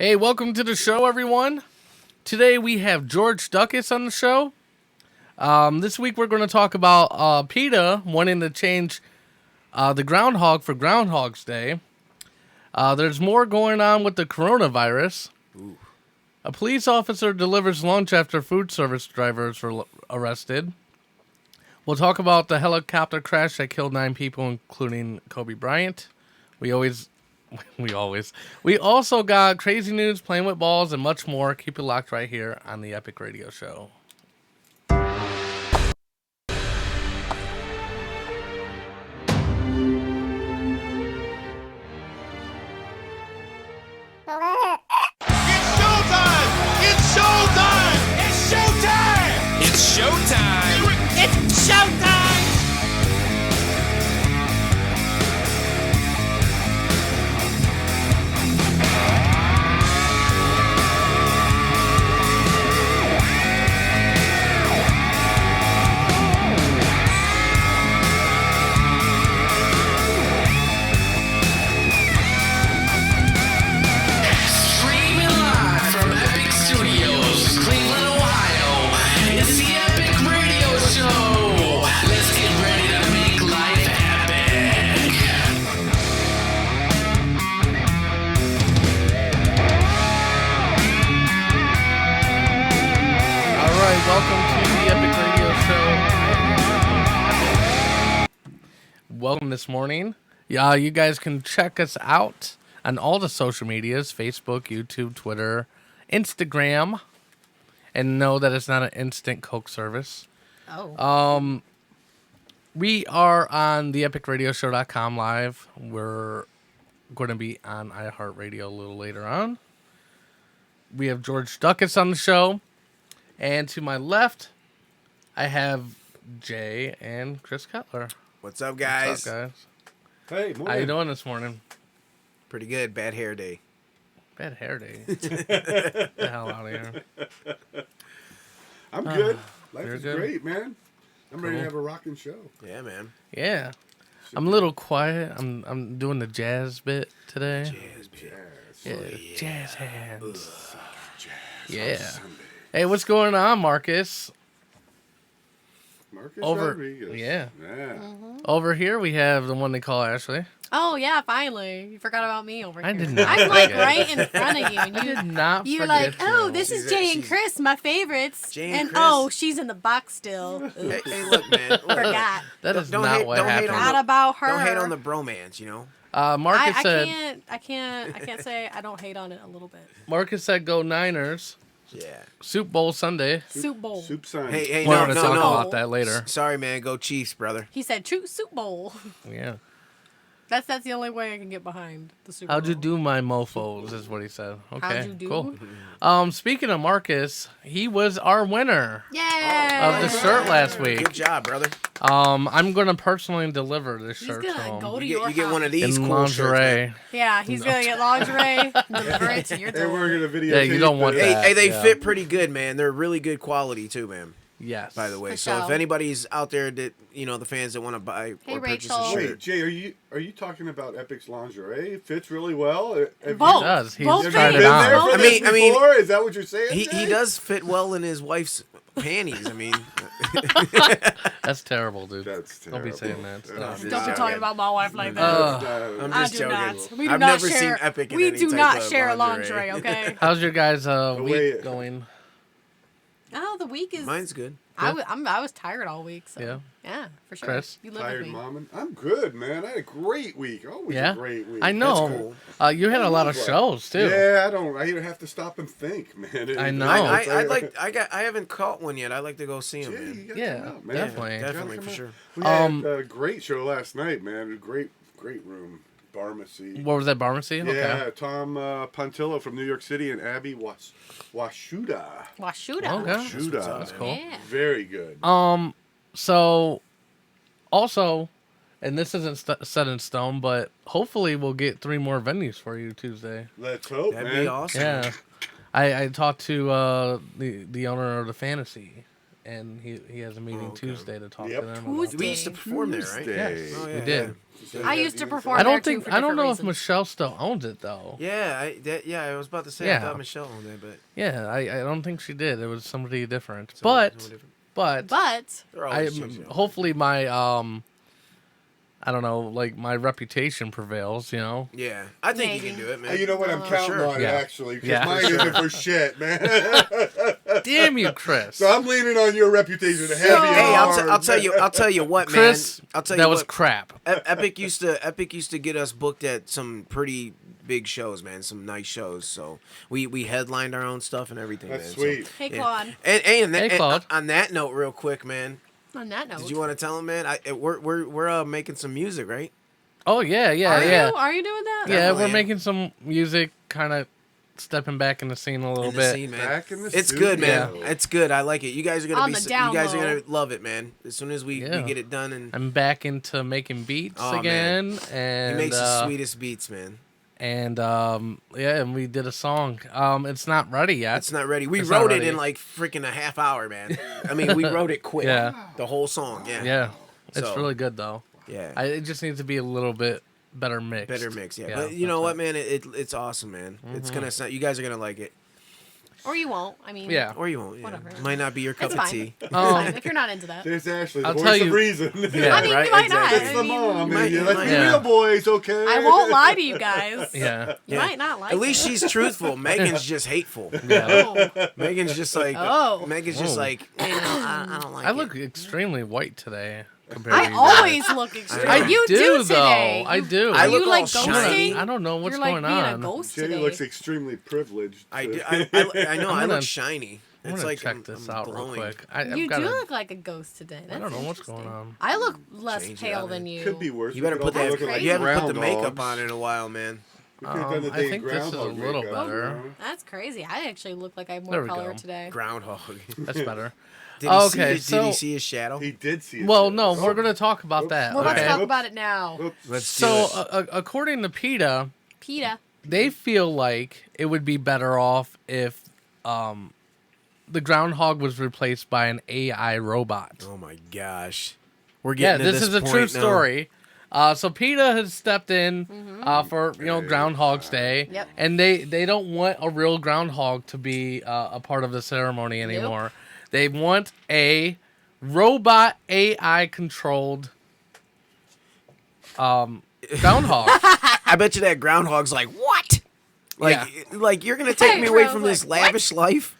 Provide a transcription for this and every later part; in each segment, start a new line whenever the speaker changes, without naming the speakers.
Hey, welcome to the show, everyone. Today we have George Ducas on the show. This week we're going to talk about PETA wanting to change the groundhog for Groundhogs Day. There's more going on with the coronavirus.
Ooh.
A police officer delivers lunch after food service drivers were arrested. We'll talk about the helicopter crash that killed 9 people, including Kobe Bryant. We also got crazy news, playing with balls, and much more. Keep it locked right here on the Epic Radio Show. This morning. You guys can check us out on all the social medias, Facebook, YouTube, Twitter, Instagram, and know that it's not an instant Coke service.
Oh.
We are on the epicradioshow.com live. We're going to be on iHeartRadio a little later on. We have George Ducas on the show. And to my left, I have Jay and Chris Cutler.
What's up, guys?
What's up, guys?
Hey, morning.
How you doing this morning?
Pretty good. Bad hair day.
Bad hair day. Get the hell out of here.
I'm good. Life
you're
is
good?
great, man. I'm ready
Cool.
to have a rocking show.
Yeah, man.
Yeah. I'm a little quiet. I'm doing the jazz bit today.
Jazz,
Yeah,
oh, yeah.
jazz hands.
Jazz
Yeah.
on Sunday.
Hey, what's going on, Marcus?
Marcus
Over-
Rodriguez.
yeah.
Yeah.
Over here we have the one they call Ashley.
Oh yeah, finally. You forgot about me over
I
here.
did not
I'm like
forget.
right in front of you, and
I
you
did not
you're
forget
like, oh,
you.
this is
She's-
Jay and
she's-
Chris, my favorites.
Jay and
And
Chris?
oh, she's in the box still.
Hey,
Oops.
hey, look, man. Look,
Forgot.
That is
Don't
not
hate-
what
don't hate
happened.
on
Not about her.
Don't hate on the bromance, you know?
Marcus
I
said
can't say I don't hate on it a little bit.
Marcus said go Niners.
Yeah.
Super Bowl Sunday.
Soup bowl.
Soup sign.
Hey,
We're
no,
gonna
no,
talk
no.
about that later.
Sorry, man. Go Chiefs, brother.
He said true soup bowl.
Yeah.
That's the only way I can get behind the Super Bowl.
How'd you do, my mofos? Is what he said. Okay.
How'd you do?
Cool. Speaking of Marcus, he was our winner
Yeah.
of the shirt last week.
Good job, brother.
I'm gonna personally deliver this
He's
shirt to
gonna
him
go to
You
your
get, you get
house.
one of these
in
cool shirts, man.
lingerie.
Yeah, he's gonna get lingerie, deliver it to your
And
door.
we're going to videotape
Yeah, you don't want
this.
that.
Hey, they
Yeah.
fit pretty good, man. They're really good quality, too, man.
Yes.
By the way,
For
so if
sure.
anybody's out there that the fans that want to buy
Hey,
or purchase
Rachel.
a
Wait,
shirt,
Jay, are you talking about Epic's lingerie? It fits really well. Have
Both.
He does. He's
Both
You,
tried
have
it
you been
on.
there for
I
this
mean-
before? Is that what you're saying?
he
Jay?
does fit well in his wife's panties. I mean,
That's terrible, dude.
That's
Don't
terrible.
be saying that stuff.
just
Don't be
joking.
talking about my wife like that.
I'm
I
just
do
joking.
not. We do
I've
not
never
share.
seen Epic in
we
any
do
type
not
of
share
lingerie.
lingerie. Okay.
How's your guys'
way-
week going?
Oh, the week is.
Mine's good.
I was tired all week. So.
Yeah.
Yeah, for sure.
Chris?
You live
Tired
with me.
mom. I'm good, man. I had a great week. Always
Yeah?
a great week.
I know.
cool.
You had a lot of shows too.
Yeah, I even have to stop and think, man.
I know.
I haven't caught one yet. I'd like to go see him,
Jay,
man.
you gotta
Yeah,
come out, man.
definitely.
You gotta
Definitely,
come
for
out.
sure.
We had
Um,
a great show last night, man. A great room. Pharmacy.
What was that, Barmacy? Okay.
Yeah, Tom Pontillo from New York City and Abby Washuda.
Washuda.
Okay.
Washuda.
That's cool.
Yeah.
Very good.
So, also, and this isn't set in stone, but hopefully we'll get 3 more venues for you Tuesday.
Let's hope,
That'd
man.
be awesome.
Yeah. I talked to the owner of the Fantasy and he has a meeting
okay.
Tuesday to talk
Yep.
to them.
Tuesday.
We used to perform there, right?
Yes,
Oh, yeah,
we did.
I used to perform.
I
there
don't
too
think
for
I don't
different
know if
reasons.
Michelle still owns it though.
Yeah, I was about to say
Yeah.
I thought Michelle owned it, but
Yeah, I don't think she did. It was somebody different.
someone
But
different.
But
They're
I
always changing.
hopefully my I don't know, like my reputation prevails. You know.
Yeah, I think you
Maybe.
can do it, man.
Hey, you know what? I'm
For
counting
sure.
on it
Yeah.
actually, because
Yeah.
mine
For
isn't for shit, man.
Damn you, Chris.
So I'm leaning on your reputation to heavy
Hey,
hard.
I'll tell you what,
Chris,
man. I'll tell
that
you
was
what.
crap.
Epic used to get us booked at some pretty big shows, man. Some nice shows. So we headlined our own stuff and everything.
That's
man.
sweet.
hey,
Yeah.
Claude.
And
Hey, Claude.
on that note, real quick, man.
On that note,
Did you want to tell him, man? We're making some music, right?
Oh yeah, yeah,
are
yeah.
you? Are you doing that?
Yeah,
Definitely
we're
am.
making some music, kind of stepping back in the scene a little
In the
bit.
scene, man.
Back in the
It's good, man.
studio.
It's good. I like it. You guys are gonna
On
be.
the
You
down
guys are
low.
gonna love it, man. As soon as we
Yeah.
get it done, and
I'm back into making beats
Oh,
again,
he
and
makes the sweetest beats, man.
and yeah, and we did a song. It's not ready yet.
It's not ready. We
It's not
wrote it
ready.
in like freaking a half hour, man. I mean, we wrote it quick.
Yeah.
The whole song. Yeah.
Yeah, it's
So-
really good though.
Yeah.
It just needs to be a little bit better mixed.
Better mix, yeah.
Yeah,
But you know
that's
what, man? It's awesome, man. It's gonna sound. You guys are gonna like it,
Or you won't. I mean,
Yeah.
or you won't. Yeah.
Whatever.
Might not be your cup
It's
of
fine.
tea.
It's fine if you're not into that.
There's Ashley, the
I'll
voice
tell
of
you-
reason.
Yeah.
I mean,
right,
you might not.
exactly.
It's the
I mean,
mom.
You might-
You
you
let
might-
the
Yeah.
real boys, okay?
I won't lie to you guys.
Yeah,
You
Yeah.
might not like
At least
it.
she's truthful. Megan's just hateful.
yeah.
Oh.
Megan's just like.
Oh.
Megan's just
Whoa.
like. You know, I don't like.
I
it.
look extremely white today compared
I
to you
always look extreme.
I
You
do,
do
though.
today.
I do.
Are
I
you
look
like
all
ghosting?
shiny.
I don't know what's
You're like
going
being
on.
a ghost
Jenny
today.
looks extremely privileged.
I do.
to-
I know. I
gonna-
look shiny.
I'm
It's
gonna
like
check this
I'm
out
glowing.
real quick. I've
You
gotta,
do look like a ghost today.
I
That's
don't know what's going
interesting.
on.
I look less
Change it
pale
out,
than
man.
you.
Could be worse.
You better
We
put
could all
that.
be looking like
You haven't put the
groundhogs.
makeup on in a while, man.
We could have done the
I
day
think this is a
groundhog
little
makeup,
better.
you know?
That's crazy. I actually look like I have
There
more
we
color
go.
today.
Groundhog.
That's better.
Did he see
Okay,
his,
so
did he see his shadow?
He did see it.
well, no, we're gonna talk about
Oops.
that.
Well, let's
okay?
talk
Oops.
about it now.
Oops.
Let's do
So,
it.
according to PETA,
PETA.
they feel like it would be better off if the groundhog was replaced by an AI robot.
Oh my gosh. We're
Yeah,
getting to
this is a
point
true
now.
story. So PETA has stepped in for Groundhog's Day,
Yep.
and they don't want a real groundhog to be a part of the ceremony anymore. They want a robot AI controlled groundhog.
I bet you that groundhog's like, what? Like you're gonna take
Hey,
me away
bro,
from
like,
this
what?
lavish life?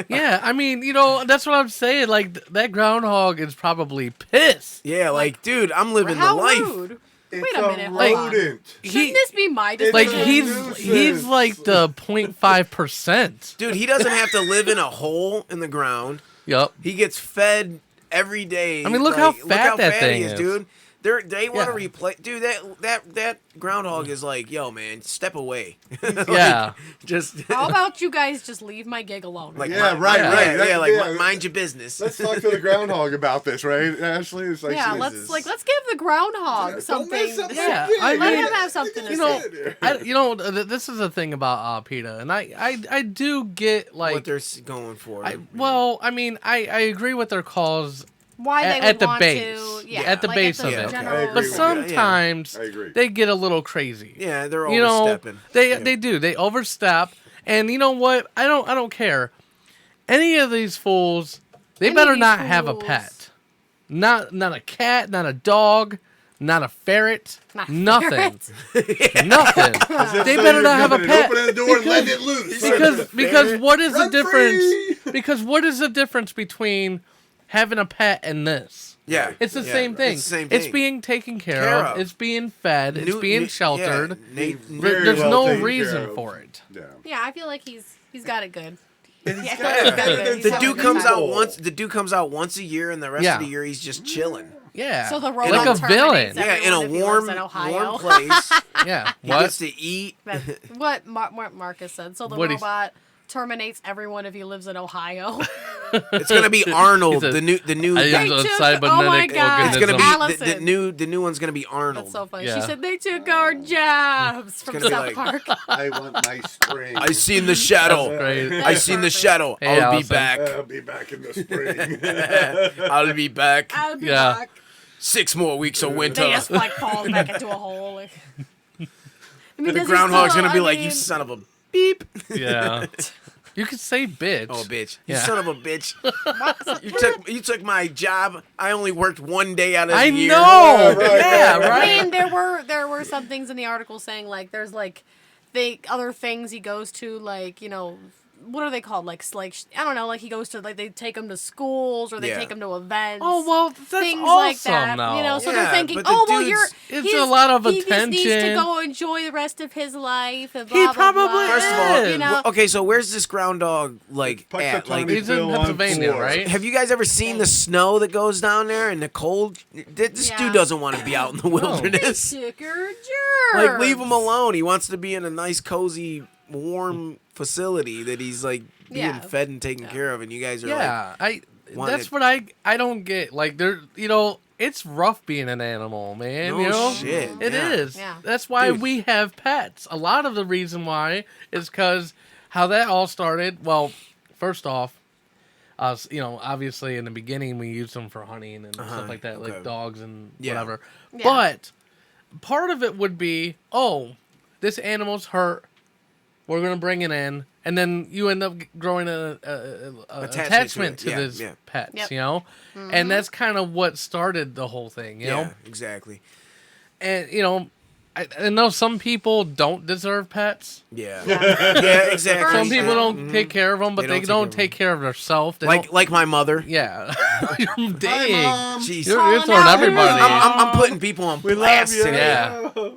Yeah, I mean, that's what I'm saying. Like that groundhog is probably pissed.
Yeah, like, dude, I'm living
How
the life.
rude.
It's
Wait a minute,
a
hold on.
rodent.
Shouldn't this be my decision?
Like
a
he's
nuisance.
like the 0.5%.
Dude, he doesn't have to live in a hole in the ground.
Yup.
He gets fed every day.
I mean, look how fat that thing
he
is.
dude. They want to
Yeah.
replace, dude. That groundhog is like, yo, man, step away. Like,
Yeah.
just
How about you guys just leave my gig alone?
like,
Yeah, right,
Yeah.
right.
yeah,
That-
like
yeah.
mind your business.
Let's talk to the groundhog about this, right, Ashley? It's like,
yeah,
Jesus.
let's give the groundhog something.
mess up
to
my
say.
Yeah,
gig,
I
Let
mean,
him have something to
you know,
say.
this is the thing about PETA, and I do get
what
like,
they're going for.
I agree with their cause
Why they
at
would
the
want
base.
to? Yeah,
At the
like
base
at
of
the
it.
Okay,
general-
I agree
but
with that.
sometimes
I agree.
they get a little crazy.
yeah, they're
You know,
overstepping.
they do. They overstep, and you know what? I don't care. Any of these fools, they
Any of
better
these
not have a
fools.
pet. Not a cat, not a dog, not a ferret,
Not
nothing.
ferrets.
Nothing. They better not have a pet.
Open the door and let it loose.
Because what is the
Run
difference?
free!
Because what is the difference between having a pet and this?
Yeah,
It's the
yeah,
same thing.
It's the same
It's
thing.
being taken care
Care
of.
of.
It's being fed. It's being sheltered.
Yeah,
Very
There's
well
no
taken
reason
care of.
for it.
Yeah.
Yeah, I feel like he's got it good.
And he's
Yeah,
got
he's
it
got
better
it.
than
He's
the
got
dude
it.
comes out
people.
once. The dude comes out once a year, and the rest
Yeah.
of the year he's just chilling.
Yeah.
So the
like
robot
a villain.
terminates
Yeah, in
everyone
a
if he
warm,
lives in Ohio.
warm place.
Yeah.
He
What?
gets to eat.
That's what Marcus said. So the
What'd he-
robot terminates everyone if he lives in Ohio.
It's gonna be Arnold,
He said,
the new.
I am
They
a
took-
cybernetic
oh my God.
It's gonna be
Allison.
the new one's gonna be Arnold.
That's so funny.
Yeah.
She said they took our jobs from
gonna be
South
like-
Park.
I want my spring.
I seen the shadow.
That's great.
I seen the shadow.
Hey,
I'll be
Allison.
back.
I'll be back in the spring.
I'll be back.
I'll be
Yeah.
back.
6 more weeks of winter.
They just like falls back into a hole. Like, I mean,
The
does he
groundhog's
still-
gonna be
I
like,
mean,
you son of a beep.
Yeah. You could say bitch.
Oh, bitch. You
Yeah.
son of a bitch. You took my job. I only worked 1 day out of the
I
year.
know.
Yeah, right,
Yeah,
right,
right.
I mean, there were some things in the article saying like there's like other things he goes to, like, you know, what are they called? Like I don't know, like he goes to, like, they take him to schools or they
Yeah.
take him to events.
Oh, well, that's
things
awesome,
like that.
though.
You know, so
Yeah,
they're thinking,
but the
oh well,
dude's-
It's a lot of
he just needs to
attention.
go enjoy the rest of his life. And blah,
He
blah,
probably
blah.
First of all,
you know,
okay, so where's this groundhog, like, at?
Punxsutawney
Like,
He's in
Phil on
Pennsylvania,
tour.
right?
have you guys ever seen the snow that goes down there and the cold? This
Yeah.
dude doesn't want to be out in the wilderness.
Singer
Like,
George.
leave him alone. He wants to be in a nice, cozy, warm facility that he's, like, being
Yeah.
fed and taken care of, and you guys are
Yeah,
want
that's
it-
what I don't get. Like, there, you know, it's rough being an animal, man.
No
you know,
shit,
It
yeah.
is.
Yeah.
That's why
Dude.
we have pets. A lot of the reason why is because how that all started. Well, first off, you know, obviously in the beginning we used them for hunting and stuff like that,
okay.
like dogs and
Yeah.
whatever.
Yeah.
But part of it would be, oh, this animal's hurt. We're gonna bring it in, and then you end up growing a attachment
to it.
to
Yeah,
this
yeah.
pets,
Yep.
you know, and that's kind of what started the whole thing, you
yeah,
know.
exactly.
And you know, I know some people don't deserve pets.
Yeah, yeah, exactly.
Some people don't
Mhm.
take care of them, but
They
they
don't
don't take care of themselves. They
like my mother.
don't, yeah.
Hi,
Dang,
Mom.
Jeez.
you're
Calling
throwing
out
everybody.
I'm putting people on
We love
blast
you.
today.
Yeah.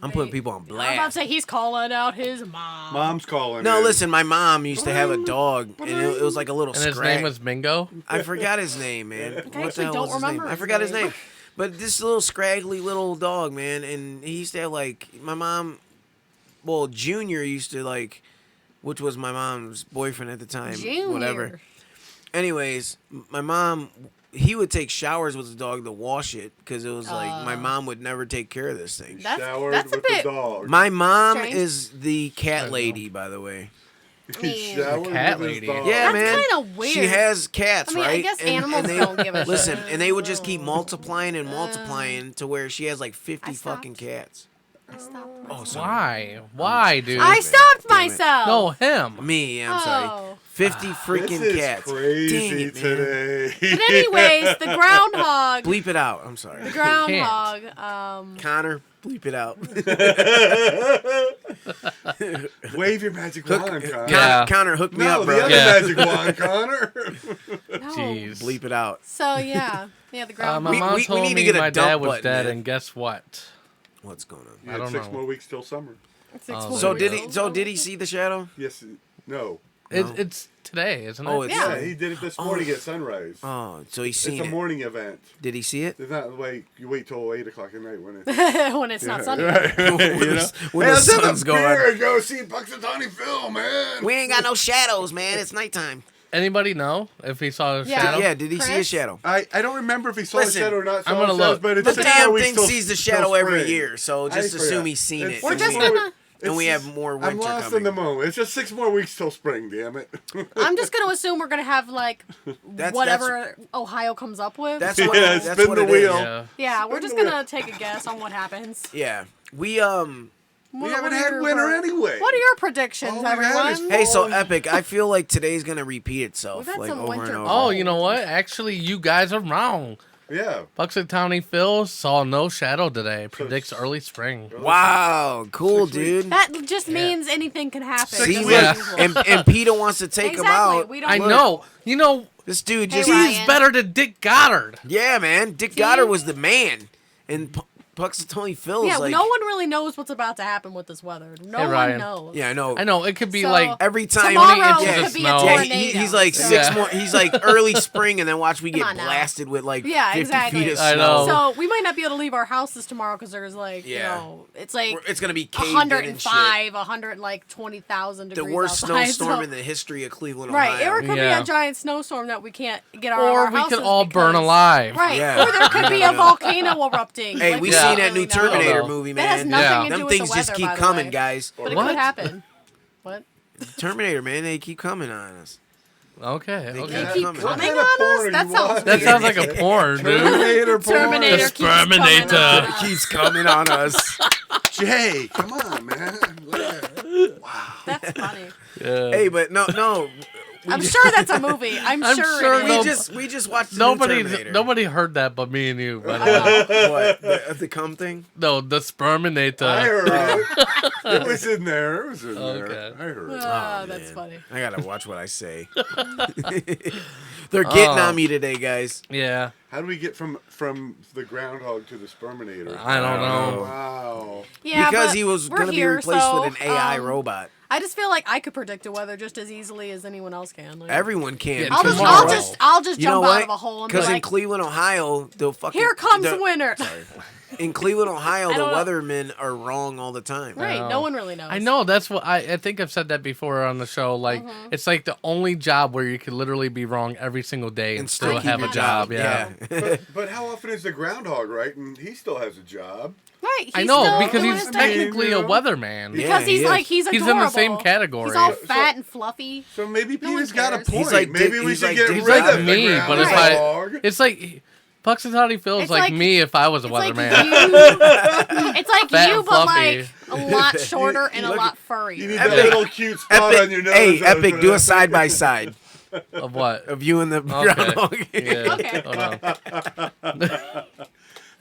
I'm putting people on
I'm about to
blast.
say he's calling out his mom.
Mom's calling.
No,
in.
listen, my mom used to have a dog, and it was like a little
And his
scrag.
name was Mingo.
I forgot his name, man. What the
actually
hell
don't
was his name?
remember
I
his
forgot his
name.
name. But this little scraggly little dog, man, and he used to have, like, my mom, well, Junior used to, like, which was my mom's boyfriend at the time,
Junior.
whatever. Anyways, my mom, he would take showers with the dog to wash it because it was like my mom would never take care of this thing.
Showered
That's a
with
bit.
the dog.
My mom
Strange.
is the
I
cat
don't
lady, by the way.
mean-
He showered
The cat
with his
lady.
dog.
Yeah,
That's
man.
kinda weird.
She has cats,
I mean, I
right?
guess animals
they,
don't give a
listen,
shit.
and they would just keep multiplying and multiplying to where she has like 50
I stopped.
fucking cats.
I stopped.
Oh, sorry.
Why, dude?
I stopped
Damn it.
myself.
No, him.
Me, I'm sorry.
Oh.
50 freaking
This is
cats.
crazy
Dang it, man.
today.
But anyways, the groundhog.
Bleep it out. I'm sorry.
The groundhog.
Connor, bleep it out.
Wave your magic
Hook,
wand, Connor.
Yeah.
Connor, hook me
No,
up,
the
bro.
other
Yeah.
magic wand, Connor.
No.
Jeez.
Bleep it out.
So yeah, the
My
groundhog.
mom
we
told
need to
me
get a
my
dump
dad was
button,
dead,
man.
and guess what?
What's going on?
You
I
had
don't
6
know.
more weeks till summer.
So did he? So did he see the shadow?
Yes. No.
It's today, isn't it?
Oh, it's
Yeah, he did it this morning at sunrise.
Oh, so he's
It's
seen
a
it.
morning event.
Did he see it?
It's not like you wait till 8 o'clock at night when it's
when it's not sunny.
Right, you know?
When
Hey,
the
let's have a
sun's going.
beer and go see Punxsutawney Phil, man.
We ain't got no shadows, man. It's nighttime.
Anybody know if he saw a
Yeah.
shadow?
Yeah, did he see a
Chris?
shadow?
I don't remember if he saw
Listen,
the shadow or not.
I'm gonna look.
But it's
The
6 more
damn
weeks
thing
till-
sees the
till
shadow every
spring.
year, so
I
just
forgot.
assume he's seen
It's
it.
We're
and
just
we-
gonna.
and we
It's-
have more
I'm
winter
lost
coming.
in the moment. It's just 6 more weeks till spring, damn it.
I'm just gonna assume we're gonna have like
That's-
whatever Ohio comes up with.
That's
Yeah,
what. That's
spin
what
the
it
wheel.
is.
Yeah.
yeah, we're just
Spin the
gonna take a guess on what happens.
Yeah, we
We haven't had winter anyway.
What are your predictions,
All we've had is
everyone?
Hey, so Epic, I feel like today's gonna repeat itself
We've had
like
some
over
winter
and over.
Oh, you know what? Actually, you guys are wrong.
Yeah.
Punxsutawney Phil saw no shadow today. Predicts early spring.
Wow, cool,
6 weeks.
dude.
That just means anything can happen.
See,
That's
Yeah.
unusual.
and PETA wants to take him
Exactly.
out.
We don't.
I know. You know,
This dude
Hey,
just
Ryan.
he's better than Dick Goddard.
yeah, man. Dick Goddard was the man, and Punxsutawney Phil's
Yeah,
like
no one really knows what's about to happen with this weather. No
Hey,
one
Ryan.
knows.
Yeah, I know.
I know it could be
So-
like
Every time
Tomorrow
inches
could
of
be a
snow.
tornado.
he's like
so-
6
Yeah.
more. He's like early spring, and then watch we
Come
get
on now.
blasted with like
Yeah,
50
exactly.
feet of
I
snow.
know.
So we might not be able to leave our houses tomorrow because there's like, you
Yeah.
know, it's like
It's gonna be caved in and shit.
105, 120,000
The
degrees
worst
outside,
snowstorm
so-
in the history of Cleveland,
Right,
Ohio.
or it could
Yeah.
be a giant snowstorm that we can't get out of
or
our
we
houses
could all burn
because-
alive.
Right,
Yeah.
or there could be
Yeah.
a volcano erupting.
Hey,
Like,
we
we
Yeah.
seen
don't
that new
really know.
Terminator
know.
movie,
That has
man.
nothing
Yeah.
to
Them
do with
things
the
just
weather,
keep
by the
coming,
way.
guys.
But it
What?
could happen. What?
Terminator, man, they keep coming on us.
Okay.
They
Okay.
They keep
coming.
coming
kind of
on
porn
us?
are
That
you
sounds
watching?
That
weird.
sounds like a porn, dude.
Terminator porn.
Terminator keeps coming
Terminator.
on
It
us.
keeps coming on us.
Jay, come on, man.
That's funny.
Yeah.
Hey, but no.
I'm sure that's a movie. I'm sure
sure
it
We
is.
no-
we just watched the new Terminator.
Nobody heard that but me and you. By the
I
way.
know.
What the cum thing?
No, the Sperminator.
I heard it. It was in there. It was in
Okay.
there. I heard it.
Ah, that's
man.
funny.
I gotta watch what I say. They're getting on me today, guys.
Yeah.
How do we get from the groundhog to the sperminator?
I don't know.
Wow.
Yeah,
because
but
he was
we're
gonna be
here,
replaced
so,
with an AI
um,
robot.
I just feel like I could predict the weather just as easily as anyone else can. Like,
Everyone can.
Yeah,
I'll just,
tomorrow.
I'll just
You know
jump out
what?
of a hole and be
Because in
like,
Cleveland, Ohio, they'll fucking
"Here comes
the-
winter."
In Cleveland, Ohio,
I
the
don't know.
weathermen are wrong all the time.
Right?
know.
No one really knows.
I know that's what I think I've said that before on the show. Like it's like the only job where you could literally be wrong every single day and still
keep
have a
your
job. Yeah.
But how often is the groundhog, right? And he still has a job.
Right?
I
he's
know
still
because
doing
he's
his thing.
technically
you
a
know?
weatherman.
Yeah.
Because
he
he's
is.
like he's
He's
adorable.
in the same category.
He's all
So-
fat and fluffy.
So maybe
No one
Peter's got a
cares.
point.
He's like
Maybe
Dick-
we
he's
should
like
get
Dick-
He's
rid
like
of
me,
the
but it's
groundhog.
like it's like Punxsutawney Phil is
It's
like
like-
me if I was a
It's like
weatherman.
you. It's like
Fat
you,
and
but
fluffy.
like a lot shorter and a
look-
lot
You need
furrier.
that little cute spot on your nose.
Hey,
that was
Epic,
gonna
do a
happen.
side by side
Of what?
of you and the groundhog.
Yeah.
Okay.
Hold on.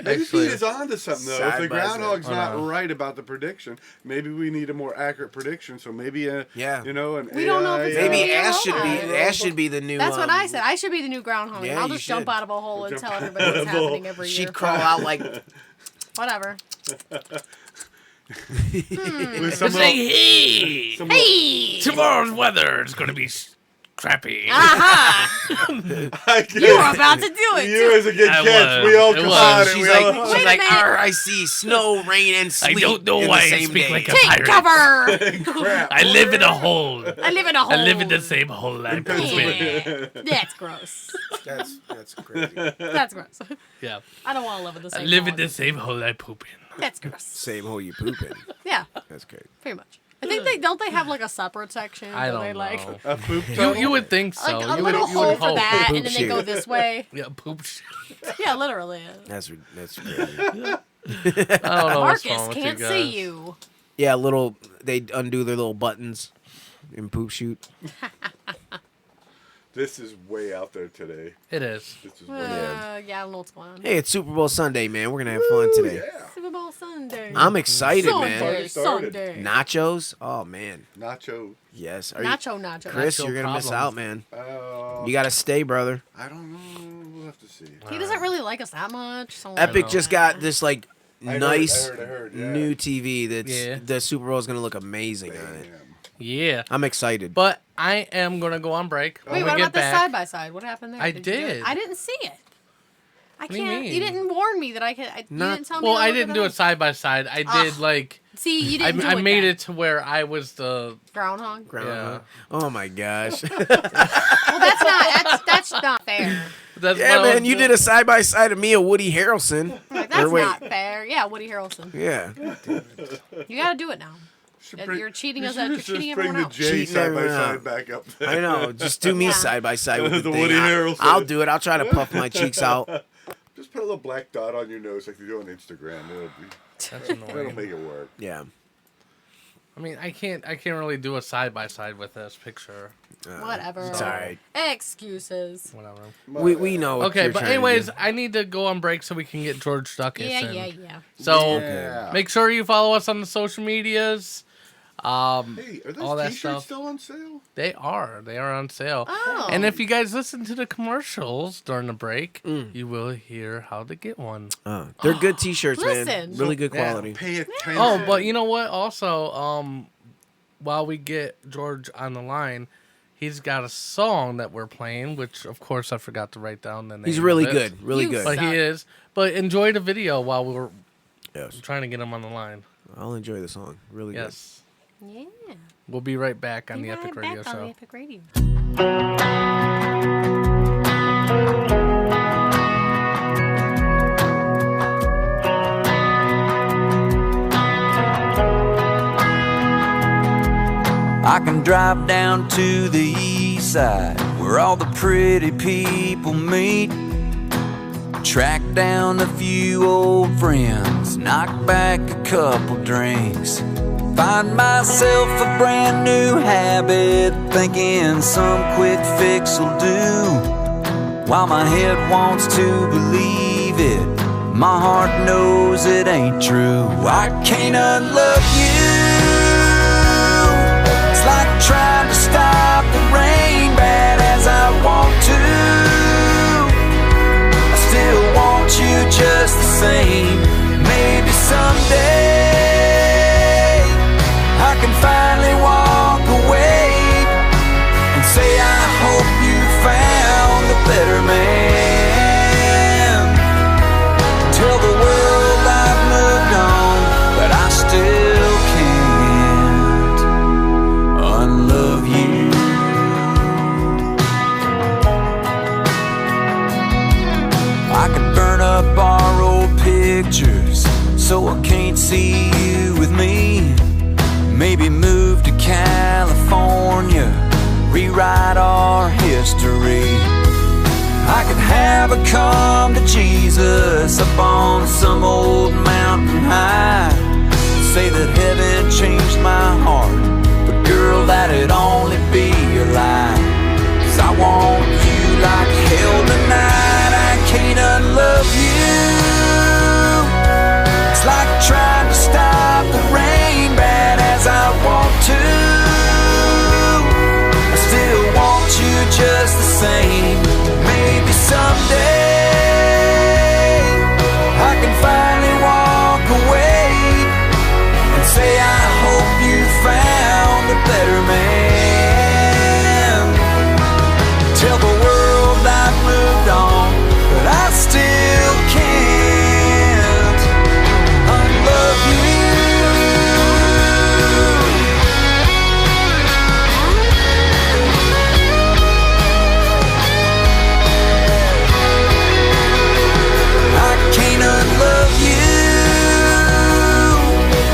Maybe
Actually-
Peter's on to something, though. If
Side
the
by side.
groundhog's
Hold
not
on.
right about the prediction, maybe we need a more accurate prediction. So maybe an
We
AI,
don't know if it's
Maybe
Yeah.
Ash should be
Yeah.
Ash should be the new.
That's what I said. I should be the new groundhog.
Yeah,
I'll
you
just jump
should.
out of a hole and
Jump
tell
out
everybody
of
what's
a hole.
happening every year.
She'd crawl out like
Whatever.
With some
Say
little,
hey,
some
Hey!
tomorrow's weather is gonna be crappy.
Aha!
little, I get
You were about to do it.
You
too.
as a good
I
catch.
was.
We all
It
caught
was.
it.
she's
We
like
all,
Wait
she's
a
like
minute.
I see snow, rain, and sleet.
don't know
in
why I
the same
speak
day.
like a
Take
pirate.
cover.
crap.
I live in a hole.
I live in a hole.
I live in the same hole I poop in.
Yeah. That's gross.
That's crazy.
That's gross.
Yeah.
I don't want to live in the
I
same
live
hole.
in the same hole I poop in.
That's gross.
Same hole you poop in.
Yeah,
That's great.
pretty much. I think they have like a separate section.
I
where
don't
they,
know.
like,
A poop
You would think so.
Like a
you
little
would, you
hole
would
for
hope.
that,
Poop
and then they
shoot.
go this way.
Yeah, poop shit.
Yeah, literally.
That's crazy.
I don't know what's
Marcus
wrong with
can't
you
see
guys.
you.
Yeah, they undo their little buttons in poop shoot.
This is way out there today.
It is.
This is way out.
Yeah, I don't know what's going on.
Hey, it's Super Bowl Sunday, man. We're gonna have fun today.
Yeah.
Super Bowl Sunday.
I'm excited,
Sunday,
man.
Started.
Sunday.
Nachos? Oh man.
Nacho.
Yes.
Nacho.
Chris,
Nacho
you're gonna miss
problems.
out, man.
Uh,
You gotta stay, brother.
I don't know. We'll have to see.
He doesn't really like us that much. So
Epic
know.
just got this like
I
nice
heard, yeah.
new TV that's
Yeah.
the Super Bowl is gonna look amazing on it.
Damn.
Yeah.
I'm excited.
But I am going to go on break.
Wait,
When
what
we
about
get
the
back.
side by side? What happened there?
I
you do it?
did.
I didn't see it. I
do you
can't.
mean?
You didn't warn me that I could. You
Not-
didn't tell me.
Well,
to
I
look
didn't do
up.
it side by side. I did like.
See, you didn't do
I
it.
made
then.
it to where I was the.
Groundhog.
Groundhog. Oh my gosh.
Well, that's not fair.
That's
yeah,
my
man,
own-
you did a side by side of me and Woody Harrelson.
Like, that's
Or wait.
not fair. Yeah, Woody Harrelson.
Yeah.
You got to do it now.
Should bring-
You're cheating
you
us.
should
You're
just
cheating
bring
everyone
the
else.
J
Cheating
side by
everyone
side
out.
back up there.
I know. Just do me
Yeah.
side by side with the,
The
thing.
Woody Harrelson.
I'll do it. I'll try to puff my cheeks out.
Just put a little black dot on your nose like they do on Instagram.
That's
That'll
annoying.
make it work.
Yeah.
I mean, I can't really do a side by side with this picture.
Whatever.
It's all right.
Excuses.
Whatever.
We know. What
Okay,
you're
but
trying to
anyways,
do.
I need to go on break so we can get George Ducas
Yeah,
in.
yeah, yeah.
So
Yeah.
make sure you follow us on the social medias.
Hey, are
all
those
that
T-shirts
stuff.
still on sale?
They are on sale.
Oh.
And if you guys listen to the commercials during the break, you will hear how to get one.
They're good T-shirts, man.
Listen.
Really good
Yeah.
quality.
Pay attention.
Oh, but you know what? Also, while we get George on the line, he's got a song that we're playing, which of course I forgot to write down the name.
He's really
of it.
good. Really
You
good.
But
suck.
he is. But enjoy the video while we're
Yes.
trying to get him on the line.
I'll enjoy the song. Really
Yes.
Yeah.
We'll be right back on
Be
the
right
Epic
back
Radio
on
Show.
the Epic Radio.
I can drive down to the east side where all the pretty people meet. Track down a few old friends, knock back a couple drinks. Find myself a brand new habit, thinking some quick fix will do. While my head wants to believe it, my heart knows it ain't true. I can't unlove you. It's like trying to stop the rain bad as I want to. I still want you just the same. Maybe someday I can finally walk away and say I hope you found a better man. Tell the world I've moved on, but I still can't unlove you. I could burn up our old pictures so I can't see you with me. Maybe move to California, rewrite our history. I could have a come to Jesus up on some old mountain high. Say that heaven changed my heart, but girl, that'd only be a lie. 'Cause I want you like hell tonight. I can't unlove you. It's like trying to stop the rain bad as I want to. I still want you just the same. Maybe someday I can finally walk away and say I hope you found a better man. Tell the world I've moved on, but I still can't unlove you. I can't unlove you.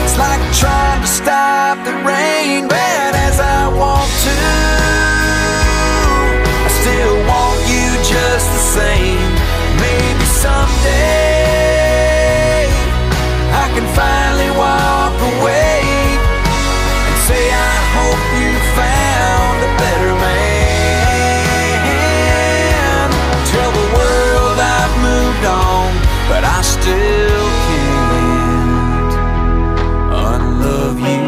It's like trying to stop the rain bad as I want to. I still want you just the same. Maybe someday I can finally walk away and say I hope you found a better man. Tell the world I've moved on, but I still can't unlove you.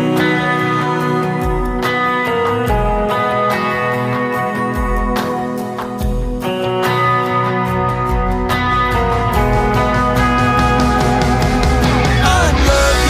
Unlove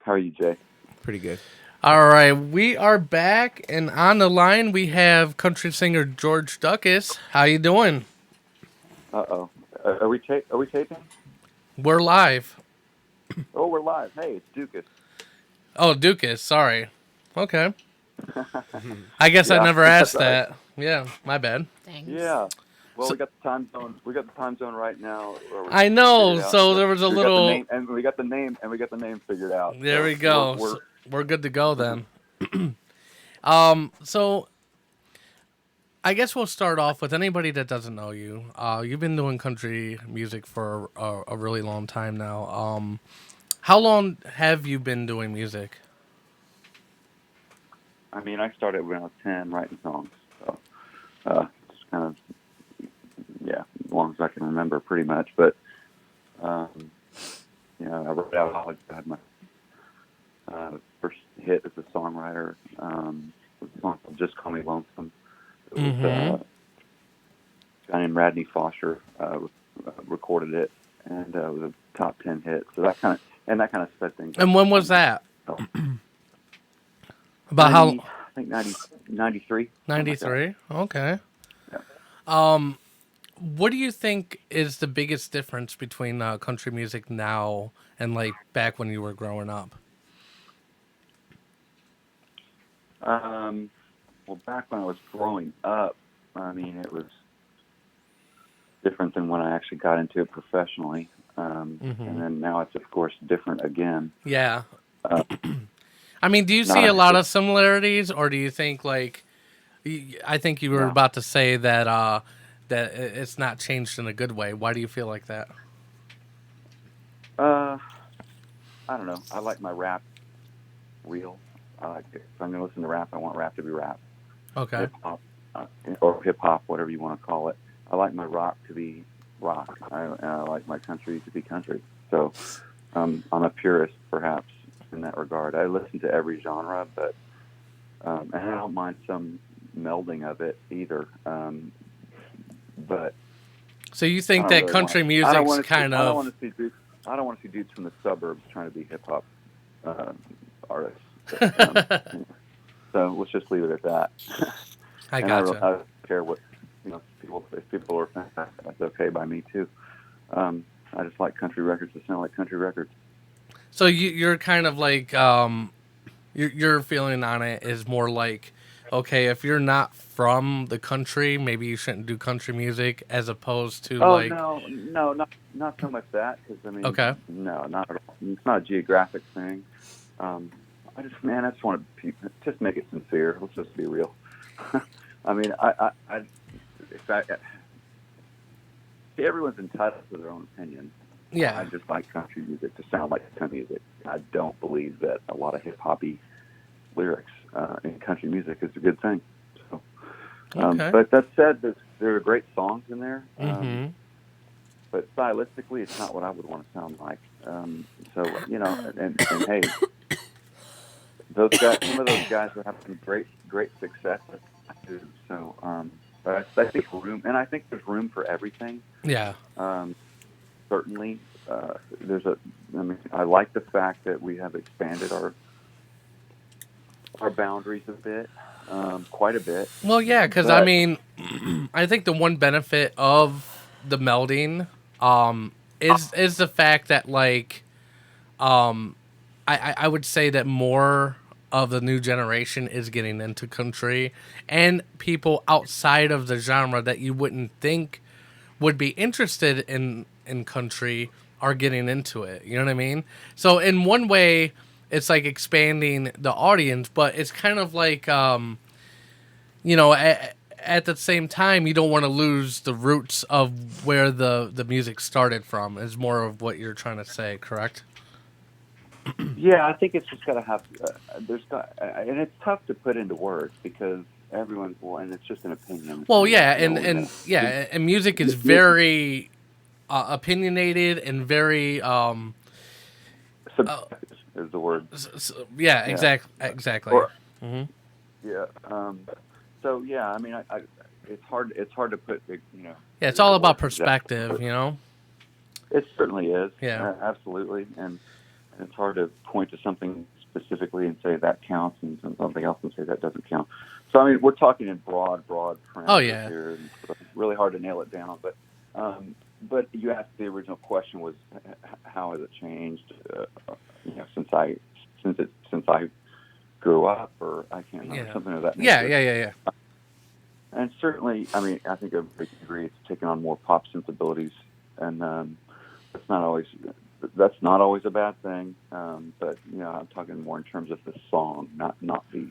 How are you, Jay?
Pretty good.
All right, we are back, and on the line we have country singer George Ducas. How you doing?
Uh-oh. Are we taping?
We're live.
Oh, we're live. Hey, it's Ducas.
Oh, Ducas. Sorry. Okay. I guess I
Yeah,
never
that's
asked
all right.
that. Yeah, my bad.
Thanks.
Yeah. Well,
So-
we got the time zone. We got the time zone right now. Where we
I
figured
know.
out.
So there was a
We got the
little.
name, and we got the name, figured out.
There
So
we go.
We're
We're good to go then. So I guess we'll start off with anybody that doesn't know you. You've been doing country music for a really long time now. How long have you been doing music?
I mean, I started when I was 10 writing songs. So it's kind of, yeah, as long as I can remember, pretty much. But you know, I wrote out college. I had my first hit as a songwriter. Was a song called "Just Call Me Lonesome." It was
Mhm.
a guy named Radney Foster recorded it, and it was a top 10 hit. So that kind of sped things.
And when was that?
up.
About
90,
how?
I think 93.
93. Okay.
Yeah.
What do you think is the biggest difference between country music now and like back when you were growing up?
Well, back when I was growing up, I mean, it was different than when I actually got into it professionally. And then now it's, of course, different again.
Yeah. I mean, do you
not
see
a-
a lot of similarities, or do you think like? I think you were
No.
about to say that it's not changed in a good way. Why do you feel like that?
I don't know. I like my rap real. I like it. If I'm going to listen to rap, I want rap to be rap.
Okay.
Hip hop, or hip hop, whatever you want to call it. I like my rock to be rock. I like my country to be country. So I'm a purist, perhaps, in that regard. I listen to every genre, but and I don't mind some melding of it either. But
So you
I
think
don't
that
really
country
wanna- I don't
music's
wanna see-
kind
I don't
of
want to see dudes. I don't want to see dudes from the suburbs trying to be hip hop artists. So let's just leave it at that.
I
And
gotcha.
I don't care what if people are offended, that's okay by me too. I just like country records that sound like country records.
So you're kind of like your feeling on it is more like, okay, if you're not from the country, maybe you shouldn't do country music, as opposed to
Oh
like.
no, not so much that, because I mean,
Okay.
no, not at all. It's not a geographic thing. I just want to just make it sincere. Let's just be real. I mean, in fact, everyone's entitled to their own opinion.
Yeah.
I just like country music to sound like country music. I don't believe that a lot of hip hoppy lyrics in country music is a good thing. So,
Okay.
but that said, there are great songs in there.
Mm-hmm.
But stylistically, it's not what I would want to sound like. So you know, and hey, some of those guys are having great success. So, but I think I think there's room for everything.
Yeah.
Certainly, I like the fact that we have expanded our boundaries a bit, quite a bit.
Well, yeah, because I
But-
mean, I think the one benefit of the melding is the fact that like I would say that more of the new generation is getting into country, and people outside of the genre that you wouldn't think would be interested in country are getting into it. You know what I mean? So in one way, it's like expanding the audience, but it's kind of like you know, at the same time, you don't want to lose the roots of where the music started from. Is more of what you're trying to say, correct?
Yeah, I think it's just got to have. And it's tough to put into words because everyone's and it's just an opinion.
Well, yeah,
You know,
and music is very opinionated and very
subjective is the word.
yeah, exactly.
Or-
Mhm.
Yeah. So yeah, I mean, it's hard. It's hard to put. You know.
Yeah, it's all about
words
perspective, you know.
It certainly is.
Yeah.
Absolutely, and it's hard to point to something specifically and say that counts, and something else and say that doesn't count. So I mean, we're talking in broad parameters
Oh, yeah.
here. And so it's really hard to nail it down, but you asked, the original question was how has it changed? Since I grew up, or I can't remember, something of that nature.
Yeah.
And certainly, I mean, I think a big degree it's taken on more pop sensibilities, and that's not always a bad thing. But I'm talking more in terms of the song, not the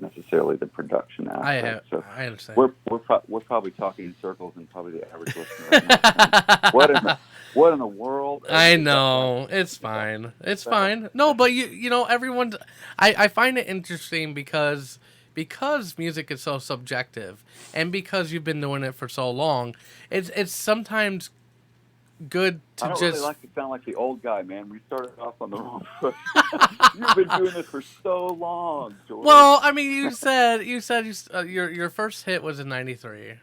necessarily the production aspect.
I understand.
We're probably talking in circles, and probably the average listener right now, what in the world?
I know, it's fine. It's fine. No, but everyone. I find it interesting because music is so subjective, and because you've been doing it for so long, it's sometimes good to
I don't
just
really like to sound like the old guy, man. We started off on the wrong foot. You've been doing this for so long, George.
Well, I mean, you said your first hit was in '93,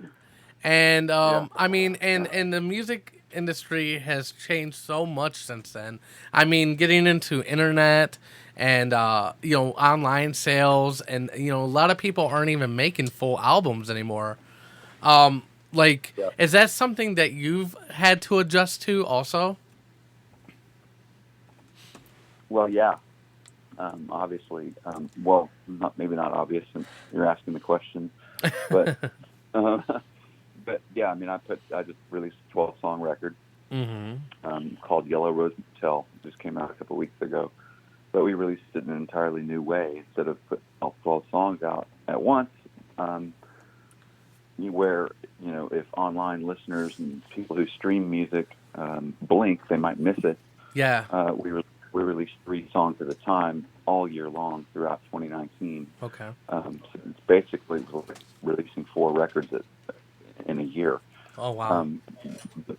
and I mean, and the music industry has changed so much since then. I mean, getting into internet and online sales, and a lot of people aren't even making full albums anymore. Is that something that you've had to adjust to also?
Well, yeah. Obviously, maybe not obvious since you're asking the question, but but yeah, I mean, I just released a 12-song record called Yellow Rose Motel. It just came out a couple weeks ago, but we released it in an entirely new way instead of putting all 12 songs out at once. Where if online listeners and people who stream music blink, they might miss it.
Yeah.
We released 3 songs at a time all year long throughout 2019.
Okay.
So it's basically like releasing 4 records in a year.
Oh wow.
But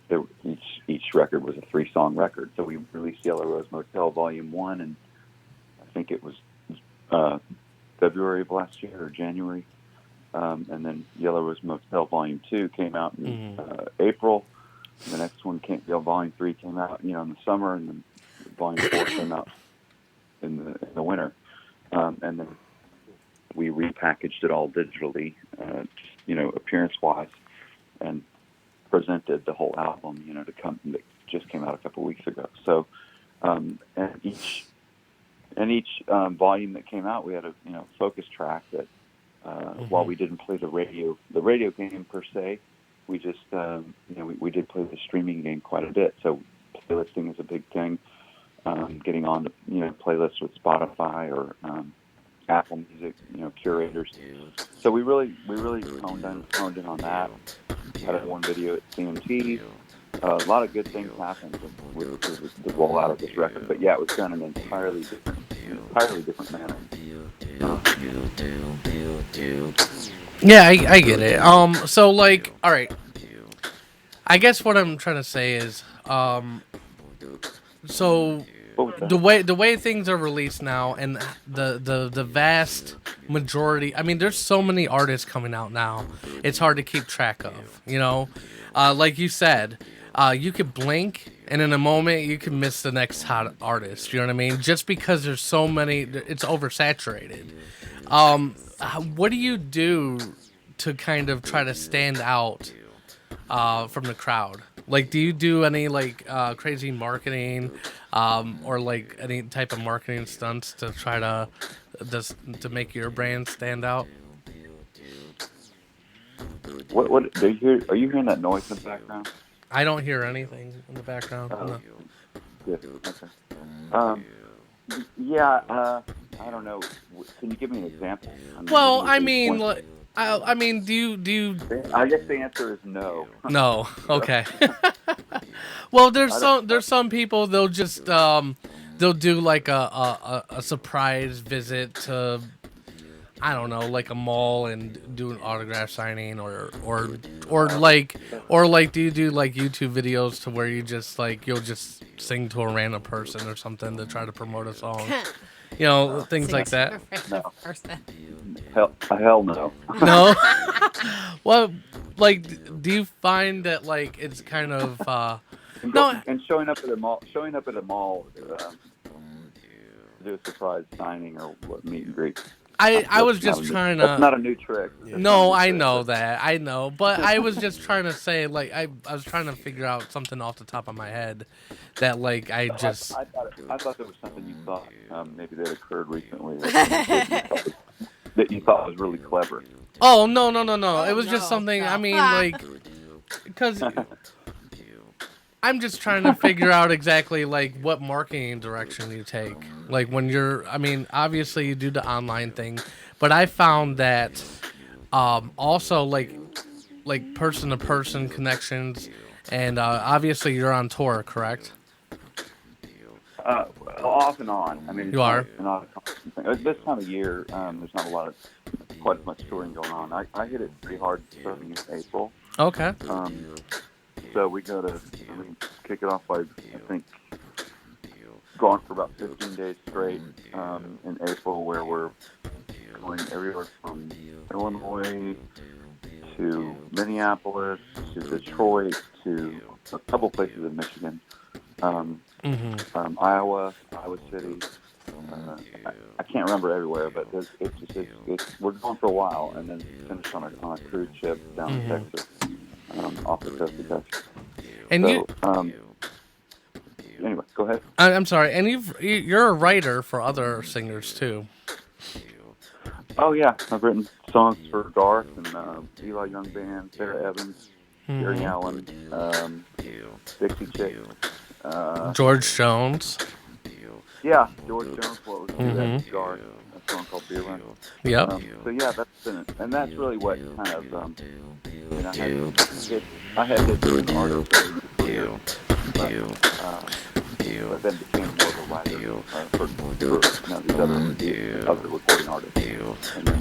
each record was a 3-song record. So we released Yellow Rose Motel Volume 1, and I think it was February of last year or January. And then Yellow Rose Motel Volume 2 came out in April. The next one Volume 3 came out, in the summer, and then Volume 4 came out in the winter. And then we repackaged it all digitally, appearance-wise, and presented the whole album, that just came out a couple weeks ago. So, and each volume that came out, we had a focus track that. While we didn't play the radio game per se, we just we did play the streaming game quite a bit. So playlisting is a big thing. Getting on to playlists with Spotify or Apple Music, curators. So we really honed in on that. Had one video at CMT. A lot of good things happened with the rollout of this record. But yeah, it was done in an entirely different manner.
Yeah, I get it. So all right. I guess what I'm trying to say is, so the way things are released now, and the vast majority. I mean, there's so many artists coming out now. It's hard to keep track of. Like you said, you could blink, and in a moment you can miss the next hot artist. You know what I mean? Just because there's so many, it's oversaturated. What do you do to kind of try to stand out from the crowd? Like, do you do any crazy marketing or any type of marketing stunts to try to make your brand stand out?
What do you hear? Are you hearing that noise in the background?
I don't hear anything in the background. No.
Good. Okay. Yeah. I don't know. Can you give me an example?
Well, I mean, do you?
I guess the answer is no.
No. Okay. Well, there's some people they'll just they'll do like a surprise visit to, I don't know, like a mall and do an autograph signing or do you do like YouTube videos to where you just you'll just sing to a random person or something to try to promote a song? Things like that.
Hell no.
No. Well, do you find that it's kind of no?
And showing up at a mall do a surprise signing or what meet and greet.
I was
That's not
just
a new-
trying
That's
to.
not a new trick. That's not a
No,
new
I
trick,
know
but-
that. I know. But I was just trying to say, like, I was trying to figure out something off the top of my head that, like, I just.
I thought there was something you thought maybe that occurred recently that you thought was really clever.
Oh, no. It
Oh,
was just
no,
something,
no.
I mean, like, because I'm just trying to figure out exactly, like, what marketing direction you take. Like, when you're, I mean, obviously you do the online thing, but I found that also, like person-to-person connections, and obviously you're on tour, correct?
Off and on. I mean,
You are?
not a constant thing. This time of year, there's not quite as much touring going on. I hit it pretty hard starting in April.
Okay.
So we kick it off by, I think, going for about 15 days straight in April, where we're going everywhere from Illinois to Minneapolis to Detroit to a couple places in Michigan, Iowa City. I can't remember everywhere, but we're going for a while, and then finish on a cruise ship down in Texas, off the coast of Texas.
And
So, anyway, go ahead.
I'm sorry, and you're a writer for other singers too.
Oh yeah, I've written songs for Garth and Eli Young Band, Sarah Evans, Gary Allen, Dixie Chick,
George Jones.
yeah, George Jones. What was that? Garth, a song called Beer Run.
Yep.
So yeah, that's really what kind of I had hit an artist but then became more of a writer for these other recording artists. And then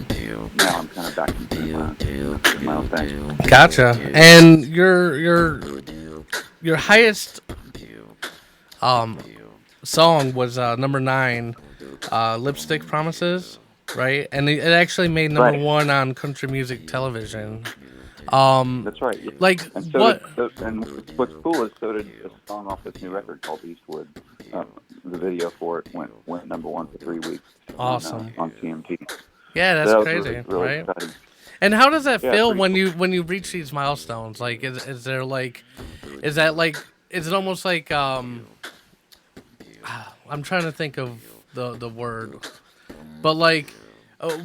now I'm kind of back into my own thing.
Gotcha. And your highest song was number 9, Lipstick Promises, right? And it actually made number
Right.
1 on country music television.
That's right. Yeah.
Like,
and so
what?
And what's cool is so did a song off this new record called Eastwood. The video for it went number 1 for 3 weeks.
Awesome.
On TMT.
Yeah, that's
So that was
crazy,
really
right?
exciting.
And how does that
Yeah,
feel
pretty
when you reach these milestones? Like, is there like, is that like, is it almost like I'm trying to think of the word, but like,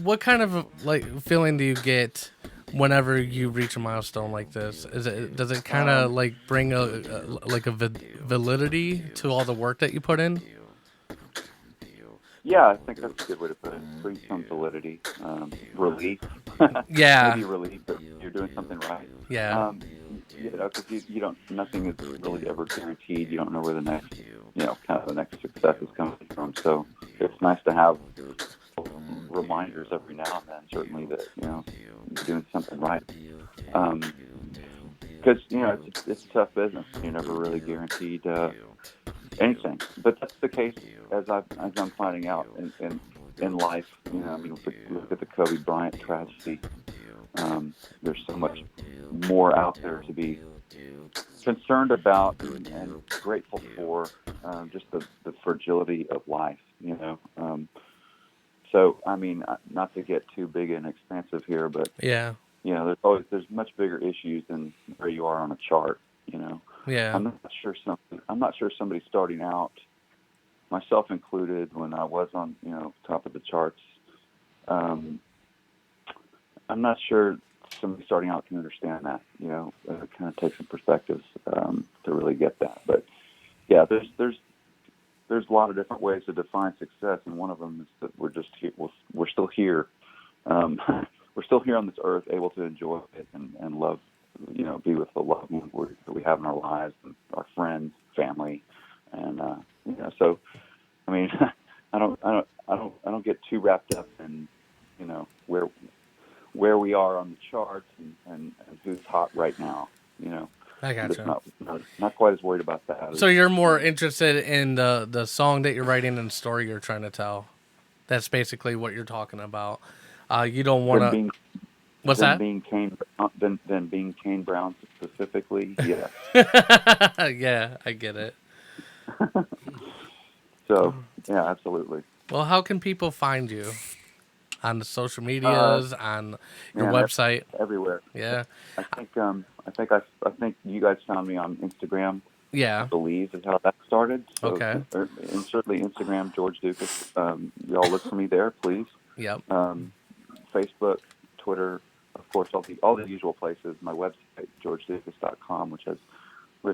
what kind of like feeling do you get whenever you reach a milestone like this? Does it kind of like bring a validity to all the work that you put in?
Yeah, I think that's a good way to put it. Bring some validity, relief.
Yeah.
Maybe relief that you're doing something right.
Yeah.
Because you don't. Nothing is really ever guaranteed. You don't know where the next, kind of the next success is coming from. So it's nice to have reminders every now and then. Certainly that you're doing something right. Because it's tough business. You're never really guaranteed anything. But that's the case as I'm finding out in life. Look at the Kobe Bryant tragedy. There's so much more out there to be concerned about and grateful for. Just the fragility of life. So I mean, not to get too big and expansive here, but
Yeah.
there's much bigger issues than where you are on a chart.
Yeah.
I'm not sure somebody starting out, myself included, when I was on top of the charts. I'm not sure somebody starting out can understand that. It kind of takes some perspectives to really get that. But yeah, there's a lot of different ways to define success, and one of them is that we're just here. We're still here. We're still here on this earth, able to enjoy it and love. Be with the loved ones that we have in our lives, and our friends, family, and So, I mean, I don't get too wrapped up in where we are on the charts and who's hot right now.
I
I'm just
gotcha.
not quite as worried about that.
So you're more interested in the song that you're writing and the story you're trying to tell. That's basically what you're talking about. You don't want to. What's that?
Being Kane Brown specifically, yeah.
Yeah, I get it.
So yeah, absolutely.
Well, how can people find you on the social medias, on your
Man,
website?
everywhere.
Yeah,
I think you guys found me on Instagram. I
yeah.
believe is how that started. So,
Okay.
and certainly Instagram, George Ducas. Y'all look for me there, please.
Yep.
Facebook, Twitter, of course, all the usual places. My website, georgeducas.com, which has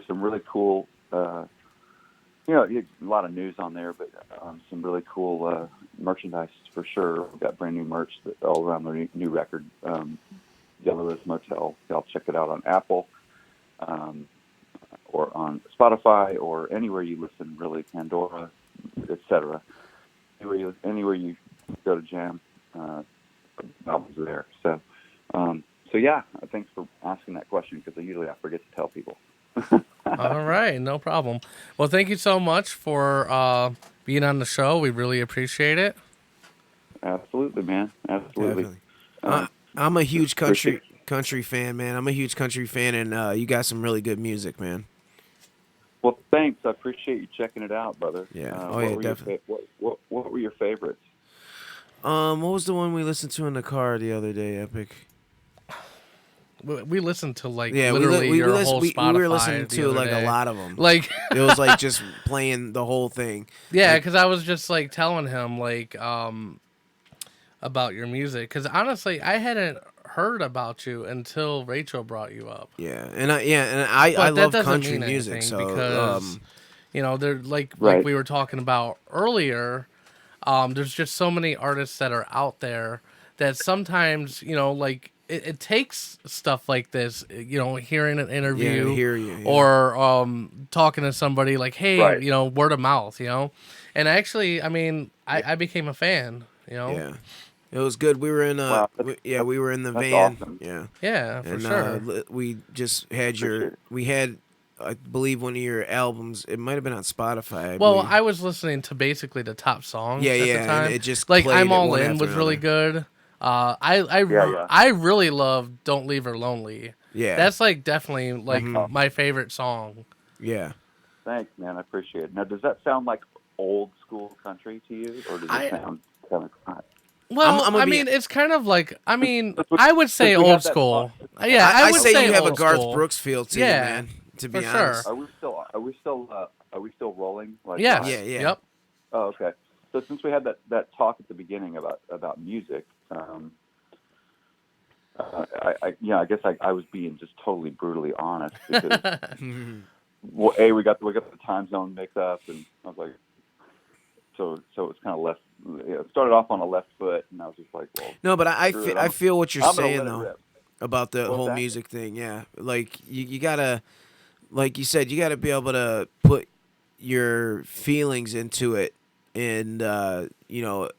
some really cool, a lot of news on there, but some really cool merchandise for sure. We've got brand new merch all around the new record, Yellow Rose Motel. Y'all check it out on Apple. Or on Spotify, or anywhere you listen, really, Pandora, etc. Anywhere you go to jam, albums are there. So yeah, thanks for asking that question, because usually I forget to tell people.
All right, no problem. Well, thank you so much for being on the show. We really appreciate it.
Absolutely, man. Absolutely.
Definitely. I'm a huge country fan, man. I'm a huge country fan, and you got some really good music, man.
Well, thanks. I appreciate you checking it out, brother.
Yeah.
Definitely. What were your favorites?
What was the one we listened to in the car the other day, Epic?
We listened to
literally
your whole
we
Spotify.
were listening
the
to
other day.
a lot of them.
Like
It was like just playing the whole thing.
yeah, because I was just telling him about your music. Because honestly, I hadn't heard about you until Rachel brought you up.
Yeah, and I
But that
love
doesn't
country
mean
music,
anything
so
because they're like
Right.
we were talking about earlier. There's just so many artists that are out there that sometimes it takes stuff like this, hearing an interview
hear you, yeah.
or talking to somebody like, hey,
Right.
word of mouth, and actually, I mean, I became a fan,
yeah, it was good. We were in
Wow,
we were in the
that's
van,
awesome.
yeah, for
and
sure.
we just had
Appreciate it.
we had, I believe, one of your albums. It might have been on Spotify.
Well,
believe.
I was listening to basically the top songs
Yeah,
at the
and
time.
it just
like
played
I'm
it
All
one
In
after
was really
another.
good. I
Yeah.
really love Don't Leave Her Lonely.
Yeah.
That's definitely my favorite song.
Yeah.
Thanks, man. I appreciate it. Now, does that sound like old school country to you, or does it sound kind of hot?
Well,
I'm gonna
I
be-
mean, it's kind of I would say
Since we had
old
that
school.
talk-
Yeah, I
I
would
say you have a
old
Garth
school.
Brooks feel to
Yeah,
you, man. To be
for
honest.
sure.
Are we still rolling?
Yes.
live?
Yeah.
Yep.
Oh, okay. So since we had that talk at the beginning about music, I guess I was being just totally brutally honest, because well, we got the time zone mixed up, and I was like, so it was kind of left. It started off on a left foot, and I was just like, well,
No, but I
screw it,
I feel what you're
I'm gonna
saying
let it
though
rip.
about the
What's
whole
that?
music thing. Yeah, like you gotta, like you said, you gotta be able to put your feelings into it and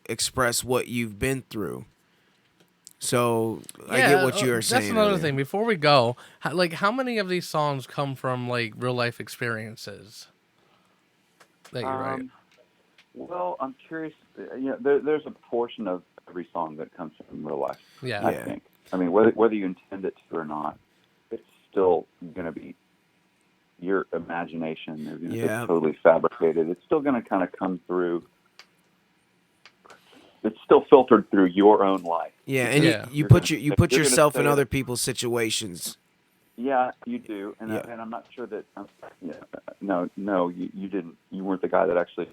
express what you've been through. So I get what you are saying.
That's another
earlier.
thing. Before we go, how many of these songs come from real life experiences that you write?
Well, I'm curious. There's a portion of every song that comes from real life.
Yeah.
I think. I mean, whether you intend it to or not, it's still going to be your imagination.
Yeah.
It's totally fabricated. It's still going to kind of come through. It's still filtered through your own life.
Yeah, and
Yeah.
you put
you're gonna
yourself in
say
other
it.
people's situations.
Yeah, you do, and
Yeah.
and I'm not sure that. No, you didn't. You weren't the guy that actually,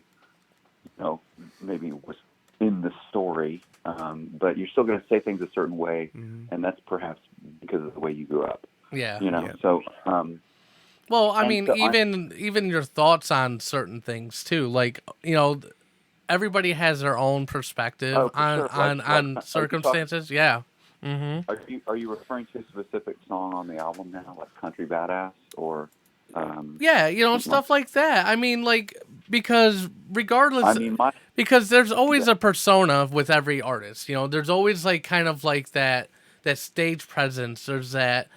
maybe was in the story. But you're still going to say things a certain way, and that's perhaps because of the way you grew up.
Yeah.
Yeah.
So.
Well, I
And
mean,
so
even your thoughts on certain things too. Everybody has their own perspective
Oh, for
on
sure.
on
Like,
on
are you
circumstances. Yeah. Mm-hmm.
Are you referring to a specific song on the album now, like "Country Badass" or?
Yeah, stuff like that. I mean, because regardless,
I mean,
because there's always a persona with every artist. There's always kind of that stage presence. There's that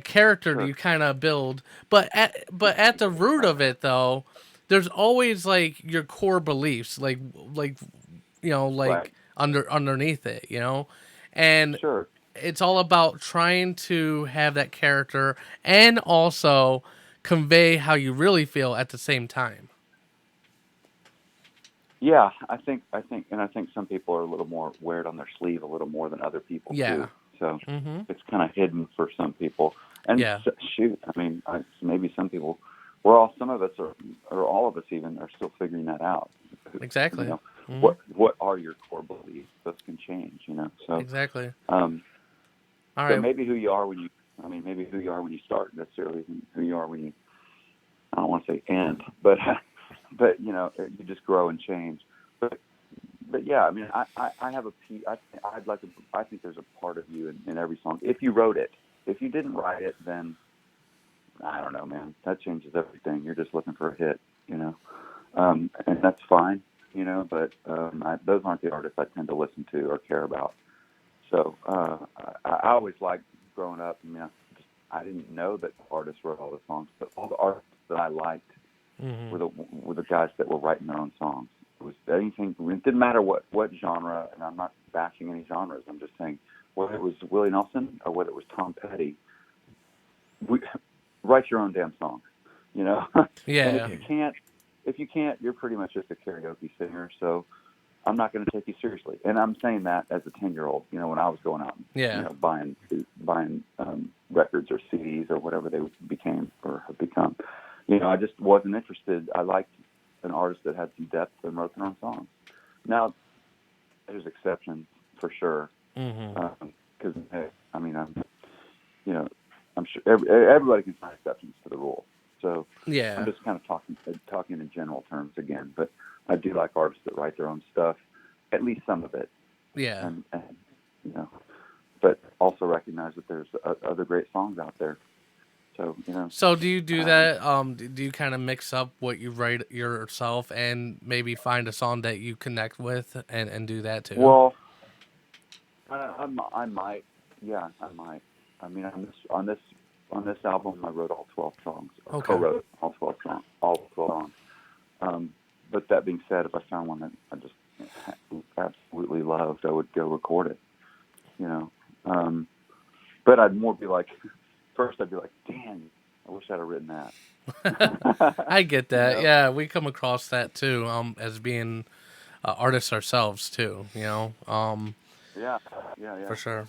character
Sure.
you kind of build. But at the root of it, though, there's always your core beliefs,
Right.
underneath it, and
Sure.
it's all about trying to have that character and also convey how you really feel at the same time.
Yeah, I think, and I think some people are a little more wear it on their sleeve a little more than other people
Yeah.
too. So
Mm-hmm.
it's kind of hidden for some people. And
Yeah.
shoot, I mean, maybe some people, some of us are, or all of us even, are still figuring that out.
Exactly.
You know,
Mm-hmm.
what are your core beliefs? Those can change. You know, so
Exactly.
um,
All
so
right.
maybe who you are when you, maybe who you are when you start necessarily isn't who you are when you, I don't want to say end, but you know, you just grow and change. But yeah, I mean, I have a piece. I think there's a part of you in every song. If you wrote it, if you didn't write it, then I don't know, man. That changes everything. You're just looking for a hit, you know, and that's fine, you know. But those aren't the artists I tend to listen to or care about. So I always liked growing up. I mean, I didn't know that artists wrote all the songs, but all the artists that I liked
Mm-hmm.
were the guys that were writing their own songs. It was anything. It didn't matter what genre, and I'm not bashing any genres. I'm just saying whether it was Willie Nelson or whether it was Tom Petty. Write your own damn songs, you know.
Yeah.
And if you can't, you're pretty much just a karaoke singer. So I'm not going to take you seriously. And I'm saying that as a 10-year-old. You know, when I was going out, and,
Yeah.
you know, buying records or CDs or whatever they became or have become. You know, I just wasn't interested. I liked an artist that had some depth and wrote their own songs. Now, there's exceptions for sure.
Mm-hmm.
Because I mean, I'm sure everybody can find exceptions to the rule. So
Yeah.
I'm just kind of talking in general terms again. But I do like artists that write their own stuff, at least some of it.
Yeah.
And you know, but also recognize that there's other great songs out there. So, you know.
So do you do that? Do you kind of mix up what you write yourself and maybe find a song that you connect with and do that too?
Well, I might. Yeah, I might. I mean, on this album, I wrote all 12 songs. Or
Okay.
co-wrote all 12 songs. But that being said, if I found one that I just absolutely loved, I would go record it. You know. But I'd more be like, first I'd be like, damn, I wish I'd have written that.
I get that.
You know?
Yeah, we come across that too. As being artists ourselves too. You know.
Yeah.
For sure.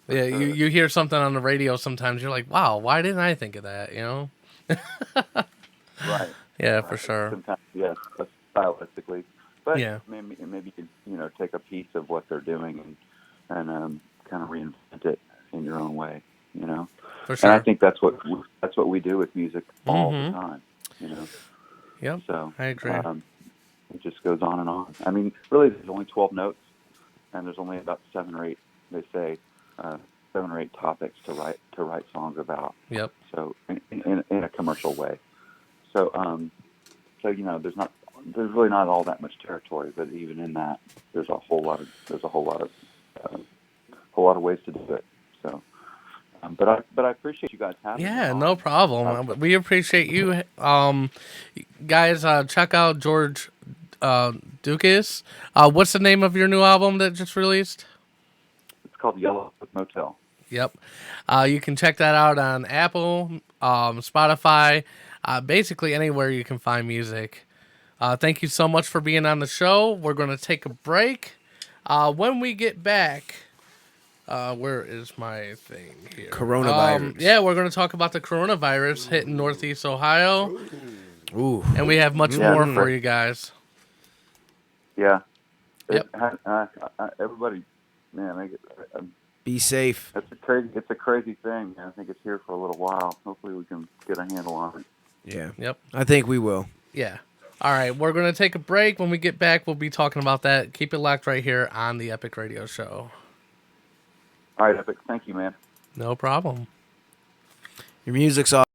For
Yeah,
sure.
you hear something on the radio sometimes, you're like, wow, why didn't I think of that? You know.
Right.
Yeah, for sure.
Sometimes, yes, stylistically, but
Yeah.
maybe you know, take a piece of what they're doing and kind of reinvent it in your own way, you know.
For sure.
And I think that's what we do with music all the time, you know.
Yep.
So
I agree.
it just goes on and on. I mean, really, there's only 12 notes, and there's only about 7 or 8. They say 7 or 8 topics to write songs about.
Yep.
So in a commercial way. So you know, there's really not all that much territory, but even in that, there's a whole lot of ways to do it. So, but I appreciate you guys having me.
Yeah,
on.
no problem. We appreciate you. Guys, check out George Ducas. What's the name of your new album that just released?
It's called Yellow Motel.
Yep. You can check that out on Apple, Spotify, basically anywhere you can find music. Thank you so much for being on the show. We're going to take a break. When we get back, where is my thing here?
Coronavirus.
Yeah, we're going to talk about the coronavirus hitting Northeast Ohio.
Ooh.
And we have much more for you guys.
Yeah.
Yep.
Everybody, man,
Be safe.
it's a crazy thing. I think it's here for a little while. Hopefully, we can get a handle on it.
Yeah.
Yep.
I think we will.
Yeah. All right, we're going to take a break. When we get back, we'll be talking about that. Keep it locked right here on the Epic Radio Show.
All right, Epic. Thank you, man.
No problem.
Your music's off.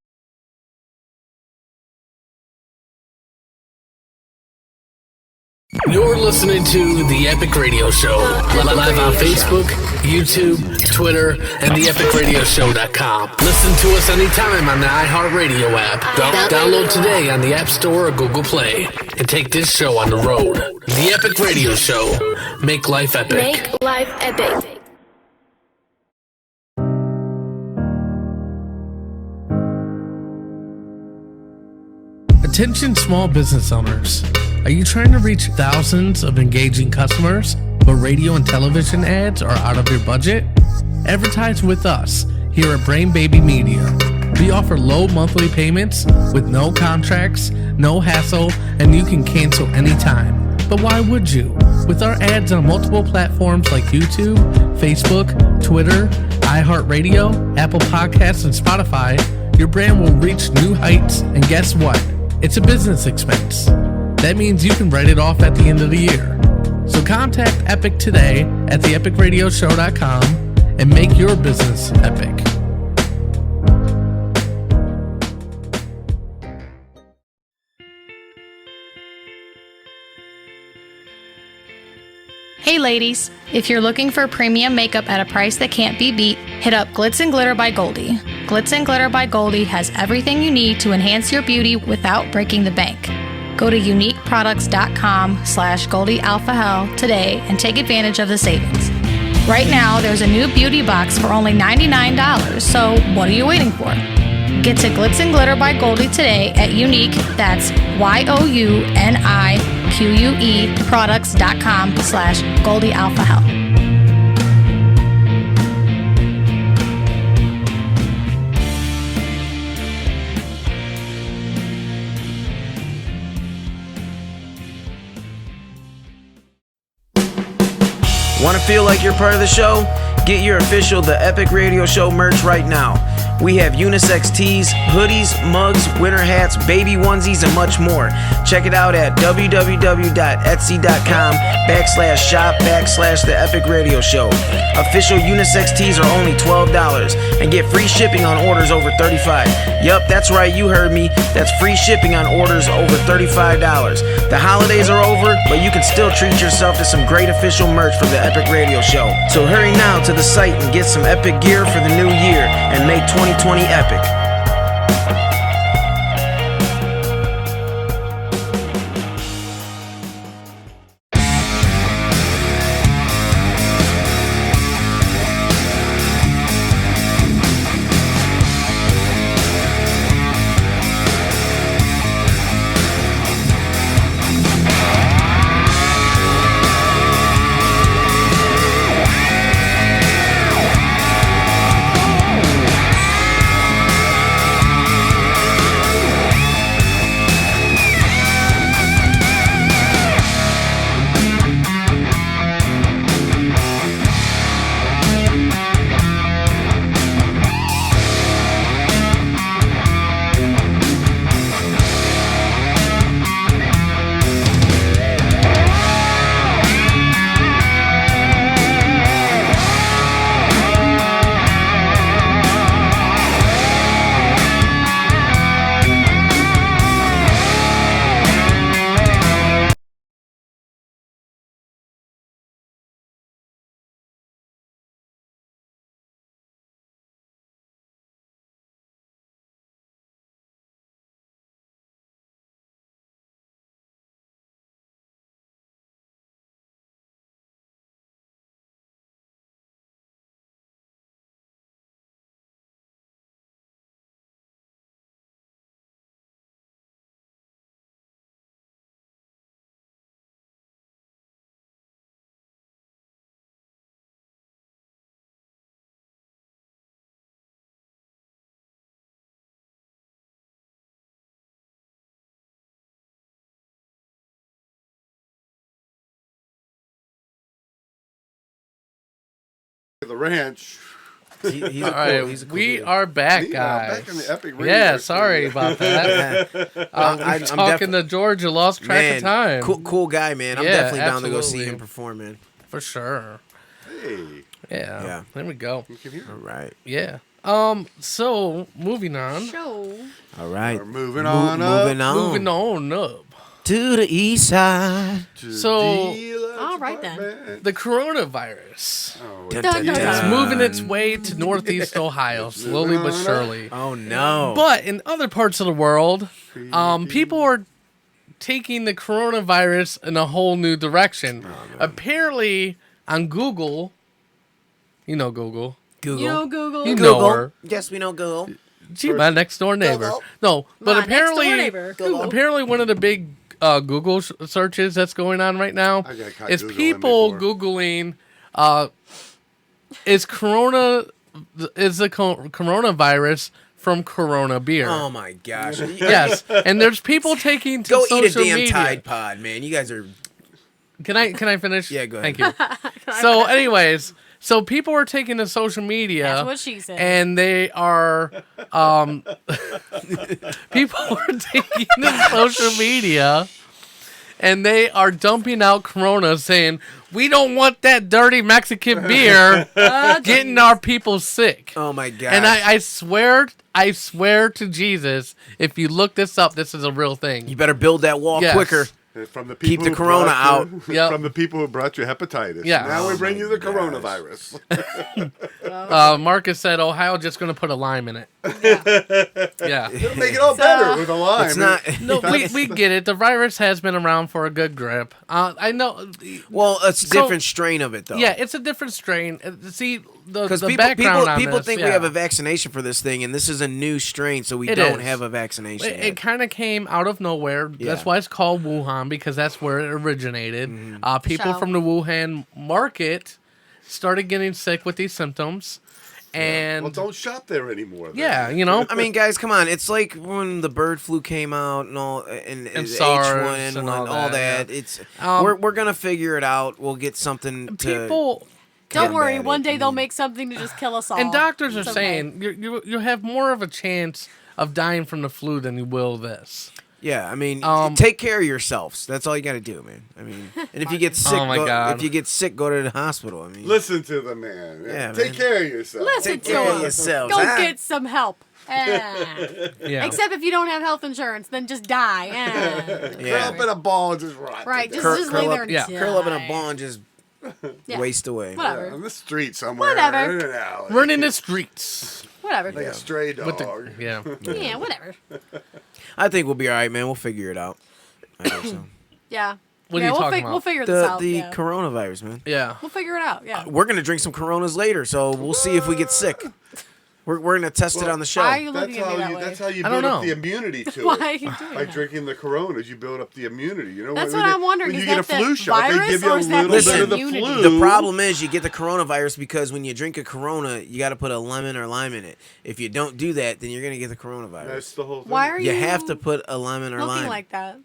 You're listening to The Epic Radio Show. Live on Facebook, YouTube, Twitter, and theepicradioshow.com. Listen to us anytime on the iHeartRadio app. Download today on the App Store or Google Play. And take this show on the road. The Epic Radio Show. Make life epic.
Make life epic.
Attention small business owners. Are you trying to reach thousands of engaging customers, but radio and television ads are out of your budget? Advertise with us here at Brain Baby Media. We offer low monthly payments with no contracts, no hassle, and you can cancel anytime. But why would you? With our ads on multiple platforms like YouTube, Facebook, Twitter, iHeartRadio, Apple Podcasts, and Spotify, your brand will reach new heights, and guess what? It's a business expense. That means you can write it off at the end of the year. So contact Epic today at theepicradioshow.com and make your business epic.
Hey ladies, if you're looking for premium makeup at a price that can't be beat, hit up Glitz and Glitter by Goldie. Glitz and Glitter by Goldie has everything you need to enhance your beauty without breaking the bank. Go to uniqueproducts.com/GoldieAlphaHell today and take advantage of the savings. Right now, there's a new beauty box for only $99, so what are you waiting for? Get to Glitz and Glitter by Goldie today at Unique, that's YOUNIQUE products.com/GoldieAlphaHell.
Want to feel like you're part of the show? Get your official The Epic Radio Show merch right now. We have unisex tees, hoodies, mugs, winter hats, baby onesies, and much more. Check it out at www.etsy.com/shop/The Epic Radio Show. Official unisex tees are only $12 and get free shipping on orders over $35. Yup, that's right, you heard me. That's free shipping on orders over $35. The holidays are over, but you can still treat yourself to some great official merch from The Epic Radio Show. So hurry now to the site and get some epic gear for the new year and make 2020 epic.
The ranch.
He's
All right, we are back,
We
guys.
are back on the Epic Radio
Yeah,
Show.
sorry about that. I'm talking to George. You lost track of time.
Cool guy, man. I'm
Yeah,
definitely down to go see
absolutely.
him perform, man.
For sure.
Hey,
Yeah. There we go.
you can hear
All
him.
right.
Yeah. So moving on.
Show.
All right.
We're moving on up.
Moving on up.
To the east side.
To
So-
the
All right, then.
department.
The coronavirus.
Oh,
Dun,
Dun,
dun,
dun,
dun.
It's
dun.
moving its way to northeast Ohio, slowly but surely.
Oh, no.
But in other parts of the world, people are taking the coronavirus in a whole new direction. Apparently, on Google, you know Google.
Google.
You know Google.
You know
Google.
her.
Yes, we know Google.
Gee, my next door neighbor.
Hello.
No, but
My
apparently,
next-door neighbor.
Hello.
apparently one of the big Google searches that's going on right now
I got caught
is
Googling
people
before.
Googling, is the coronavirus from Corona beer?
Oh my gosh.
Yes, and there's people taking to
Go eat a
social
damn
media.
Tide Pod, man. You guys are.
Can I finish?
Yeah, go ahead.
Thank you. So, anyways, so people are taking to social media.
That's what she said.
And they are, people are taking to social media, and they are dumping out Corona, saying, "We don't want that dirty Mexican beer getting our people sick."
Oh my gosh.
And I swear to Jesus, if you look this up, this is a real thing.
You better build that wall
Yes.
quicker.
From the
Keep
people
the
who
corona
brought
out.
you-
Yep.
From the people who brought you hepatitis.
Yeah.
Now we
Oh
bring
my
you the
gosh.
coronavirus.
Marcus said Ohio just going to put a lime in it. Yeah.
It'll make it all better with a lime.
It's not.
No, we get it. The virus has been around for a good grip. I know.
Well, it's a
So-
different strain of it, though.
Yeah, it's a different strain. See, the
Because
background on
people
this,
think we have a vaccination for this thing, and this is a new strain, so we
It
don't
is.
have a vaccination.
It
yet.
kind of came out of nowhere.
Yeah.
That's why it's called Wuhan, because that's where it originated. People
So-
from the Wuhan market started getting sick with these symptoms, and
Well, don't shop there anymore. Then.
yeah, you know,
I mean, guys, come on. It's like when the bird flu came out and all, and
SARS
H1N1,
and
all
all
that.
that, yeah.
It's
Um,
we're gonna figure it out. We'll get something to.
people.
Don't worry,
combat
one
it.
day they'll make something to just kill us all.
And doctors are
It's okay.
saying you have more of a chance of dying from the flu than you will this.
Yeah, I mean,
Um,
take care of yourselves. That's all you got to do, man. I mean, and if you get sick,
Oh my God.
if you get sick, go to the hospital. I mean,
Listen to the man.
Yeah,
Take
man.
care of yourself.
Listen
take
to
care of
us.
yourselves.
Go
huh?
get some help.
Yeah.
Except if you don't have health insurance, then just die.
Yeah.
Curl up in a ball and just rot.
Right,
to
just,
death.
just lay there and
yeah.
Curl up in a
die.
ball and just
Yeah.
waste away.
Whatever.
on the street somewhere.
Whatever.
In an alley.
Running the streets.
Whatever.
Like a stray dog.
With the, yeah.
Yeah, whatever.
I think we'll be all right, man. We'll figure it out. I think so.
Yeah.
What are
yeah,
you
we'll
talking about?
We'll figure this
The
out.
the
yeah.
coronavirus, man.
Yeah.
We'll figure it out. Yeah.
We're gonna drink some Coronas later, so we'll see if we get sick. We're gonna test it on the show.
Why are you
That's
looking at me
how
that
you.
way?
That's how you
I don't
build up
know.
the immunity to
Why
it.
are you doing
By
that?
drinking the Coronas, you build up the immunity. You know,
That's
when
what
you-
I'm wondering,
When
is
you get a
that the
flu shot, they
virus
give you
or
a
is that
little
the
bit of the
immunity?
flu.
The problem is you get the coronavirus because when you drink a Corona, you got to put a lemon or lime in it. If you don't do that, then you're gonna get the coronavirus.
That's the whole thing.
Why are
You
you
have to put a lemon or
looking
lime.
like that?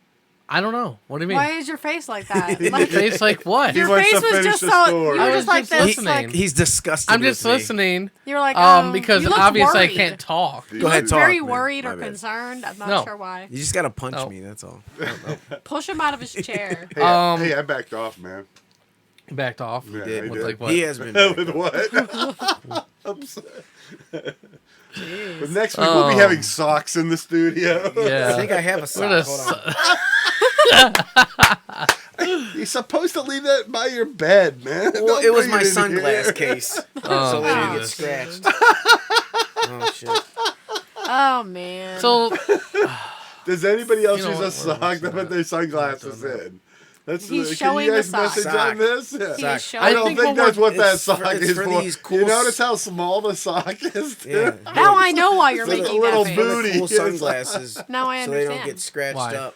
I don't know. What do you mean?
Why is your face like that? Like,
Face like what?
He
your
wants
face
to
was
finish
just
the
so.
story.
You were
I was
just like
just
this.
listening.
Like,
He's disgusted.
I'm just
with me.
listening.
you were like,
Because
you looked
obviously
worried.
I can't talk.
You
Go ahead,
looked
talk,
very
man.
worried
My
or
bad.
concerned. I'm not
No.
sure why.
You just gotta punch
Oh.
me. That's all.
Push him out of his chair.
Hey, hey, I backed off, man.
Backed off.
Yeah, I
did.
With
did.
like what?
He has been. back.
With what? I'm sorry. But next week we'll be
Oh.
having socks in the studio.
Yeah.
I think I have a
What
sock.
a
Hold on.
You're supposed to leave that by your bed, man.
Well,
Don't
it was
bring
my
in
sunglass
here.
case,
Oh,
so they didn't get
Jesus.
scratched. Oh shit!
Oh man.
So
Does anybody else
You know
use a
what?
sock to put their sunglasses in? That's
He's
can
showing
you
the
guys
sock.
message
Sock.
on this? Yeah.
He is
Sock.
showing
I
I
don't
think
think
what
that's what that
it's
sock
for- it's
is
for
for.
these
You
cool
notice how small the sock is? Too?
Yeah.
Now I know why you're
It's a
making
little
that face.
booty.
Cool
Yes.
sunglasses,
Now I
so they don't
understand.
get scratched
Why?
up.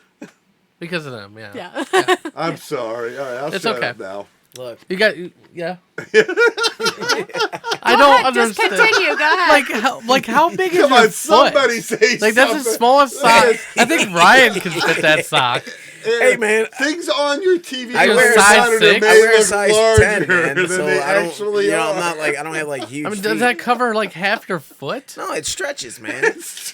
because of them, yeah.
Yeah.
I'm sorry. All right, I'll
It's
shut
okay.
up now.
Look,
You got yeah. I
Go
don't
ahead, just
understand.
continue. Go ahead.
Like how big is
Come
your
on,
foot?
somebody say
Like
something.
that's the smallest sock. I think Ryan can fit that sock.
hey man,
Things on your TV
I
on
wear
your
a size
monitor
6.
may
I wear a
look
size
larger
10, man.
than
So
they
I don't.
actually
You know,
are.
I'm not like I don't have like huge.
I mean,
feet.
does that cover like half your foot?
No, it stretches, man.
That's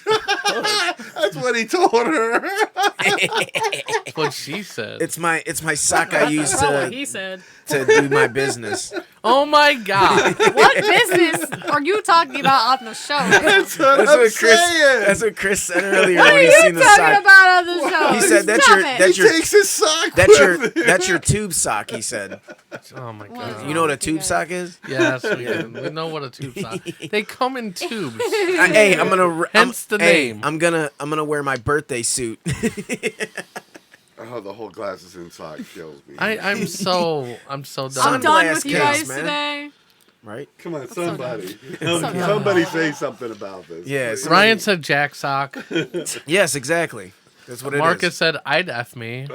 what he told her.
That's what she said.
It's my sock I use
That's not what he
to
said.
do my business.
Oh my god.
What business are you talking about on the show?
That's what
That's
I'm
what Chris.
saying.
That's what Chris said earlier
What are
when he
you
seen the
talking
sock.
about on the show?
He said that's
Stop
your
it.
that's
he
your
takes his sock
that's
with
your
him.
that's your tube sock. He said.
Oh my
What is
god.
You know what a
wrong with you
tube
guys?
sock is?
Yes, we do. We know what a tube sock. They come in tubes.
Hey, I'm gonna.
Hence the name.
I'm gonna wear my birthday suit.
Oh, the whole glasses in sock kills me.
I'm so done.
I'm done
Sunglass
with you
case,
guys
man.
today.
right?
Come on,
so
somebody.
So
Somebody
dumb.
say something about this.
Yeah,
please.
somebody-
Ryan said Jack Sock.
Yes, exactly. That's what it is.
Marcus said I'd F me.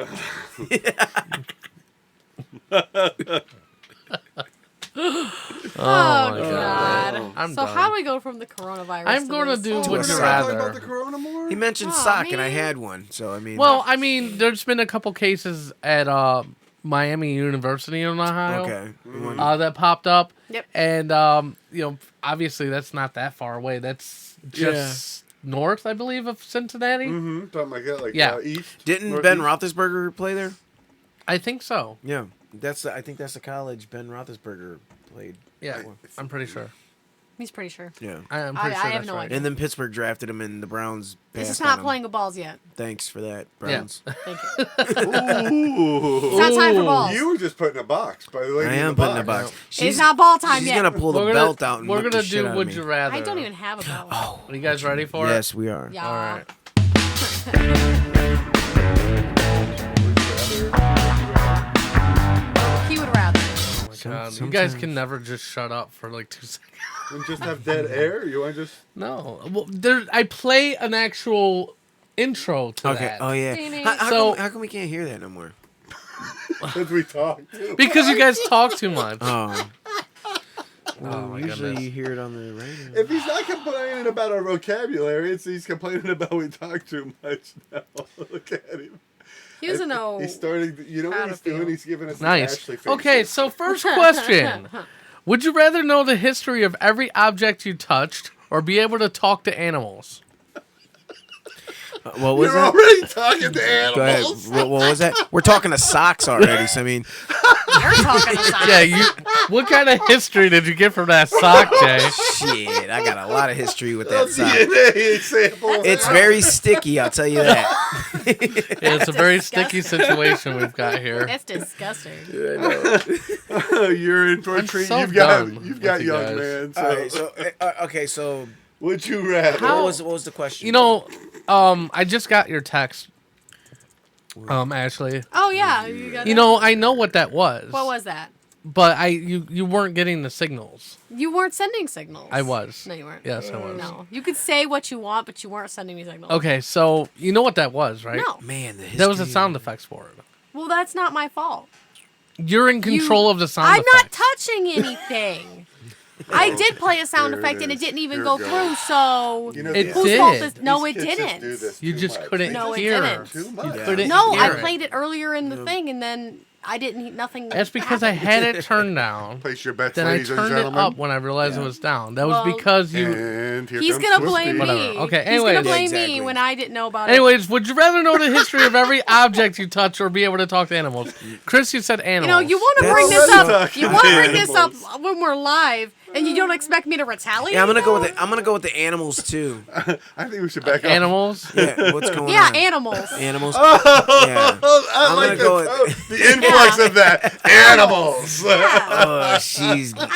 Oh,
my
God.
I'm
so
done.
how do we go from the coronavirus?
I'm gonna
this?
do
Oh,
Would
we're
you
not
rather?
talking about the corona more?
He mentioned
Aw,
sock, and I
man.
had one. So I mean,
Well, I mean, there's been a couple cases at Miami University in Ohio
okay.
that popped up.
Yep.
And obviously that's not that far away. That's just north, I believe, of Cincinnati.
Mm-hmm. Something like that. Like
Yeah.
east.
Didn't
northeast.
Ben Roethlisberger play there?
I think so.
Yeah, I think that's the college Ben Roethlisberger played.
Yeah, I'm pretty sure.
He's pretty sure.
Yeah,
I'm
I
pretty sure
have
that's
no
right.
idea.
and then Pittsburgh drafted him, and the Browns.
This is
passed
not
on him.
playing with balls yet.
Thanks for that, Browns.
Thank you.
Ooh.
It's not time for balls.
You were just put in a box by the lady
I
in
am
the
putting a box.
It's not ball time
She's
yet.
gonna pull the
We're
belt out. And
we're
whip the
gonna
shit
do
out of
Would
me.
You Rather.
I don't even have a belt.
Are you guys ready for it?
Yes, we are.
Yeah.
All right.
He would rather.
Oh my God. You guys can never just shut up for like 2 seconds.
And just have dead air? You want to just...
No. Well, I play an actual intro to
Okay.
that.
Oh yeah.
Ding-ding.
How come we can't hear that no more?
As we talk, too.
Because you guys talk too much.
Oh.
Oh my
Usually
goodness.
you hear it on the radio.
If he's not complaining about our vocabulary, he's complaining about we talk too much now. Look at him.
He doesn't know.
He's starting. You know
how
what
to
he's doing?
feel.
He's giving us
Nice.
Ashley faces.
Okay, so first question. Would you rather know the history of every object you touched or be able to talk to animals?
What was
You're
that?
already talking to
Go ahead.
animals.
What was that? We're talking to socks already. So I mean,
You're talking to somebody.
Yeah, what kind of history did you get from that sock, Jay?
shit, I got a lot of history with that sock.
DNA example.
It's very sticky, I'll tell you that.
Yeah, it's a very sticky situation we've got here.
That's disgusting.
You're in for a
I'm
treat.
so
You've got
done
you've
with
got
you
young
guys.
man. So,
All right, so okay, so
would you rather?
what was the question?
You know, I just got your text, Ashley.
Oh yeah, you got
You
that?
know, I know what that was.
What was that?
But you weren't getting the signals.
You weren't sending signals.
I was.
No, you weren't.
Yes, I was.
No, you could say what you want, but you weren't sending me signals.
Okay, so you know what that was, right?
No.
man, the history.
That was the sound effects for it.
Well, that's not my fault.
You're in control of the sound
I'm not
effects.
touching anything. I did play a sound
Here it
effect and it
is.
didn't even
Here
go
it goes.
through, so
You know,
It
these-
whose
did.
fault is No,
these
it
kids just
didn't.
do this
You
too
just
much.
couldn't
No, it
hear.
didn't.
Too much.
Yeah.
Couldn't
No,
hear
I
it.
played it earlier in the thing and then I didn't. Nothing.
That's because I had it turned down.
Place your bets,
Then I
ladies and
turned it
gentlemen.
up when I realized it was down. That was
Well,
because you.
And here
He's
comes
gonna
Twisty.
blame
Whatever.
me.
Okay,
He's
anyways.
gonna blame
Exactly.
me when I didn't know about it.
Anyways, would you rather know the history of every object you touch or be able to talk to animals? Chris, you said animals.
You know, you want to
That's
bring this
so
up. You want to bring this up
animals.
when we're live, and you don't expect me to retaliate.
Yeah, I'm gonna go with the animals too.
I think we should back up.
animals.
Yeah, what's going
Yeah,
on?
animals.
Animals.
Oh,
Yeah.
I
I'm
like
gonna go
the influx of that. Animals.
Oh, she's not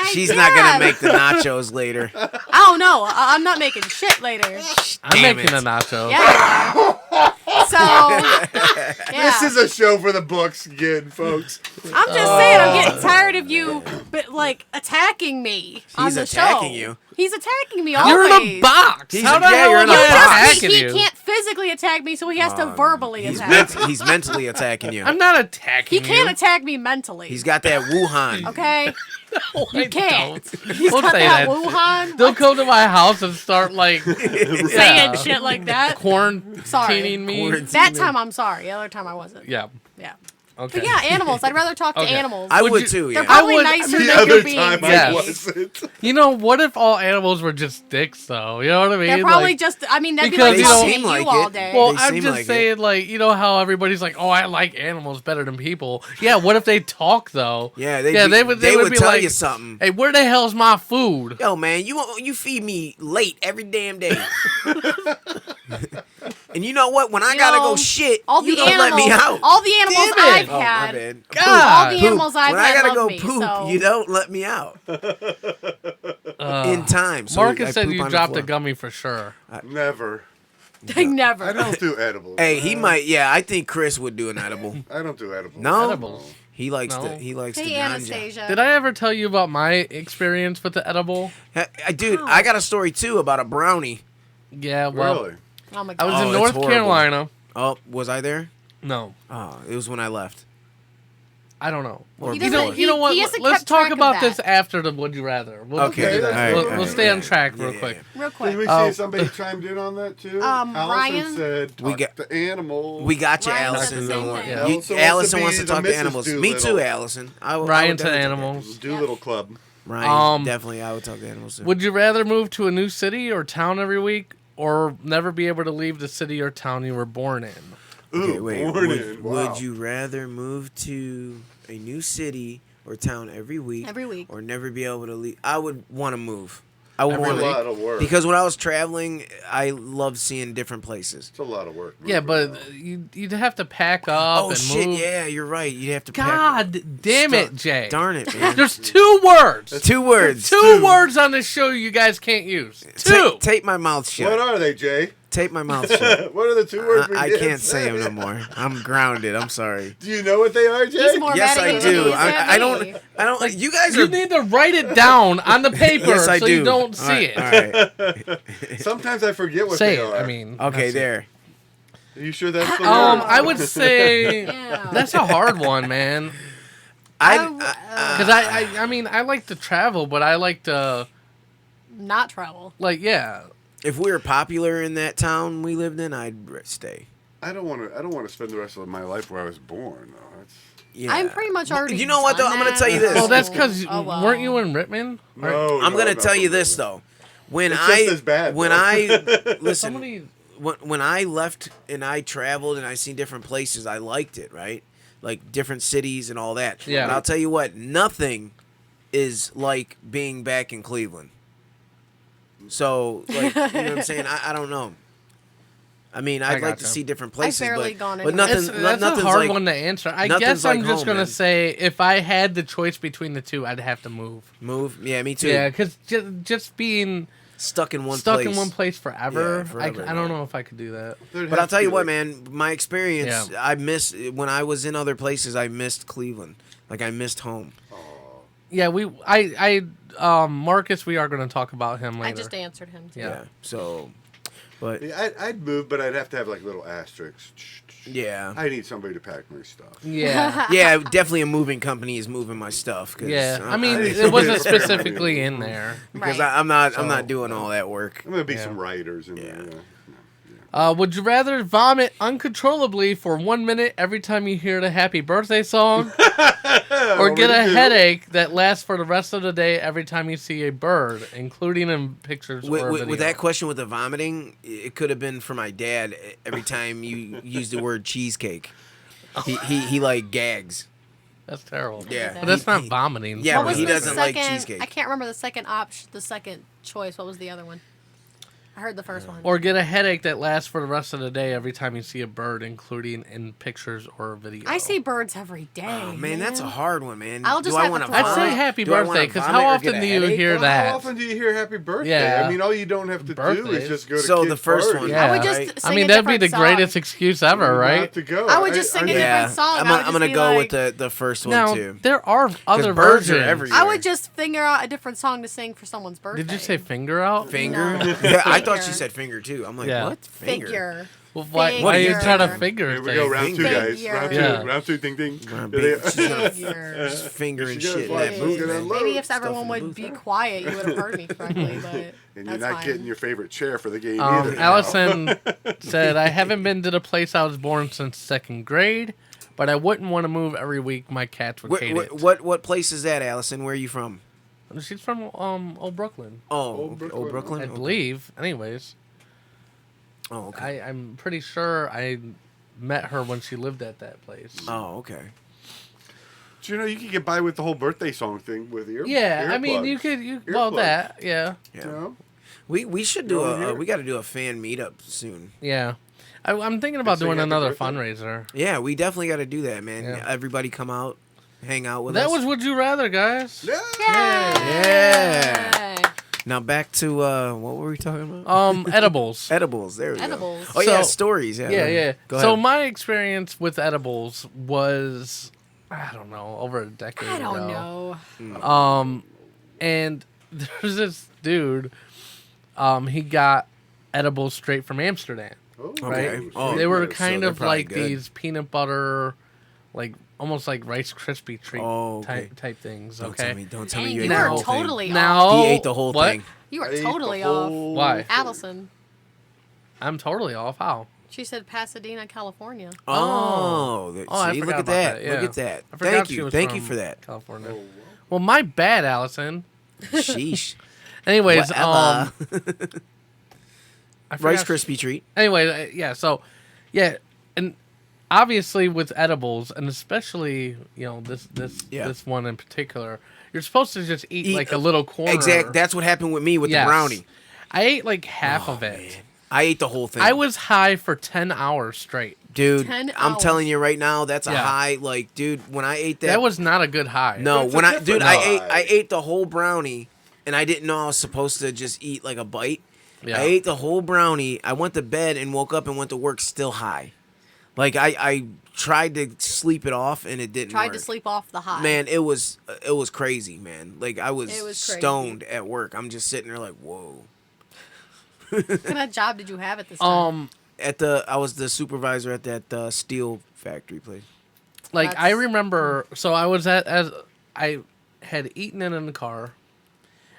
gonna make the nachos later.
Oh no, I'm not making shit later.
I'm
Damn
making
it.
a nacho.
Yeah. you are. So. Yeah.
This is a show for the books again, folks.
I'm just saying, I'm getting tired of you, but like attacking me on
He's
the
attacking
show.
you.
He's attacking me
You're
always.
in a box.
He's
How
a-
the
yeah,
hell
you're
am
in a
I
box.
attacking
He
you?
can't physically attack me, so he has to verbally
He's,
attack me.
he's mentally attacking you.
I'm not attacking
He can't
you.
attack me mentally.
He's got that Wuhan.
Okay?
I
You can't.
don't.
He's
Don't
got
say
that
that.
Wuhan
They'll come to my house and start like
saying shit like that.
quarantining
Sorry.
me.
That time I'm sorry. The other time I wasn't.
Yeah.
Yeah.
Okay.
But yeah, animals. I'd rather talk to
Okay.
animals.
I
Would
would
you-
too.
They're
Yeah.
probably
I would-
nicer
The
than
other
you're being.
time I
Yes.
wasn't.
You know, what if all animals were just dicks, though? You know what I mean?
They're probably
Like,
just. I mean, that'd be
because,
like
you
talking
know-
to
Seem
you
like
all
it.
day.
well,
They
I'm
seem
just
like
saying, like, you know how everybody's like, "Oh, I like animals better than people." Yeah, what if they talk though?
Yeah,
they would be
tell
like,
you something.
"Hey, where the hell's my food?"
Yo, man, you feed me late every damn day. And you know what? When I
You
gotta
know,
go shit,
all
you
the
don't
animals,
let me out.
all the animals
Damn it.
I've
Oh, my
had,
bad.
all the
God.
animals I've
when I
had
gotta
love
go
me.
poop,
So
you don't let me out in time. So
Marcus
I
said
poop
you
on the
dropped a
floor.
gummy for sure.
Never.
I never.
I don't do edibles.
Hey, he might. Yeah, I think Chris would do an edible.
I don't do edibles.
No,
Edibles.
He likes
No.
he likes
Hey,
the ganja.
Anastasia.
Did I ever tell you about my experience with the edible?
Dude, I got a story too about a brownie.
Yeah, well,
Really?
Oh my
I
god.
was
Oh,
in
it's
North
horrible.
Carolina.
Oh, was I there?
No,
Oh, it was when I left.
I don't know.
Or
He
You
doesn't-
know, you know what?
he hasn't
Let's
kept
talk
track of
about
that.
this after the Would You Rather. We'll
Okay,
do that.
all right,
We'll,
all
we'll
right,
stay
all
on
right.
track
Yeah,
real
yeah,
quick.
yeah.
Real
Did
quick.
we
Oh.
see somebody chimed in on that too? Allison
Ryan?
said,
We
talk
got-
to animals.
We got you,
Ryan said
Allison.
the
Don't
same
worry.
thing.
Yeah.
Allison
be
wants to
the
talk to
Mrs.
animals. Me
Doolittle.
too, Allison. I would
Ryan to
definitely talk
animals.
Doolittle Club.
Ryan, definitely, I would talk to animals too.
Would you rather move to a new city or town every week, or never be able to leave the city or town you were born in?
Okay,
Ooh,
wait.
born in. Wow.
Would you rather move to a new city or town every week?
Every week.
Or never be able to leave? I would want to move. I would
Every
want
It's a
week?
lot of work.
because when I was traveling, I loved seeing different places.
It's a lot of work.
Yeah,
moving
but
around.
you'd have to pack up
Oh
and
shit!
move.
Yeah, you're right. You'd have to.
God damn it, Jay.
Darn it, man.
There's 2 words.
2 words.
Two words on this show you guys can't use. 2.
Tape my mouth shut.
What are they, Jay?
Tape my mouth shut.
What are the 2 words we
I
didn't
can't say them no more. I'm grounded. I'm sorry.
Do you know what they are, Jay?
He's more
Yes,
mad
I
at you than
do.
he is at
I
me.
don't. I don't. You guys
You
are.
need to write it down on the paper
Yes, I
so
do.
you don't see
All right,
it.
All right.
Sometimes I forget what
Say
they
it.
are.
I mean,
Okay,
that's it.
there.
Are you sure that's the
Um,
word?
I would say
Yeah.
that's a hard one, man. Because I mean, I like to travel, but I like to,
Not travel.
like, yeah.
If we were popular in that town we lived in, I'd stay.
I don't want to spend the rest of my life where I was born. Though. That's,
Yeah.
I'm pretty much already.
You know what, though?
done
I'm gonna
that,
tell you this.
Well, that's because
Oh, well.
weren't you in Rittman?
no,
I'm gonna
no,
tell you
no,
this
no.
though. When
It's
I
just as bad,
when
though.
I listen,
Somebody.
when I left and I traveled and I seen different places, I liked it, right? Like different cities and all that.
Yeah.
But I'll tell you what, nothing is like being back in Cleveland. So, like, you know what I'm saying? I don't know. I mean, I'd like to
gotcha.
see different places,
barely
but,
gone
but
anywhere.
nothing.
That's a
nothing's
hard
like
one to answer. I
nothing's
guess I'm
like
just
home,
gonna
man.
say if I had the choice between the 2, I'd have to move.
move. Yeah, me too.
Yeah, because just being
Stuck in one
stuck
place.
in one place forever,
Yeah, forever,
I don't
no.
know if I could do that.
There'd
But
have
I'll
to
tell
be
you what,
like-
man. My experience,
Yeah.
I miss when I was in other places. I missed Cleveland. Like I missed home.
Yeah, Marcus, we are going to talk about him later.
I just answered him. Too.
Yeah.
So, but
Yeah, I'd move, but I'd have to have like little asterisks.
yeah,
I need somebody to pack my stuff.
Yeah.
yeah. Definitely, a moving company is moving my stuff. 'Cause
Yeah, I
I'm-
mean,
need
it
somebody
wasn't
to pack my
specifically in
money.
there.
because
Right.
I'm not
So-
doing all that work.
I'm gonna be
Yeah.
some writers in
Yeah.
there.
Would you rather vomit uncontrollably for 1 minute every time you hear the happy birthday song? Or get a headache that lasts for the rest of the day every time you see a bird, including in pictures or a video?
With that question with the vomiting, it could have been for my dad. Every time you use the word cheesecake, he like gags.
That's terrible.
Yeah.
But that's not
He-
vomiting.
yeah,
What
but
was
he
the
doesn't like
second-
cheesecake.
I can't remember the second option. The second choice. What was the other one? I heard the first one.
Or get a headache that lasts for the rest of the day every time you see a bird, including in pictures or video.
I see birds every day.
Oh man, that's a hard one, man.
I'll just
do I
have
want
to
to
throw
I'd
up.
say happy
Do I wanna
birthday, because
vomit
how
or get
often
a
do you
headache?
hear
Well,
that?
How often do you hear happy birthday?
Yeah.
I mean, all you don't have to do
Birthdays.
is just go to
So
kids'
the first
parties.
one,
Yeah.
I would just
right?
sing
I mean,
a
that'd be the
different song.
greatest excuse ever, right?
Not to go.
I would just sing a
Yeah,
different song.
I'm
I would
gonna
just be
go
like-
with the first one
Now,
too.
there are other
birds are
versions.
everywhere.
I would just figure out a different song to sing for someone's birthday.
Did you say finger out?
Finger?
No.
Yeah, I thought
Figure.
she said finger too. I'm like,
Yeah.
what? Finger?
Figure?
Well, why
What
are
do
you
you
trying to
think?
figure
Here we go, round two,
Finger.
guys. Round two,
Yeah.
round two, ding ding.
Round
Here they-
big- she's gonna
Figure.
finger and
She goes
shit. in
like
that
moving
booth,
and
man.
Maybe if
Stuff in
everyone
the
would
booth.
be quiet, you would have heard me correctly. But
And you're
that's
not
fine.
getting your favorite chair for the game either.
Allison said, I haven't been to the place I was born since 2nd grade, but I wouldn't want to move every week. My cats would hate it.
What place is that, Allison? Where are you from?
She's from Old Brooklyn,
Oh,
Old
okay.
Brooklyn.
Old Brooklyn.
I
Okay.
believe. Anyways,
Oh, okay.
I'm pretty sure I met her when she lived at that place.
Oh, okay.
Do you know you can get by with the whole birthday song thing with ear?
Yeah, I mean,
earplugs.
you could, well,
Earplugs.
that, yeah.
Yeah.
You know?
We should do
Over here.
we got to do a fan meetup soon.
Yeah. I'm thinking about
sing
doing
happy
another
birthday?
fundraiser.
Yeah, we definitely got to do that, man.
Yeah.
Everybody come out, hang out with
That
us.
was Would You Rather, guys.
Yeah.
Yeah.
Yay.
Now back to what were we talking about?
Edibles.
Edibles. There we
Edibles.
go. Oh yeah,
So-
stories. Yeah.
Yeah, yeah.
Go
So
ahead.
my experience with edibles was I don't know, over a decade
I
ago.
don't know.
And there's this dude. He got edibles straight from Amsterdam.
Oh,
Right?
Okay. Oh,
They were
so
kind
they're
of
probably
like
good.
these peanut butter, like almost like Rice Krispie treat
Oh, okay.
type things.
Don't
Okay.
tell me
Dang,
you
you
ate the
are
whole
totally
thing.
off.
Now
He ate the whole
what?
thing.
You are
I ate the
totally off.
whole
Why?
thing.
Allison.
I'm totally off. How?
She said Pasadena, California.
Oh,
I
see,
forgot
look at
about
that.
yeah.
Look at that.
I forgot
Thank
she
you.
was
Thank you
from
for that.
California.
Oh, wow.
Well, my bad, Allison.
Sheesh.
Anyways,
Whatever.
I forgot
Rice
she-
Krispie treat.
Anyway, yeah. So, yeah, and obviously with edibles, and especially this one in particular, you're supposed to just eat like a little corner.
Exact. That's what happened with me with
Yes.
the brownie.
I ate like half of it.
Man. I ate the whole thing.
I was high for 10 hours straight.
Dude,
10
I'm
hours.
telling you right now, that's a
Yeah.
high. Like, dude, when I ate that,
That was not a good high.
no.
It's a
When I,
different
dude,
high.
I ate the whole brownie, and I didn't know I was supposed to just eat like a bite.
Yeah.
I ate the whole brownie. I went to bed and woke up and went to work still high. Like I tried to sleep it off and it didn't.
Tried
work.
to sleep off the high.
Man, it was crazy, man. Like I was,
It was crazy.
stoned at work. I'm just sitting there like, whoa.
What kind of job did you have at this time?
I was the supervisor at that steel factory place.
Like I
That's-
remember, so I had eaten it in the car,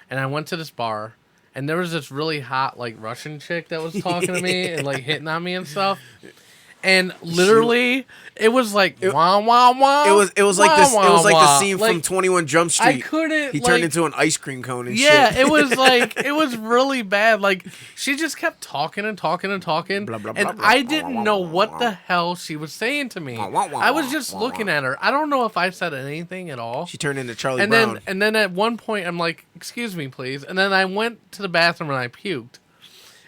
and I went to this bar, and there was this really hot like Russian chick that was talking to me and like hitting on me and stuff. And literally, it was like wah wah wah.
It was like
wah,
this. It
wah,
was like the
wah.
scene
Like,
from 21 Jump Street.
I couldn't.
He
like,
turned into an ice cream cone and
yeah,
shit.
it was like it was really bad. Like she just kept talking and talking and talking,
Blah, blah,
and
blah, blah.
I didn't know what the hell she was saying to me. I was just looking at her. I don't know if I said anything at all.
She turned into Charlie
And
Brown.
then at one point I'm like, "Excuse me, please." And then I went to the bathroom and I puked.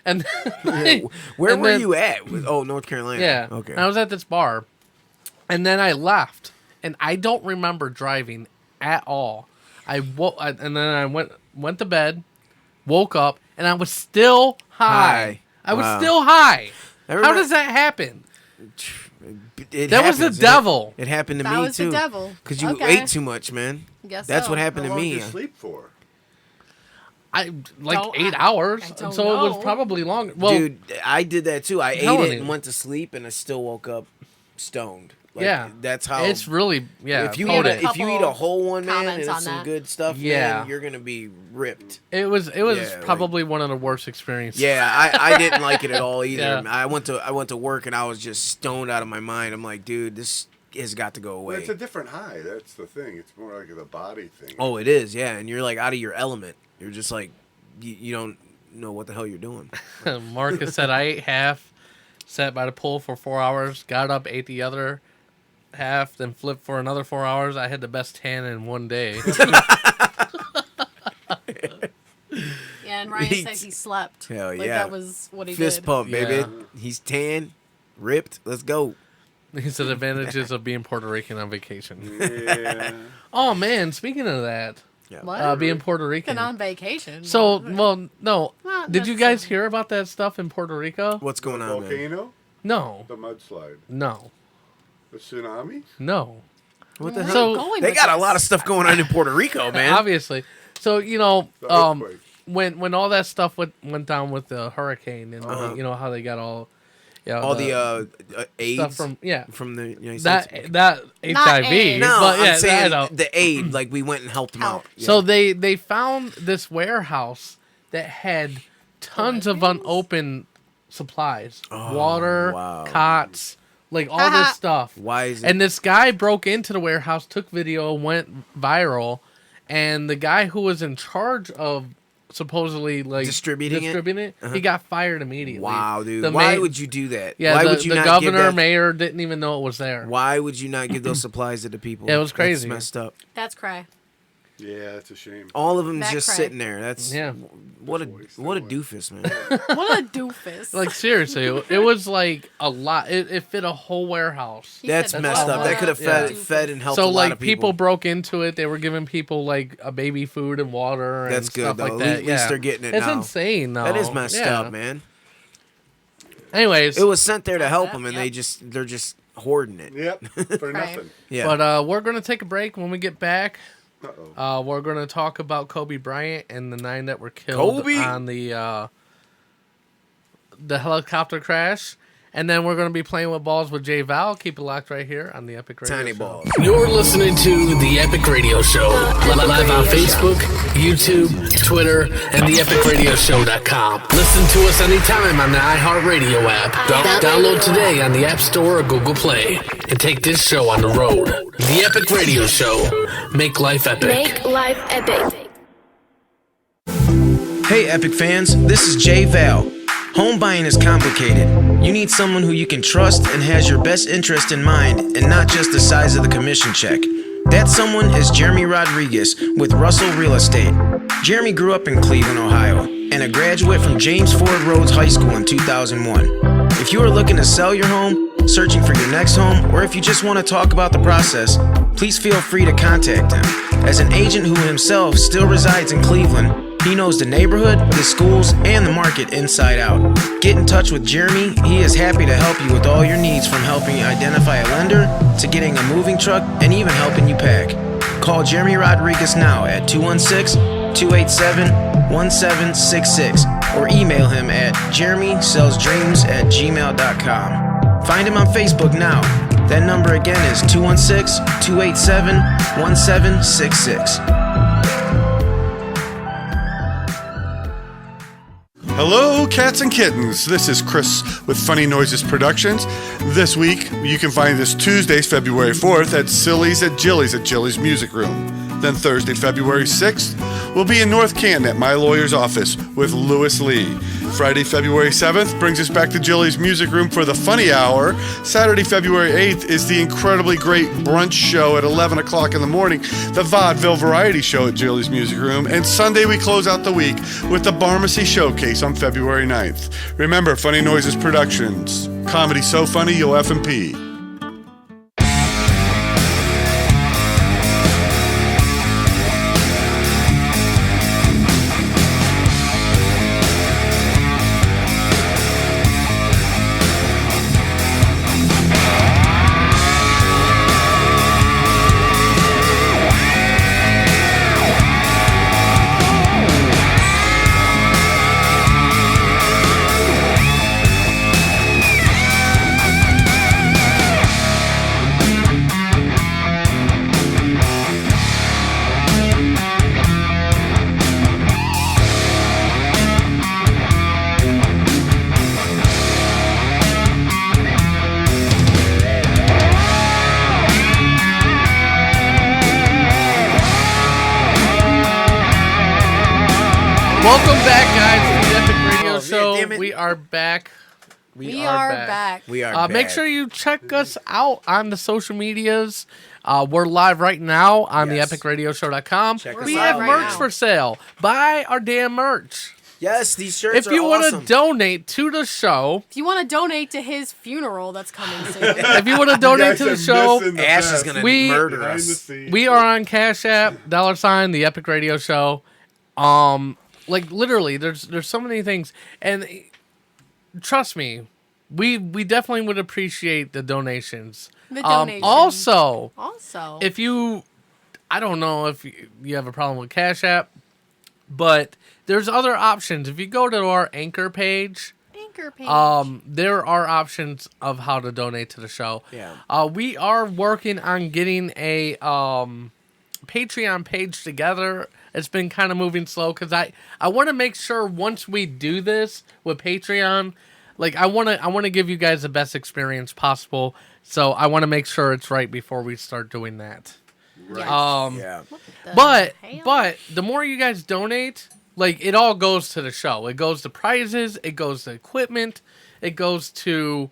And
Where
and
were
then-
you at? Oh, North Carolina.
Yeah.
Okay.
I was at this bar, and then I left, and I don't remember driving at all. And then I went to bed, woke up, and I was still high. I was
Wow.
still high.
I
How
remember-
does that happen?
It
That was the
happens.
devil.
It happened to
That
me
was the
too.
devil.
Because you
Okay.
ate too much, man.
Guess
That's
so.
what happened
How
to
long
me.
did you sleep for?
I like
Don't-
8 hours,
I don't
so it was
know.
probably longer. Well,
Dude, I did that too. I ate
telling
it
you.
and went to sleep, and I still woke up stoned. Like,
yeah,
that's how.
it's really
if you
potent.
eat if you eat a whole one, man, and
comments
it's
on
some
that.
good stuff,
Yeah.
man, you're gonna be ripped.
It was
Yeah, like-
probably one of the worst experiences.
Yeah, I didn't like it at all either.
Yeah.
I went to work and I was just stoned out of my mind. I'm like, dude, this has got to go
Well,
away.
it's a different high. That's the thing. It's more like the body thing.
Oh, it is, yeah. And you're like out of your element. You're just like, you don't know what the hell you're doing.
Marcus said I ate half, sat by the pool for 4 hours, got up, ate the other half, then flipped for another 4 hours. I had the best tan in one day.
Yeah, and Ryan said he slept.
Hell
Like,
yeah.
that was what he
Fist
did.
pump, baby.
Yeah.
He's tan, ripped. Let's go.
He said advantages of being Puerto Rican on vacation.
Yeah.
Oh man, speaking of that,
Yeah.
What?
being Puerto Rican.
Been on vacation.
So, well, no.
Not
Did you guys
necessarily.
hear about that stuff in Puerto Rico?
What's going on, man?
Volcano?
No,
The mudslide?
no,
The tsunami?
no.
What the
Where
hell?
are you
So,
going
They
with
got a
this?
lot of stuff going on in Puerto Rico, man.
Obviously. So,
The earthquake.
when all that stuff went down with the hurricane and
Uh-huh.
you know how they got all
All the AIDS
stuff from
from the United
that
States.
that HIV.
AIDS.
No,
but yeah,
I'm saying
I know.
the aid. Like we went and helped them out. Yeah.
So they found this warehouse that had tons of unopened supplies, water,
wow.
cots, like all this stuff.
Why is it?
And this guy broke into the warehouse, took video, went viral, and the guy who was in charge of supposedly like
Distributing it?
he got fired immediately.
Wow, dude.
The
Why
ma-
would you do that?
Yeah,
Why
the,
would you
the
not
governor,
give that,
mayor didn't even know it was there.
Why would you not give those supplies to the people?
Yeah, it was
That's
crazy.
messed up.
That's cray.
Yeah, it's a shame.
All of them
That
just
cray.
sitting there. That's
Yeah.
What a doofus, man.
What a doofus.
Like seriously, it was like a lot. It fit a whole warehouse.
He
That's
said,
messed
"What
up.
a
That could have
Yeah.
fed and helped
So
a lot
like
of
people broke into it. They were giving people like a baby food and water. And
That's good,
stuff
though.
like
At
that.
least
Yeah.
they're getting it
It's
now.
insane though.
That is messed
Yeah.
up, man.
Anyways,
It was sent there to help
that,
them, and
yep.
they're just hoarding it.
Yep, for
Right.
nothing.
Yeah.
But we're going to take a break. When we get back,
Uh-oh.
we're going to talk about Kobe Bryant and the 9 that were killed
Kobe!
on the helicopter crash. And then we're going to be playing with Ballz with J Val. Keep it locked right here on the Epic Radio
Tiny
Show.
balls.
You're listening to the Epic Radio Show. Live on Facebook, YouTube, Twitter, and theepicradioshow.com. Listen to us anytime on the iHeartRadio app. Download today on the App Store or Google Play. And take this show on the road. The Epic Radio Show. Make life epic.
Make life epic.
Hey, Epic fans, this is J Val. Home buying is complicated. You need someone who you can trust and has your best interest in mind and not just the size of the commission check. That someone is Jeremy Rodriguez with Russell Real Estate. Jeremy grew up in Cleveland, Ohio, and a graduate from James Ford Rhodes High School in 2001. If you are looking to sell your home, searching for your next home, or if you just want to talk about the process, please feel free to contact him. As an agent who himself still resides in Cleveland, he knows the neighborhood, the schools, and the market inside out. Get in touch with Jeremy. He is happy to help you with all your needs, from helping you identify a lender to getting a moving truck and even helping you pack. Call Jeremy Rodriguez now at 216-287-1766 or email him at jeremysellsdreams@gmail.com. Find him on Facebook now. That number again is 216-287-1766.
Hello, cats and kittens. This is Chris with Funny Noises Productions. This week, you can find us Tuesdays, February 4th at Silly's at Jilly's Music Room. Then Thursday, February 6th, we'll be in North Canton at my lawyer's office with Louis Lee. Friday, February 7th brings us back to Jilly's Music Room for the Funny Hour. Saturday, February 8th is the incredibly great brunch show at 11 o'clock in the morning, the Vaudeville Variety Show at Jilly's Music Room. And Sunday, we close out the week with the Barmacy Showcase on February 9th. Remember, Funny Noises Productions. Comedy so funny, you'll F&P.
Welcome back, guys, to the Epic Radio
man,
Show.
damn it.
We are back.
We are back.
We are
Make
back.
sure you check us out on the social medias. We're live right now on
Yes.
theepicradioshow.com.
Check
us
We
out
have
right
merch
now.
for sale. Buy our damn merch.
Yes, these shirts
If
are
you want
awesome.
to donate to the show,
If you want to donate to his funeral that's coming soon,
if you want to donate to the show,
Ash is going to
We-
murder
Behind the
us.
scenes.
we are on Cash App, $ the Epic Radio Show. Like literally, there's so many things, and trust me, we definitely would appreciate the donations.
The donations.
Also,
also,
if you, I don't know if you have a problem with Cash App, but there's other options. If you go to our Anchor page,
Anchor page.
there are options of how to donate to the show.
Yeah.
We are working on getting a Patreon page together. It's been kind of moving slow because I want to make sure once we do this with Patreon, like I want to give you guys the best experience possible. So I want to make sure it's right before we start doing that.
Yes.
Yeah.
The
But
hell?
the more you guys donate, like it all goes to the show. It goes to prizes. It goes to equipment. It goes to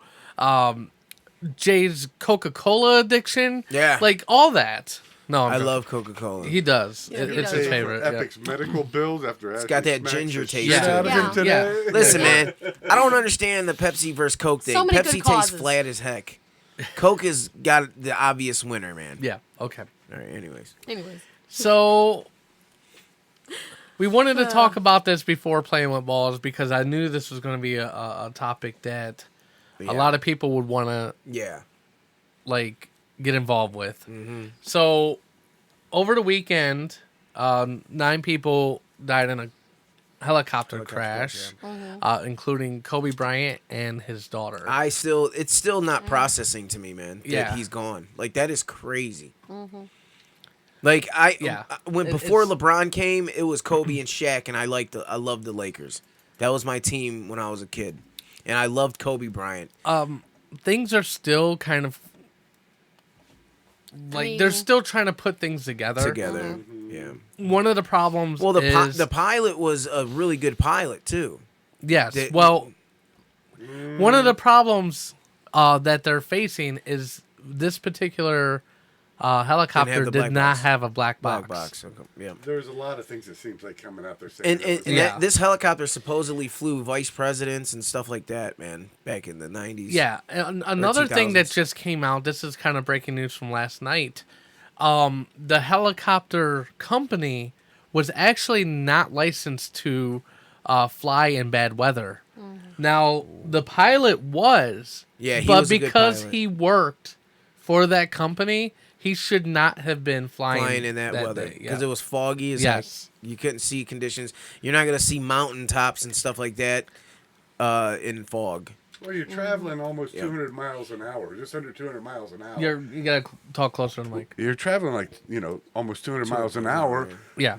Jay's Coca-Cola addiction.
Yeah.
Like all that. No,
I love Coca-Cola.
He does.
Yeah, he
It's
does.
his
Pay
favorite.
for
yeah.
Epic's medical bills after Ash
got that
smacks
ginger
the
taste
shit
to
out
it.
of him
Yeah.
today.
Yeah.
Listen, man, I don't understand the Pepsi versus Coke thing.
So many
Pepsi
good
tastes
causes.
flat as heck. Coke has got the obvious winner, man.
Yeah. Okay.
All right, anyways.
Anyways,
So we wanted to talk about this before playing with Ballz because I knew this was going to be a topic that
Yeah.
a lot of people would want to
Yeah.
like get involved with. So over the weekend, 9 people died in a helicopter crash, including Kobe Bryant and his daughter.
It's still not processing to me, man. That
Yeah.
he's gone. Like, that is crazy. Like before
It's-
LeBron came, it was Kobe and Shaq, and I loved the Lakers. That was my team when I was a kid, and I loved Kobe Bryant.
Things are still kind of like they're still trying to put things together.
Yeah.
One of the problems
Well,
is
the pilot was a really good pilot too.
yes.
the-
Well, one of the problems that they're facing is this particular helicopter
the
did
black
not
box.
have a black
Black
box.
box. Okay. Yeah.
There's a lot of things that seems like coming out there saying.
And,
that was-
and
Yeah.
this helicopter supposedly flew vice presidents and stuff like that, man, back in the 90s.
Yeah, and another thing that
2000s.
just came out. This is kind of breaking news from last night. The helicopter company was actually not licensed to fly in bad weather. Now the pilot was,
Yeah, he
but
was a good
because
pilot.
he worked for that company, he should not have been flying
in that weather
day.
because
Yeah.
it was foggy as
Yes.
heck. You couldn't see conditions. You're not gonna see mountaintops and stuff like that in fog.
Well, you're traveling almost
Yeah.
200 miles an hour, just under 200 miles an hour.
You gotta talk closer to the mic.
You're traveling like, almost 200 miles an hour,
Yeah.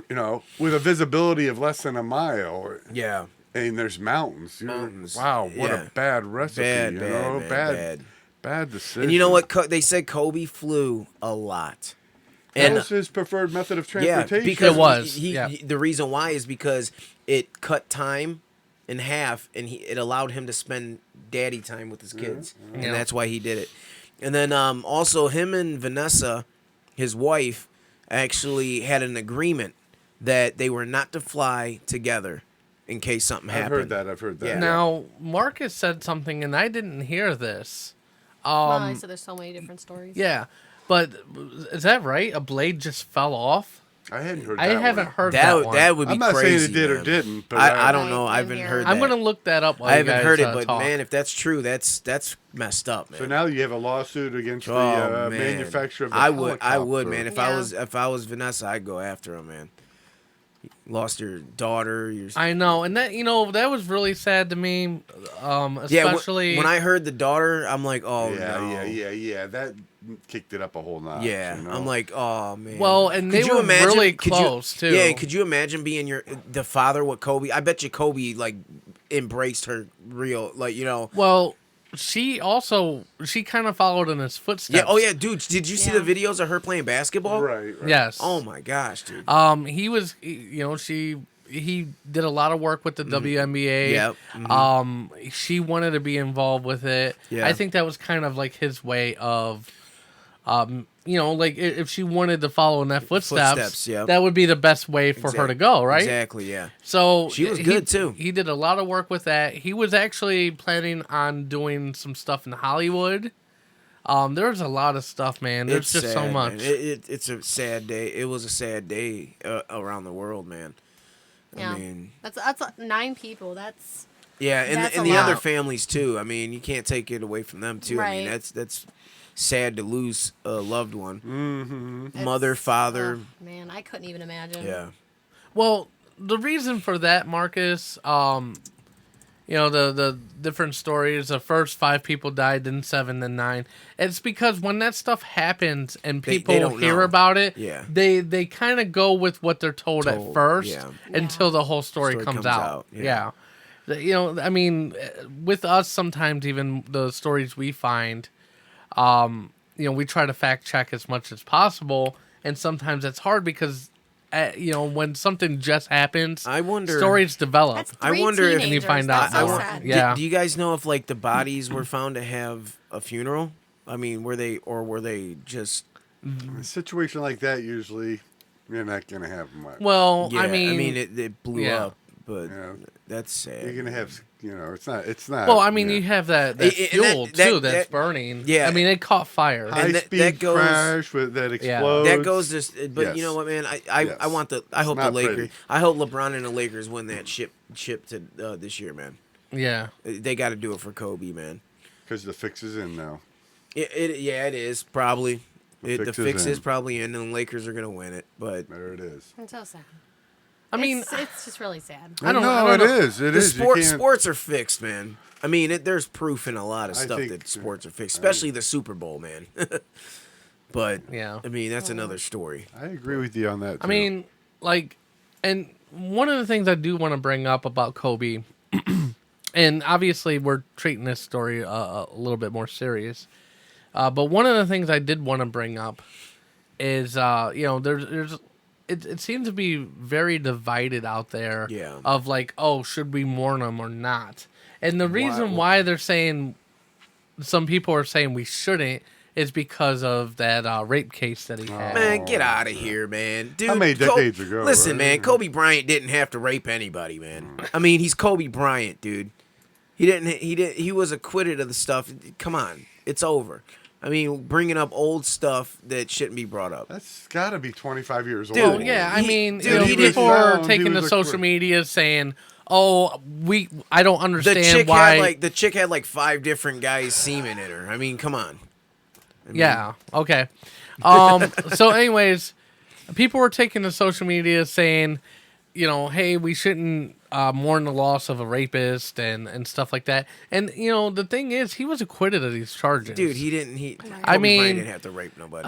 with a visibility of less than a mile.
Yeah,
And there's mountains.
Mountains.
Wow, what
Yeah.
a bad recipe.
bad,
you
bad,
know?
man,
Bad decision.
And you know what? They said Kobe flew a lot.
That
And
was his preferred method of
yeah,
transportation.
because
It was,
he-
yeah.
the reason why is because it cut time in half, and it allowed him to spend daddy time with his kids, and
Yeah.
that's why he did it. And then also him and Vanessa, his wife, actually had an agreement that they were not to fly together in case something happened.
I've heard that.
Yeah.
Now Marcus said something, and I didn't hear this.
Well, I said there's so many different stories.
Yeah, but is that right? A blade just fell off?
I hadn't heard
I
that
haven't
one.
heard that one.
That would be
I'm not
crazy.
saying it did or
man.
didn't, but
I don't know.
I
I haven't
didn't
heard
hear
that.
I'm gonna look that up while
I
you
haven't
guys,
heard it, but
talk.
man, if that's true, that's messed up, man.
So now you have a lawsuit against the
man.
manufacturer of the
I would,
helicopter.
man. If I was Vanessa, I'd go after him, man. You lost your daughter.
I know, and that that was really sad to me. Especially
when I heard the daughter, I'm like, oh no.
Yeah. That kicked it up a whole notch.
Yeah,
you know?
I'm like, oh man.
Well, and they
Could you
were
imagine-
really
could you-
close too.
Yeah, could you imagine being the father with Kobe? I bet you Kobe like embraced her real, like
Well, she kind of followed in his footsteps.
Yeah. Oh yeah, dude. Did you see the videos of her playing basketball?
right.
Yes.
Oh my gosh, dude.
He was. He did a lot of work with the WNBA.
Yep.
She wanted to be involved with it.
Yeah.
I think that was kind of like his way of, like if she wanted to follow in that footsteps,
yep.
that would be the best way for her to go, right?
Exactly. Yeah.
So
She was good, too.
He did a lot of work with that. He was actually planning on doing some stuff in Hollywood. There's a lot of stuff, man. There's
It's
just
sad,
so much.
man. It's a sad day. It was a sad day around the world, man.
Yeah.
I mean,
That's 9 people. That's
yeah,
That's
and
a
the
lot.
other families too. I mean, you can't take it away from them too. I mean,
Right.
that's sad to lose a loved one,
Mm-hmm.
mother,
it's-
father.
oh, man, I couldn't even imagine.
Yeah.
Well, the reason for that, Marcus, the different stories. The first 5 people died, then 7, then 9. It's because when that stuff happens and
They
people
don't
hear
know.
about it,
Yeah.
they kind of go with what they're told at
Told,
first
yeah.
until the whole story,
Story
comes
comes
out.
out, yeah.
I mean, with us, sometimes even the stories we find, we try to fact check as much as possible, and sometimes it's hard because, when something just happens,
I wonder.
stories develop.
That's
I
3
wonder if-
And you
teenagers.
find
That's
out
so
more.
sad.
Yeah.
Do you guys know if like the bodies were found to have a funeral? I mean, were they just?
A situation like that, usually, you're not going to have much.
Well,
Yeah,
I mean,
it blew
yeah.
up, but
Yeah.
that's sad.
You're going to have, it's not.
well, I mean, you have that
And
fuel
that-
too that's
that-
burning.
yeah.
I mean, it caught fire.
And that
high-speed
goes-
crash that
Yeah.
explodes.
That goes to, but you
Yes.
know what, man? I
Yes.
I want I hope the
not
Lakers.
pretty.
I hope LeBron and the Lakers win that chip to this year, man.
Yeah.
They got to do it for Kobe, man.
Because the fix is in now.
Yeah, it is probably. The
fix
fix
is
is
in.
probably in, and the Lakers are gonna win it. But
There it is.
It's so sad.
I mean,
it's just really sad.
I don't
know.
know.
It is. It
the
is. You can't-
sports are fixed, man. I mean, there's proof in a lot of
I
stuff
think-
that sports are fixed, especially the Super Bowl, man. But
Yeah.
I mean, that's another story.
I agree with you on that.
I mean, like, and one of the things I do want to bring up about Kobe, and obviously we're treating this story a little bit more serious, but one of the things I did want to bring up is, it seems to be very divided out there.
Yeah.
Of like, oh, should we mourn him or not? And the reason why they're saying, some people are saying we shouldn't, is because of that rape case that he had.
Man, get out of here, man. Dude,
How many decades ago,
Listen,
right?
man, Kobe Bryant didn't have to rape anybody, man. I mean, he's Kobe Bryant, dude. He was acquitted of the stuff. Come on. It's over. I mean, bringing up old stuff that shouldn't be brought up.
that's got to be 25 years
Dude,
Oh
old.
yeah, I mean,
dude, he
people
didn't-
are
He
taking to
was a
social
quick-
media saying, "Oh, I don't
The
understand
chick
why."
had like 5 different guys semen in her. I mean, come on.
Yeah. Okay. So, anyways, people were taking to social media saying, hey, we shouldn't mourn the loss of a rapist and stuff like that. And the thing is, he was acquitted of these charges.
Dude, he didn't. Kobe
I mean,
Bryant didn't have to rape nobody.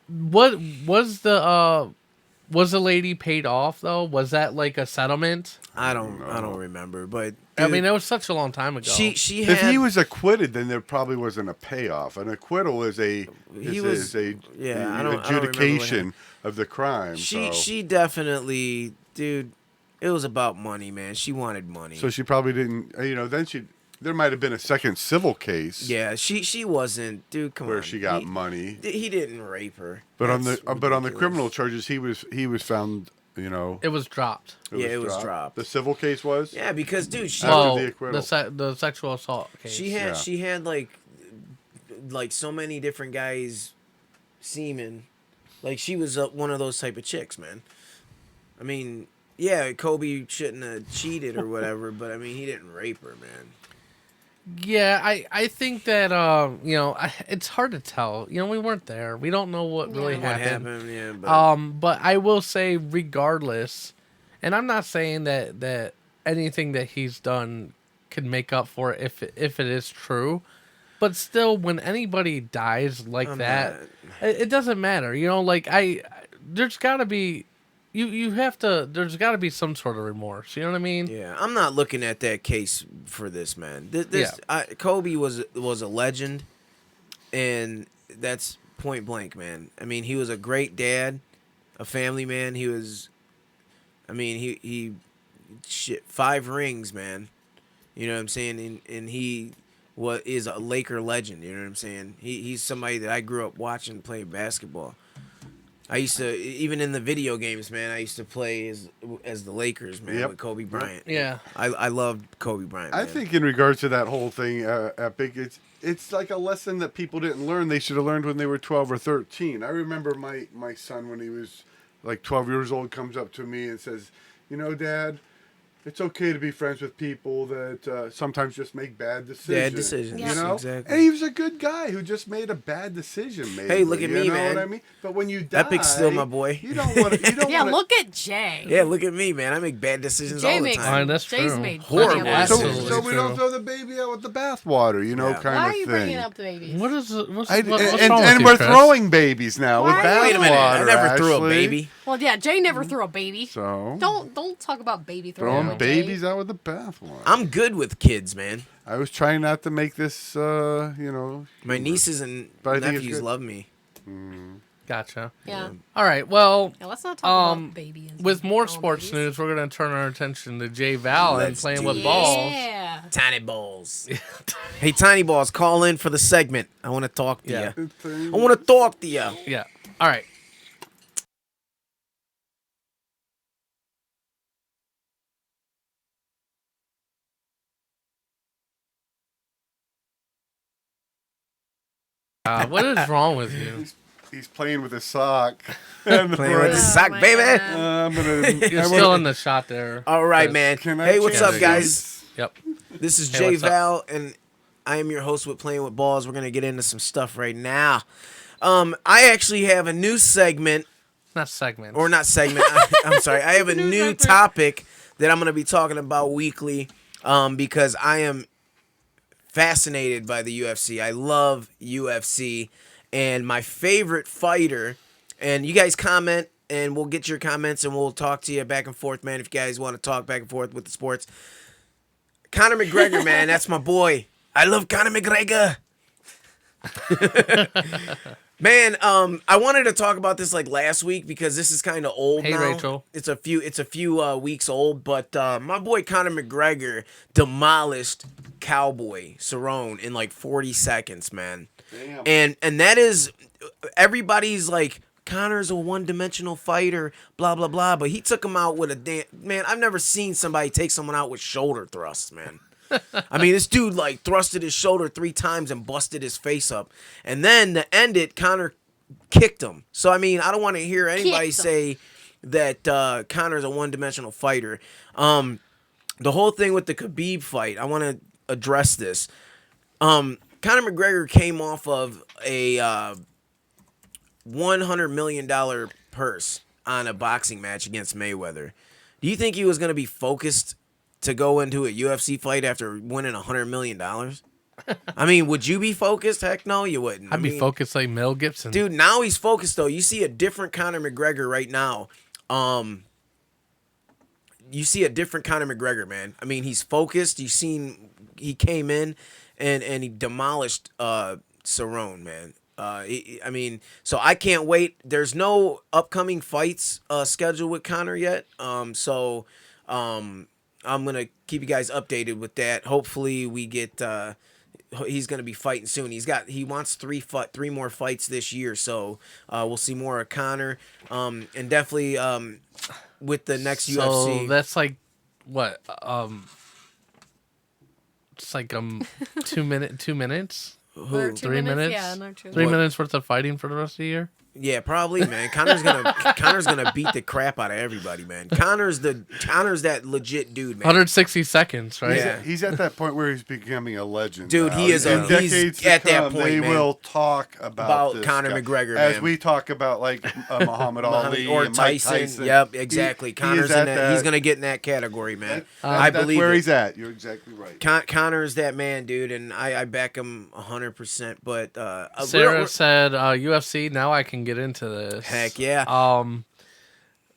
What was the lady paid off though? Was that like a settlement?
I don't remember, but
I
dude,
mean, it was such a long time ago.
she had.
If he was acquitted, then there probably wasn't a payoff. An acquittal is a
yeah, I don't remember what
adjudication of the crime.
She definitely, dude. It was about money, man. She wanted money.
So she probably didn't. Then there might have been a second civil case.
Yeah, she wasn't, dude. Come on,
where she got money.
He didn't rape her.
But on the
That's ridiculous.
criminal charges, he was found.
it was dropped.
It was dropped.
The civil case was.
Yeah, because dude, she
After
Well,
the acquittal.
the sexual assault case.
she had like so many different guys, semen. Like she was one of those type of chicks, man. I mean, yeah, Kobe shouldn't have cheated or whatever, but I mean, he didn't rape her, man.
Yeah, I think that it's hard to tell. We weren't there. We don't know what really
What
happened.
happened? Yeah, but
But I will say, regardless, and I'm not saying that anything that he's done can make up for it if it is true, but still, when anybody dies like that, it doesn't matter. There's got to be. There's got to be some sort of remorse. You know what I mean?
yeah, I'm not looking at that case for this, man. Kobe was a legend, and that's point blank, man. I mean, he was a great dad, a family man. He was, I mean, he 5 rings, man. You know what I'm saying? And he is a Laker legend. You know what I'm saying? He's somebody that I grew up watching play basketball. I used to, even in the video games, man, I used to play as the Lakers, man, with Kobe Bryant.
Yeah.
I loved Kobe Bryant, man.
I think in regards to that whole thing, Epic, it's like a lesson that people didn't learn. They should have learned when they were 12 or 13. I remember my son, when he was like 12 years old, comes up to me and says, Dad, it's okay to be friends with people that sometimes just make bad decisions.
Bad decisions, exactly.
And he was a good guy who just made a bad decision. Maybe,
Hey, look at me,
you know
man.
what I mean? But when you die,
Epic's still my boy.
You don't want to.
Yeah, look at Jay.
Yeah, look at me, man. I make bad decisions
Jay
all the
makes.
time.
that's
Jay's
true.
made
Horrible.
plenty of bad
So,
Absolutely
decisions.
so we don't
true.
throw the baby out with the bathwater,
Yeah.
kind
Why
of
are you
thing.
bringing up the babies?
What is what's,
I,
what, what's
and
wrong with
and
you,
we're
Chris?
throwing babies now with
Why?
bathwater.
Wait a minute. I never threw a
Ashley.
baby.
Well, yeah, Jay never threw a baby.
So
Don't talk about baby throwing.
throwing babies out with the bathwater.
I'm good with kids, man.
I was trying not to make this,
My nieces and
But I think it's
nephews
good.
love me.
Gotcha.
Yeah.
All right. Well,
Yeah, let's not talk about baby. And
with more
throwing
sports
babies.
news, we're going to turn our attention to Jay Val and
Let's
playing
do
with
it.
balls.
Yeah.
Tiny balls. Hey, Tiny Balls, call in for the segment. I want to talk to
Yeah.
you. I want to talk to you.
Yeah. All right. What is wrong with you?
He's playing with his sock. And
Playing with the sock,
my
baby.
God.
I'm gonna.
You're still in the shot there.
All right,
Chris.
man.
Can I
Hey, what's
change
up,
the
guys?
Yep.
This is
Hey,
Jay
what's up?
Val, and
I am your host with Playing with Ballz. We're gonna get into some stuff right now. I actually have a new segment,
Not segment.
or not segment. I'm sorry. I have a new topic that I'm gonna be talking about weekly, because I am fascinated by the UFC. I love UFC, and my favorite fighter. And you guys comment, and we'll get your comments, and we'll talk to you back and forth, man. If you guys want to talk back and forth with the sports, Conor McGregor, man, that's my boy. I love Conor McGregor. Man, I wanted to talk about this like last week because this is kind of old
Hey,
now.
Rachel.
It's a few weeks old, but my boy Conor McGregor demolished Cowboy Cerrone in like 40 seconds, man. Damn. And that is, everybody's like, Conor's a one-dimensional fighter, blah blah blah, but he took him out with a man. I've never seen somebody take someone out with shoulder thrusts, man. I mean, this dude like thrusted his shoulder 3 times and busted his face up. And then to end it, Conor kicked him. So, I mean, I don't want to hear anybody say that Conor's a one-dimensional fighter. The whole thing with the Khabib fight, I want to address this. Conor McGregor came off of a $100 million purse on a boxing match against Mayweather. Do you think he was going to be focused to go into a UFC fight after winning $100 million? I mean, would you be focused? Heck no, you wouldn't.
I'd be focused like Mel Gibson.
Dude, now he's focused, though. You see a different Conor McGregor right now. You see a different Conor McGregor, man. I mean, he's focused. You've seen he came in and he demolished Cerrone, man. I mean, so I can't wait. There's no upcoming fights scheduled with Conor yet. So I'm going to keep you guys updated with that. Hopefully we get he's going to be fighting soon. He wants three more fights this year, so we'll see more of Conor. And definitely with the next UFC.
So that's like what? It's like 2 minutes.
Who?
3 minutes?
Yeah, no, 2
3 minutes worth of fighting for the rest of the year.
Yeah, probably, man. Connor's gonna beat the crap out of everybody, man. Connor's that legit dude, man.
160 seconds, right?
Yeah.
He's at that point where he's becoming a legend.
Dude,
now.
he is
In
he's
decades to
at that
come,
point,
they
man.
will talk about this
Conor
guy.
McGregor,
as
man.
we talk about like Muhammad Ali
or
and Mike
Tyson. Yep, exactly.
He
Connor's
is
in
at
that. He's gonna get in that category, man. I
that's
believe
where
it.
he's at. You're exactly right.
Connor's that man, dude, and I back him 100%. But
Sarah said UFC. Now I can get into this.
Heck yeah.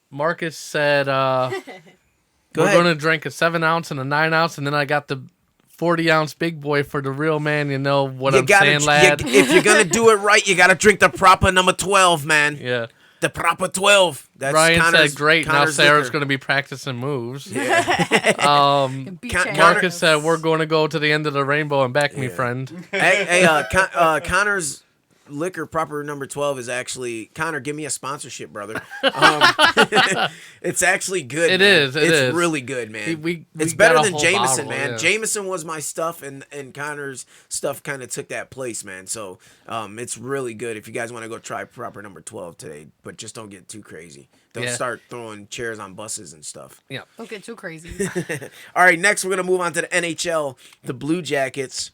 Marcus said
Go
we're
ahead.
going to drink a 7-ounce and a 9-ounce, and then I got the 40-ounce big boy for the real man. You know what I'm saying, lad?
If you're gonna do it right, you gotta drink the proper number 12, man.
Yeah.
The proper 12. That's
Ryan
Connor's,
said, "Great,
Connor's
now Sarah's
liquor.
going to be practicing moves."
Beat your
Marcus
ass.
said, "We're going to go to the end of the rainbow and back me, friend."
Hey, Connor's liquor proper number 12 is actually Connor. Give me a sponsorship, brother. It's actually good.
It
man.
is, it
it's
is.
really good, man.
We
it's
got
better
a
than
whole
Jameson,
bottle,
man.
yeah.
Jameson was my stuff, and Connor's stuff kind of took that place, man. So it's really good. If you guys want to go try proper number 12 today, but just don't get too crazy. Don't
Yeah.
start throwing chairs on buses and stuff.
Yeah.
Don't get too crazy.
All right, next we're gonna move on to the NHL, the Blue Jackets.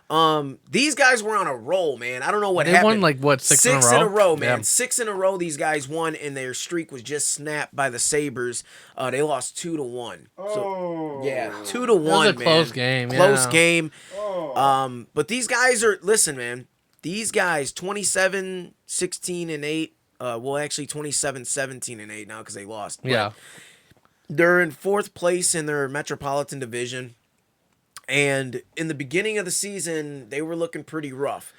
These guys were on a roll, man. I don't know what
They
happened.
won, like, what, six in a
in a
row?
row, man.
Yeah.
6 in a row. These guys won, and their streak was just snapped by the Sabres. They lost 2-1. So, yeah, 2-1.
a close game,
Close
yeah.
game. But these guys are. Listen, man. These guys, 27, 16, and 8. Well, actually, 27, 17, and 8 now because they lost. But
Yeah.
they're in 4th place in their Metropolitan Division. And in the beginning of the season, they were looking pretty rough.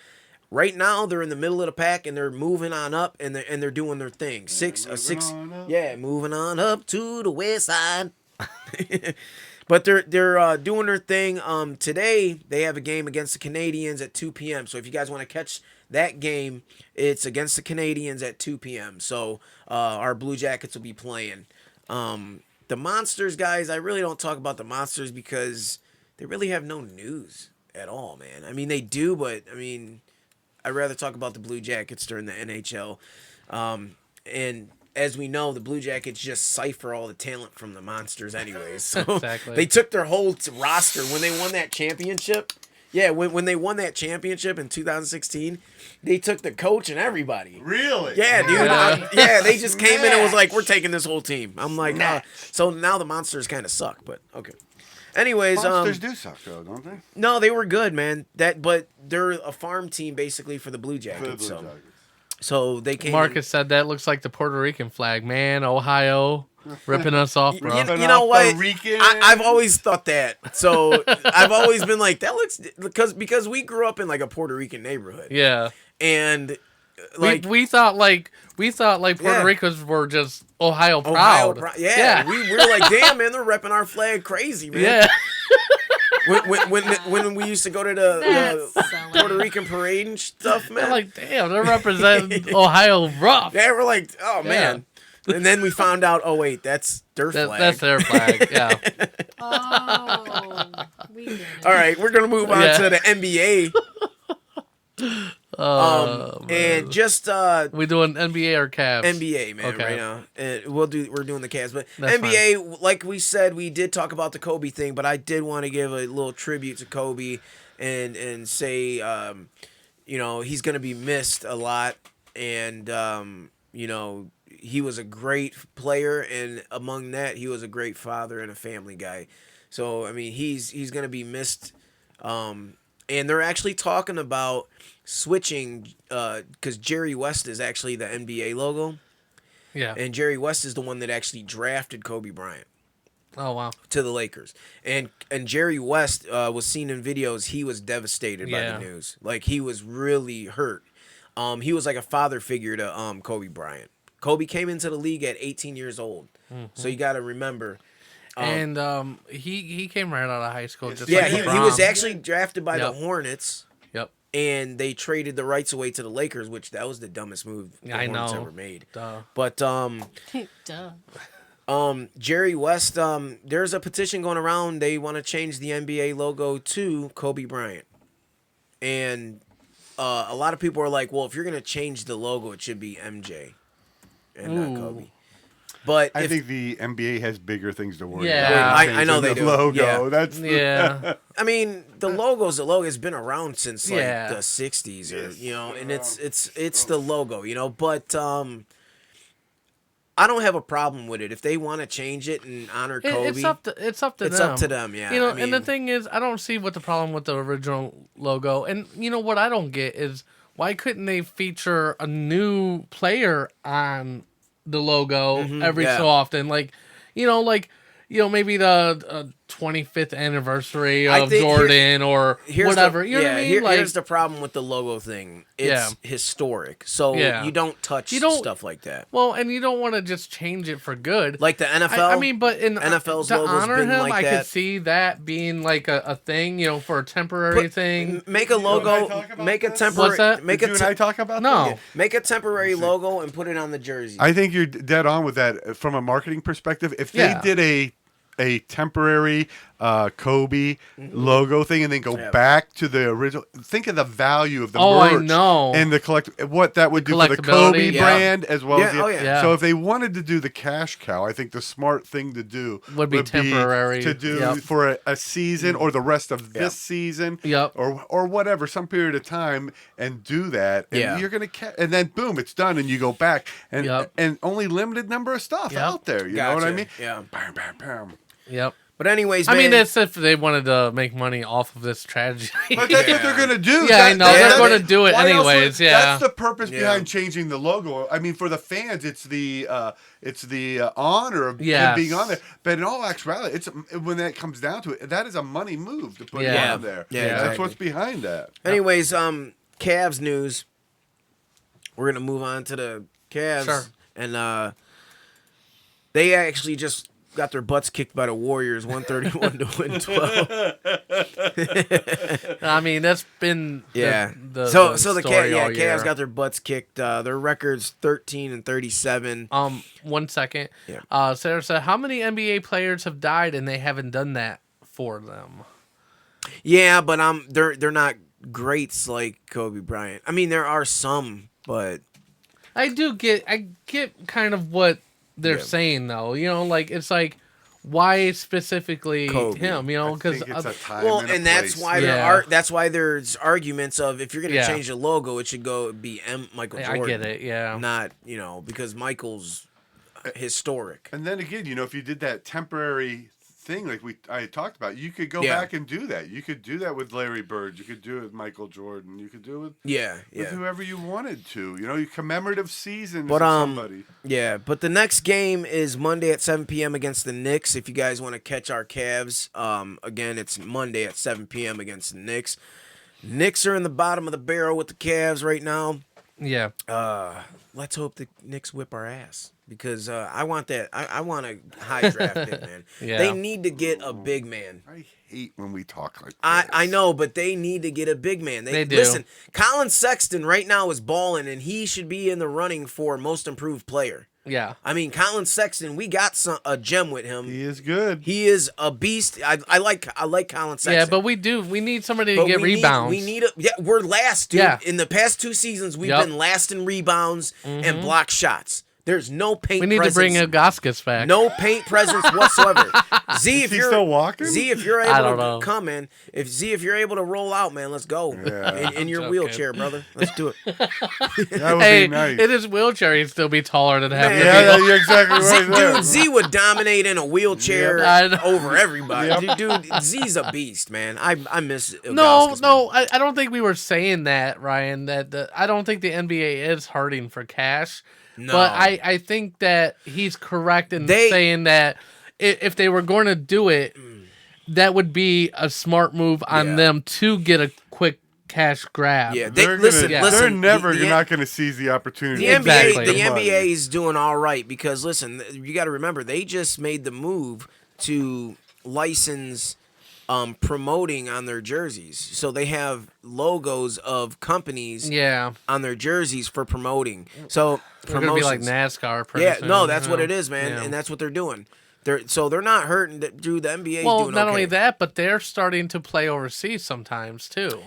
Right now, they're in the middle of the pack and they're moving on up and they're doing their thing. Moving on up to the west side. But they're doing their thing. Today they have a game against the Canadiens at 2 p.m. So if you guys want to catch that game, it's against the Canadiens at 2 p.m. So our Blue Jackets will be playing. The Monsters, guys, I really don't talk about the Monsters because they really have no news at all, man. I mean, they do, but, I mean, I'd rather talk about the Blue Jackets during the NHL. And as we know, the Blue Jackets just cipher all the talent from the Monsters anyways. So
Exactly.
they took their whole roster. When they won that championship, Yeah, when they won that championship in 2016, they took the coach and everybody.
Really?
Yeah, dude.
Yeah.
They just came in and was like, "We're taking this whole team." I'm like, so now the Monsters kind of suck, but okay. Anyways,
Monsters do suck, though, don't they?
no, they were good, man. But they're a farm team basically for the Blue Jackets.
For the Blue
so,
Jackets.
so they came.
Marcus said that looks like the Puerto Rican flag. Man, Ohio ripping us off, bro.
You know what?
Rican.
I've always thought that. So I've always been like, that looks because we grew up in like a Puerto Rican neighborhood.
Yeah.
And like
we thought Puerto
Yeah.
Ricans were just Ohio proud.
Yeah. We were like, damn, man, they're repping our flag crazy, man.
Yeah.
When we used to go to the
That's silly.
Puerto Rican parade and stuff, man.
They're like, damn, they're representing Ohio rough.
Yeah, we're like, oh man. And then we found out, oh wait, that's their flag.
That's their flag. Yeah.
Oh, we get it.
All right, we're gonna move on
Yeah.
to the NBA.
Man.
And just
we doing NBA or Cavs?
NBA, man,
Okay.
right now. And we're doing the Cavs, but
That's
NBA, like we said, we did talk about the Kobe thing, but I did want to give a little tribute to Kobe and say, he's gonna be missed a lot, and he was a great player, and among that, he was a great father and a family guy. So I mean, he's gonna be missed. And they're actually talking about switching because Jerry West is actually the NBA logo,
Yeah.
and Jerry West is the one that actually drafted Kobe Bryant
Oh wow.
to the Lakers. And Jerry West was seen in videos. He was devastated by
Yeah.
the news. Like, he was really hurt. He was like a father figure to Kobe Bryant. Kobe came into the league at 18 years old, so you got to remember.
And he came right out of high school. Just
Yeah,
like
he
LeBron.
was actually drafted by the
Yep.
Hornets.
Yep.
And they traded the rights away to the Lakers, which that was the dumbest move the
I
Hornets
know.
ever made.
Duh.
But
Duh.
Jerry West, there's a petition going around. They want to change the NBA logo to Kobe Bryant, and a lot of people are like, "Well, if you're gonna change the logo, it should be MJ and not Kobe." But
I think the NBA has bigger things to worry
Yeah.
about.
I know they
the
do.
Logo.
Yeah.
That's
Yeah.
I mean, the logo's the logo. It's been around since like
Yeah.
the '60s, or and it's the logo, But I don't have a problem with it if they want to change it and honor Kobe.
It's up to
It's
them.
up to them, yeah.
You know,
I
and the
mean-
thing is, I don't see what the problem with the original logo. And you know what I don't get is why couldn't they feature a new player on the logo every
yeah.
so often? Like, maybe the 25th anniversary
I
of
think
Jordan or
Here's
whatever.
The,
You know what I mean?
Here's the problem with the logo thing. It's historic, so
Yeah.
you don't touch
You don't-
stuff like that.
Well, and you don't want to just change it for good.
Like the NFL.
I mean, but in
NFL's
to
logo's
honor
been
him,
like
I
that.
could see that being like a thing, for a temporary thing.
Make a
and I
logo.
talk about
Make a
this?
temporary.
What's that?
Make
Did
a
you and I talk about
No.
this?
make a temporary logo and put it on the jersey.
I think you're dead on with that from a marketing perspective. If they
Yeah.
did a temporary Kobe logo thing and then go back to the original, think of the value of the
I
merch
know.
and what that would do for the Kobe
Collectability, yeah.
brand as well as
Yeah, oh, yeah.
So if they wanted to do the cash cow, I think the smart thing to do
Would be temporary.
to do
Yep.
for a season or the rest of this season
Yep.
or whatever, some period of time, and do that. And
Yeah.
you're gonna and then boom, it's done, and you go back and
Yep.
and only limited number of stuff
Yep.
out there. You know what I
Gotcha.
mean?
Yeah.
Bam, bam, bam.
Yep.
But anyways,
I
man,
mean, it's if they wanted to make money off of this tragedy.
But that's what they're gonna do.
Yeah, I know. They're gonna do it
why else would-
anyways, yeah.
That's the purpose
Yeah.
behind changing the logo. I mean, for the fans, it's the honor of him
Yes.
being on there. But in all actuality, it's when that comes down to it, that is a money move to put it
Yeah.
on there.
Yeah,
That's
exactly.
what's behind that.
anyways, Cavs news. We're gonna move on to the Cavs,
Sure.
and they actually just got their butts kicked by the Warriors, 131 to 112.
I mean, that's been
Yeah.
the
so the
story all year.
Cavs got their butts kicked. Their record's 13-37.
1 second.
Yeah.
Sarah said, "How many NBA players have died and they haven't done that for them?"
Yeah, but they're not greats like Kobe Bryant. I mean, there are some, but
I get kind of what they're
Yeah.
saying though. Like it's like, why specifically
Kobe.
him? You know,
I
because
think it's a time
Well,
and a
and that's
place.
why that's why there's arguments of if you're gonna
Yeah.
change the logo, it should be Michael Jordan.
I get it. Yeah.
Not because Michael's historic.
And then again, if you did that temporary thing like I talked about, you could go
Yeah.
back and do that. You could do that with Larry Bird. You could do it with Michael Jordan. You could do it with whoever you wanted to. Your commemorative season
But
of somebody.
Yeah, but the next game is Monday at 7 p.m. against the Knicks. If you guys want to catch our Cavs, again, it's Monday at 7 p.m. against the Knicks. Knicks are in the bottom of the barrel with the Cavs right now.
Yeah.
Let's hope the Knicks whip our ass because I want that. I want a high draft pick, man.
Yeah.
They need to get a big man.
I hate when we talk like this.
I know, but they need to get a big man.
They do.
Listen, Colin Sexton right now is balling, and he should be in the running for most improved player.
Yeah.
I mean, Colin Sexton, we got a gem with him.
He is good.
He is a beast. I like Colin Sexton.
Yeah, but we need somebody to get rebounds.
We're last, dude.
Yeah.
In the past 2 seasons, we've been last in rebounds and block shots. There's no paint.
We need
presence.
to bring Augustus back.
No paint presence whatsoever. Z, if
he
you're
still walking?
Z, if you're
I
able
don't
to
know.
come in, if you're able to roll out, man, let's go.
Yeah.
In your
joking.
wheelchair, brother. Let's do it.
That would
Hey,
be nice.
in his wheelchair, he'd still be taller than half
Man.
the
yeah,
people.
you're exactly right there.
Dude, Z would dominate in a wheelchair
I know.
over everybody. Dude, Z's a beast, man. I miss
No,
Ilgauskas, man.
I don't think we were saying that, Ryan. That I don't think the NBA is hurting for cash.
No.
But I think that he's correct in saying that if they were going to do it, that would be a smart move on them to get a quick cash grab.
Yeah,
They're never
the-
not going to seize the opportunity.
The
Exactly.
NBA is doing all right because listen, you got to remember they just made the move to license promoting on their jerseys. So they have logos of companies on their jerseys for promoting. So
They're going to be like
promotions.
NASCAR. Pretty
Yeah,
soon,
no, that's
you
what
know?
it is, man,
Yeah.
and that's what they're doing. They're not hurting. Dude, the NBA is
Well,
doing
not
okay.
only that, but they're starting to play overseas sometimes too.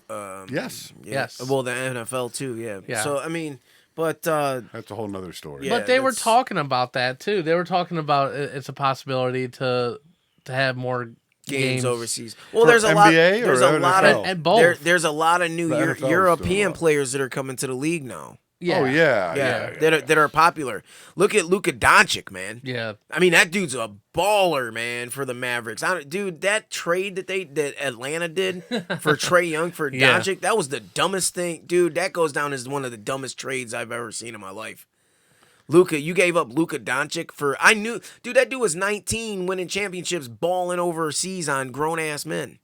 Yes.
Yes.
Well, the NFL too. Yeah.
Yeah.
So I mean, but
That's a whole nother story.
Yeah.
But they were
that's-
talking about that too. They were talking about it's a possibility to have more
games
games
overseas. Well,
For
there's a lot.
NBA or
There's a lot of
NFL?
And both.
there's a lot of new
The NFL is doing
European
well.
players that are coming to the league now.
Yeah.
Oh, yeah.
That are popular. Look at Luka Doncic, man.
Yeah.
I mean, that dude's a baller, man, for the Mavericks. Dude, that trade that Atlanta did for Trae Young for
Yeah.
Doncic, that was the dumbest thing. Dude, that goes down as one of the dumbest trades I've ever seen in my life. Luka, you gave up Luka Doncic dude, that dude was 19 winning championships balling overseas on grown-ass men.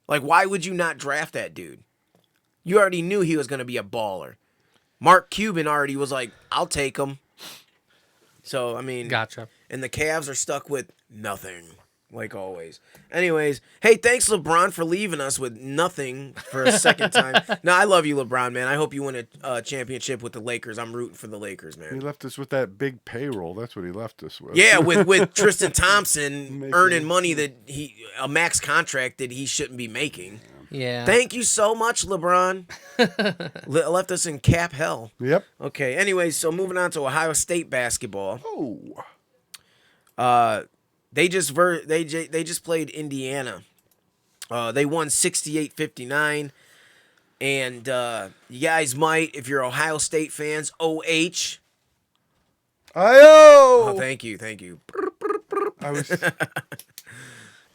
Like, why would you not draft that dude? You already knew he was going to be a baller. Mark Cuban already was like, I'll take him. So, I mean.
Gotcha.
And the Cavs are stuck with nothing, like always. Anyways, hey, thanks, LeBron, for leaving us with nothing for a second time. No, I love you, LeBron, man. I hope you win a championship with the Lakers. I'm rooting for the Lakers,
He
man.
left us with that big payroll. That's what he left us with.
Yeah, with Tristan Thompson
Making-
earning money that a max contract that he shouldn't be making.
Yeah.
Thank you so much, LeBron. Left us in cap hell.
Yep.
Okay, anyways, so moving on to Ohio State basketball.
Oh.
They just played Indiana. They won 68-59. And you guys might, if you're Ohio State fans, OH. Oh, thank you.
I was.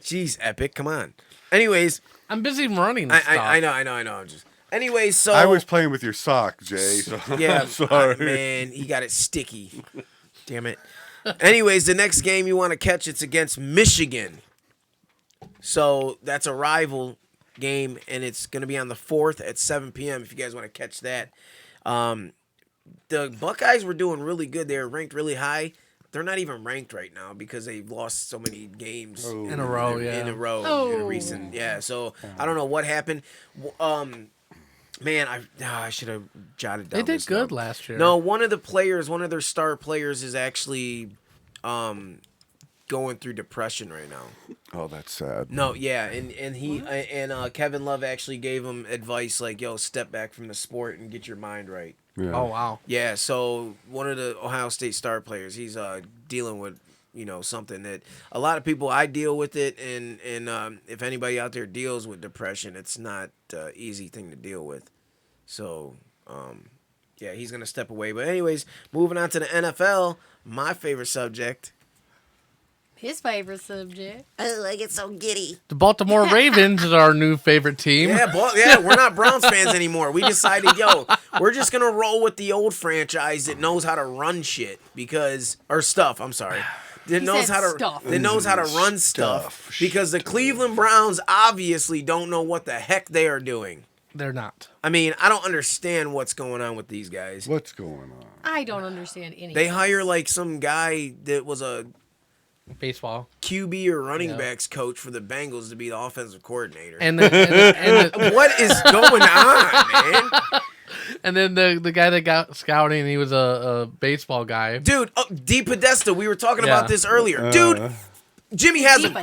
Jeez, Epic, come on. Anyways,
I'm busy running.
I know. I'm just. Anyways, so
I was playing with your sock, Jay. So
yeah,
I'm sorry.
man, he got it sticky. Damn it. Anyways, the next game you want to catch, it's against Michigan. So that's a rival game, and it's going to be on the 4th at 7 p.m. if you guys want to catch that. The Buckeyes were doing really good. They were ranked really high. They're not even ranked right now because they've lost so many games
In a row, yeah.
in a recent. Yeah, so I don't know what happened. Man, I should have jotted down.
They did
this
good
note.
last year.
No, one of their star players is actually going through depression right now.
Oh, that's sad.
No, yeah, and he and Kevin Love actually gave him advice like, "Yo, step back from the sport and get your mind right."
Yeah.
Oh wow.
Yeah, so one of the Ohio State star players, he's dealing with
something that a lot of people, I deal with it, and if anybody out there deals with depression, it's not an easy thing to deal with. So, yeah, he's going to step away. But anyways, moving on to the NFL, my favorite subject.
His favorite subject.
Oh, I get so giddy.
The Baltimore Ravens is our new favorite team.
Yeah, we're not Browns fans anymore. We decided, we're just going to roll with the old franchise that knows how to run shit I'm sorry. That knows how to run stuff because the Cleveland Browns obviously don't know what the heck they are doing.
They're not.
I mean, I don't understand what's going on with these guys.
What's going on?
I don't understand anything.
They hire like some guy that was a
baseball
QB or running backs coach for the Bengals to be the offensive coordinator.
And
what is going on, man?
And then the guy that got scouting, he was a baseball guy.
Dude, D. Podesta, we were talking about this earlier. Dude, Jimmy hasn't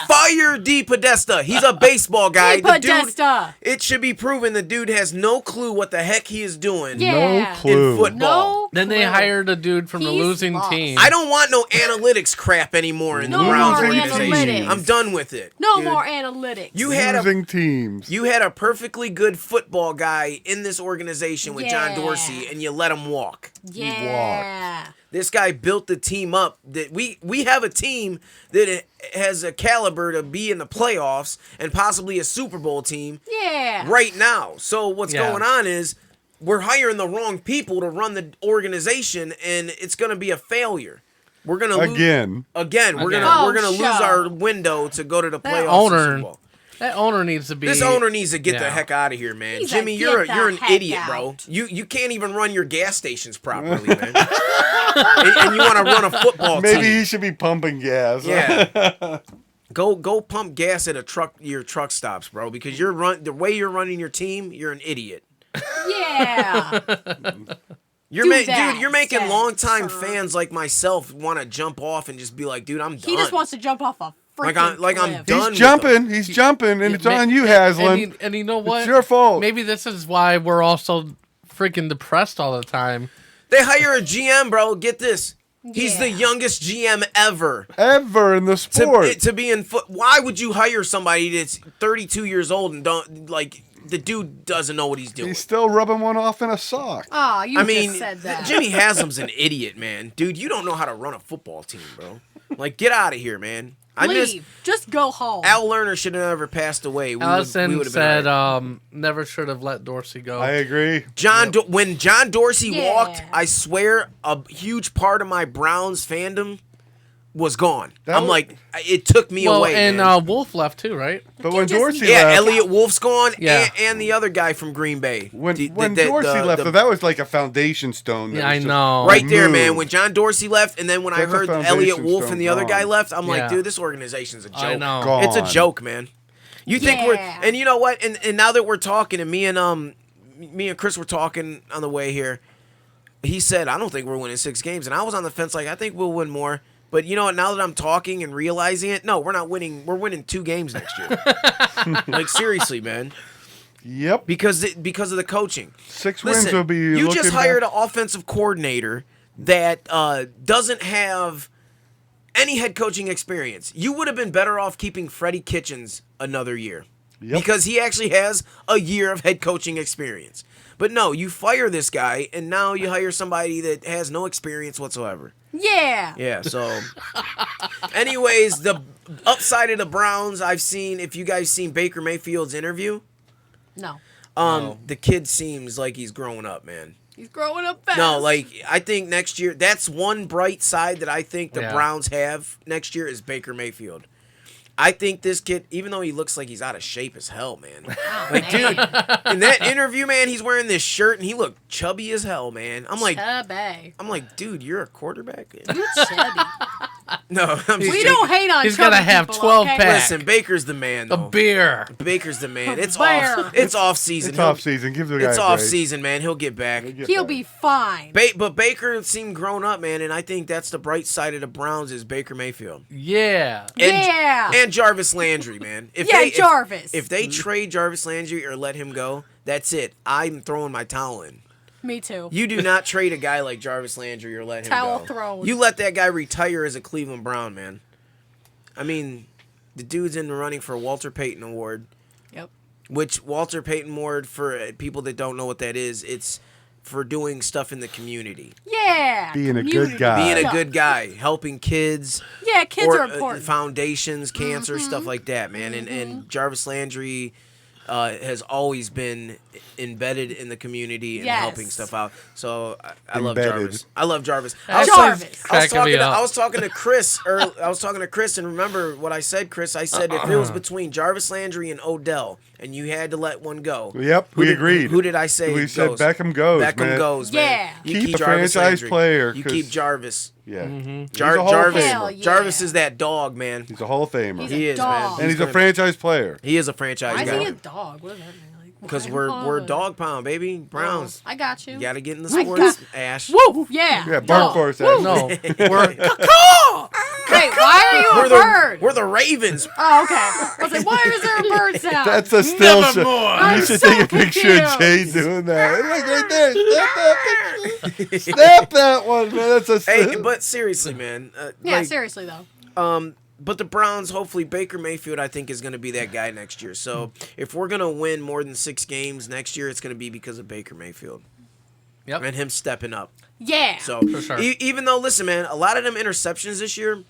fired D. Podesta. He's a baseball guy.
Podesta.
It should be proven the dude has no clue what the heck he is doing.
Yeah.
No clue.
In football.
Then they hired a dude from the losing team.
I don't want no analytics crap anymore in the Browns organization. I'm done with it.
No more analytics.
You had
losing teams.
You had a perfectly good football guy in this organization with John Dorsey, and you let him walk.
Yeah.
This guy built the team up. That we have a team that has a caliber to be in the playoffs and possibly a Super Bowl team.
Yeah.
Right now. So what's going on is we're hiring the wrong people to run the organization, and it's going to be a failure. We're going to
again.
We're gonna lose our window to go to the playoffs. Super Bowl.
That owner needs to be.
This owner needs to get the heck out of here, man. Jimmy, you're an idiot, bro. You can't even run your gas stations properly, man. and you want to run a football team.
Maybe he should be pumping gas.
Yeah. Go pump gas at your truck stops, bro, because the way you're running your team, you're an idiot.
Yeah.
You're making longtime fans like myself want to jump off and just be like, dude, I'm done.
He just wants to jump off a freaking
I'm done.
He's jumping, and it's on you, Haslam.
And you know what?
It's your fault.
Maybe this is why we're all so freaking depressed all the time.
They hire a GM, bro. Get this. He's the youngest GM ever
in the sport
to be in foot. Why would you hire somebody that's 32 years old and don't the dude doesn't know what he's doing?
He's still rubbing one off in a sock.
Oh, just said that.
Jimmy Haslam's an idiot, man. Dude, you don't know how to run a football team, bro. Like, get out of here, man.
Leave. Just go home.
Al Lerner should have never passed away.
Allison said never should have let Dorsey go.
I agree.
When John Dorsey walked, I swear a huge part of my Browns fandom was gone. It took me away.
And Wolf left too, right?
But when Dorsey
left,
left,
Elliott Wolf's gone, and the other guy from Green Bay.
When Dorsey left, that was like a foundation stone.
I know.
Right there, man. When John Dorsey left, and then when I heard Elliott Wolf and the other guy left, I'm like, dude, this organization's a joke.
I know.
Gone.
It's a joke, man. You think and you know what? And now that we're talking, and me and Chris were talking on the way here, he said, I don't think we're winning 6 games, and I was on the fence, like, I think we'll win more. But you know what? Now that I'm talking and realizing it, no, we're not winning. We're winning 2 games next year. Like, seriously, man.
Yep.
Because of the coaching.
6 wins will be.
You just hired an offensive coordinator that doesn't have any head coaching experience. You would have been better off keeping Freddie Kitchens another year. Yep. Because he actually has a year of head coaching experience. But no, you fire this guy, and now you hire somebody that has no experience whatsoever.
Yeah.
Yeah, so. Anyways, the upside of the Browns, I've seen, if you guys seen Baker Mayfield's interview.
No.
The kid seems like he's growing up, man.
He's growing up fast.
No, I think next year, that's one bright side that I think the Browns have next year is Baker Mayfield. I think this kid, even though he looks like he's out of shape as hell, man. Dude, in that interview, man, he's wearing this shirt and he looked chubby as hell, man. I'm like, dude, you're a quarterback?
You're chubby.
No,
we don't hate on
he's gonna have 12 packs.
Listen, Baker's the man, though.
A beer.
Baker's the man. It's off season.
It's off season. Give the guy
It's
a
off
break.
season, man. He'll get back.
He'll be fine.
But Baker seemed grown up, man, and I think that's the bright side of the Browns is Baker Mayfield.
Yeah.
And Jarvis Landry, man.
Jarvis.
If they trade Jarvis Landry or let him go, that's it. I'm throwing my towel in.
Me too.
You do not trade a guy like Jarvis Landry or let him
Towel
go.
thrown.
You let that guy retire as a Cleveland Brown, man. I mean, the dude's in the running for a Walter Payton Award.
Yep.
Which Walter Payton Award, for people that don't know what that is, it's for doing stuff in the community.
Yeah.
Being a good
community
guy.
Being a
stuff.
good guy, helping kids.
Yeah, kids
or,
are important.
Foundations, cancer, stuff like that, man. And Jarvis Landry has always been embedded in the community and
Yes.
helping stuff out. So I love
Embedded.
Jarvis. I love Jarvis.
Jarvis.
I was talking to Chris, and remember what I said, Chris? I said if it was between Jarvis Landry and Odell, and you had to let one go.
Yep, we agreed.
Who did I say?
We said
goes?
Beckham goes.
Beckham
man.
goes, man.
Yeah.
You
Keep a
Jarvis
franchise
Landry.
player,
You
'cause-
keep Jarvis.
Yeah. He's a
Jar-
Hall of
Jarvis.
Hell
Famer.
yeah.
Jarvis is that dog, man.
He's a Hall of Famer.
He's
He
a
is,
dog.
man.
And he's a franchise player.
He is a franchise
Why is
guy.
he a dog? What does that mean?
Because
Why?
we're dog pound, baby. Browns.
I got you.
You got to get in the
I
sports,
got-
Ash.
Woo! Yeah.
Yeah, bark
Dog.
for us.
Woo.
Ash.
No, we're
Wait, why are you a bird?
We're the Ravens.
Oh, okay. I was like, why is there a bird sound?
That's a still shot.
I'm
You should
so
take a picture of Jay
confused.
doing that. Look right there. Snap that picture. Snap that one, man. That's a still.
Hey, but seriously, man.
Yeah,
like,
seriously though.
But the Browns, hopefully, Baker Mayfield, I think, is going to be that guy next year. So if we're going to win more than 6 games next year, it's going to be because of Baker Mayfield.
Yep.
And him stepping up.
Yeah.
So
For sure.
even though, listen, man, a lot of them interceptions this year,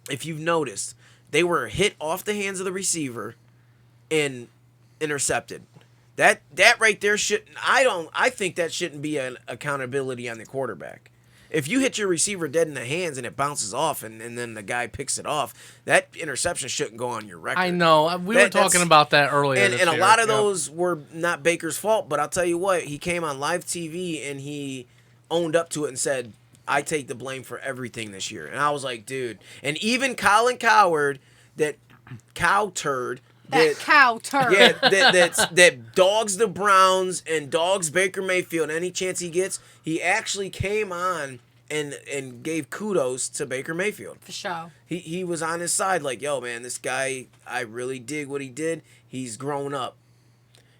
if you've noticed, they were hit off the hands of the receiver and intercepted. That right there I think that shouldn't be an accountability on the quarterback. If you hit your receiver dead in the hands and it bounces off and then the guy picks it off, that interception shouldn't go on your record.
I know. We were
That's-
talking about that earlier.
And
this
a
year.
lot of
Yep.
those were not Baker's fault, but I'll tell you what, he came on live TV and he owned up to it and said, I take the blame for everything this year. And I was like, dude. And even Colin Cowherd, that cow turd,
that cow turd.
yeah, that dogs the Browns and dogs Baker Mayfield any chance he gets, he actually came on and gave kudos to Baker Mayfield.
For sure.
He was on his side like, yo, man, this guy, I really dig what he did. He's grown up.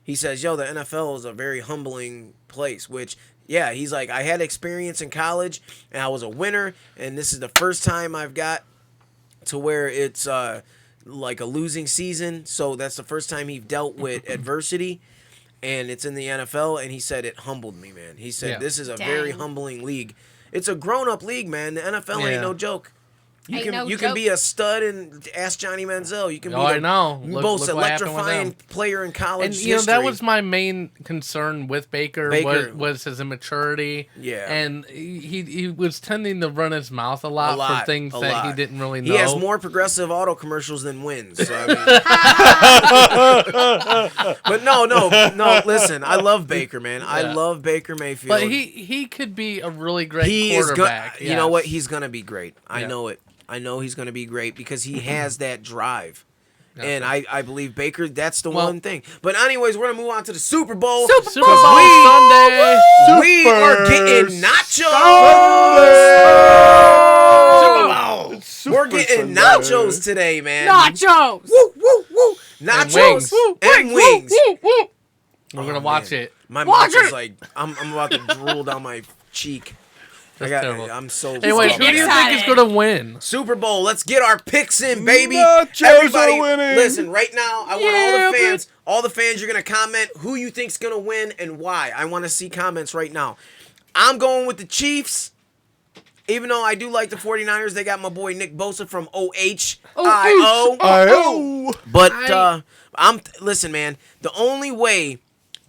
He says, yo, the NFL is a very humbling place, which, yeah, he's like, I had experience in college, and I was a winner, and this is the first time I've got to where it's like a losing season, so that's the first time he dealt with adversity, and it's in the NFL, and he said it humbled me, man. He said,
Yeah.
this is a
Dang.
very humbling league. It's a grown-up league, man. The NFL
Yeah.
ain't no joke. You
Ain't
can
no
you can
joke.
be a stud and ask Johnny Manziel. You can be
Oh, I know.
the
Look-
most
look what happened with
electrifying
them.
player in college
And
history.
that was my main concern with Baker,
Baker.
was his immaturity.
Yeah.
And he was tending to run his mouth a lot, for things
a
that
lot.
he didn't really know.
He has more progressive auto commercials than wins. So, I mean. But no. Listen, I love Baker, man. I
Yeah.
love Baker Mayfield.
But he could be a really great
he is
quarterback.
You know what? He's gonna be great. I
Yeah.
know it. I know he's gonna be great because he has that drive.
Yeah.
And I believe Baker, that's the
Well-
one thing. But anyways, we're gonna move on to the Super Bowl.
Super Bowl Sunday.
We are getting nachos. We're getting nachos today, man.
Nachos.
Woo, woo, woo. Nachos
wings.
and wings.
We're gonna watch
man.
it.
My
Watch
mouth is
it.
like I'm about to drool down my cheek.
terrible.
I'm so.
Anyway, who do you think is gonna win?
Super Bowl. Let's get our picks in, baby.
Nachos
Everybody,
are winning.
listen. Right now, I want
Yeah,
all the fans. All the fans, you're gonna comment who you think's gonna win and why. I want to see comments right now. I'm going with the Chiefs. Even though I do like the 49ers, they got my boy Nick Bosa from OHIO.
I-O.
But listen, man. The only way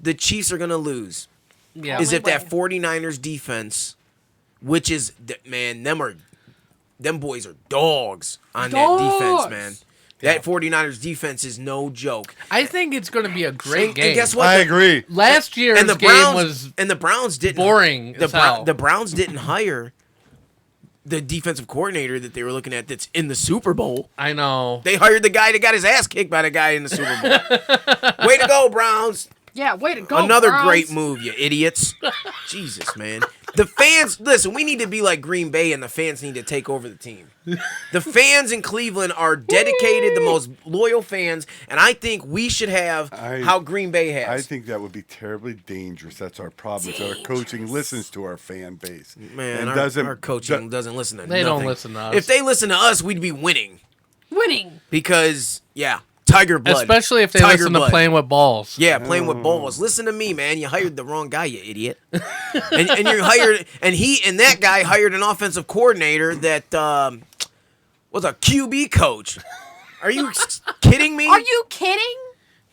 the Chiefs are gonna lose
Yeah.
is if
way.
that 49ers defense, which is them boys are dogs on that defense, man. That 49ers defense is no joke.
I think it's gonna be a great game.
And guess what?
I agree.
Last year's
And the
game
Browns
was
and the Browns didn't
boring as hell.
The Browns didn't hire the defensive coordinator that they were looking at that's in the Super Bowl.
I know.
They hired the guy that got his ass kicked by the guy in the Super Bowl. Way to go, Browns.
Yeah, way to go,
Another
Browns.
great move, you idiots. Jesus, man. The fans, listen, we need to be like Green Bay, and the fans need to take over the team. The fans in Cleveland are dedicated, the most loyal fans, and I think we should have how Green Bay has.
I think that would be terribly dangerous. That's our problem. Our coaching listens to our fan base.
Man,
and
our coaching doesn't listen to
They
nothing.
don't listen to us.
If they listen to us, we'd be winning.
Winning.
Because, yeah, Tiger blood.
Especially if they
Tiger
listen
blood.
to Playing with Balls.
Yeah, playing with balls. Listen to me, man. You hired the wrong guy, you idiot. and you hired, and that guy hired an offensive coordinator that was a QB coach. Are you kidding me?
Are you kidding?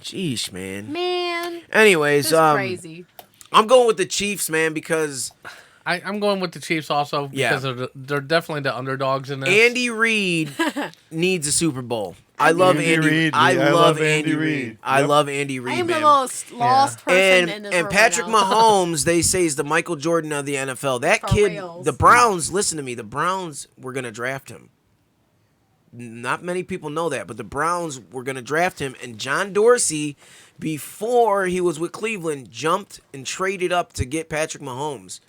Jeez, man.
Man.
Anyways,
This is crazy.
I'm going with the Chiefs, man, because
I'm going with the Chiefs also because they're definitely the underdogs in this.
Andy Reid needs a Super Bowl. I love Andy Reid. I love Andy Reid. I love Andy Reid.
I am
man.
the most lost person in this
And
room
Patrick
right now.
Mahomes, they say, is the Michael Jordan of the NFL. That
For
kid,
reals.
the Browns, listen to me, the Browns were going to draft him. Not many people know that, but the Browns were going to draft him. And John Dorsey, before he was with Cleveland, jumped and traded up to get Patrick Mahomes.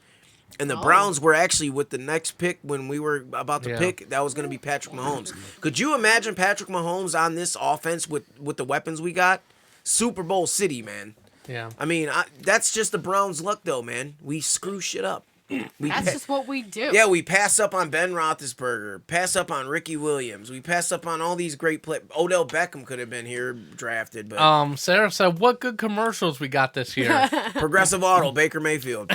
And the Browns were actually with the next pick when we were about to pick. That was going to be Patrick Mahomes. Could you imagine Patrick Mahomes on this offense with the weapons we got? Super Bowl City, man.
Yeah.
I mean, that's just the Browns' luck, though, man. We screw shit up.
That's just what we do.
Yeah, we pass up on Ben Roethlisberger, pass up on Ricky Williams. We pass up on all these great players. Odell Beckham could have been here drafted, but
Sarah said, "What good commercials we got this year?"
Progressive Auto, Baker Mayfield.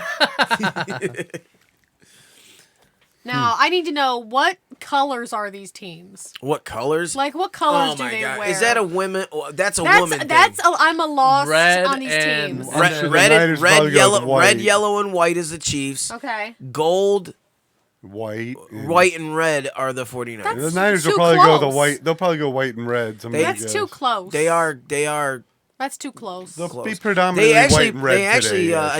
Now, I need to know, what colors are these teams?
What colors?
Like, what colors
Oh
do
my
they
God.
wear?
Is that a women? Oh, that's a
That's,
woman
that's
thing.
I'm a lost
Red
on these
and-
teams.
and
Red,
sure the
red,
Niners probably go with white.
red, yellow, and white is the Chiefs.
Okay.
Gold,
White.
white, and red are the 49ers.
That's
The Niners will
too
probably go the
close.
white. They'll probably go white and red.
That's too close.
They are
That's too close.
They'll
close.
be predominantly
They actually,
white and red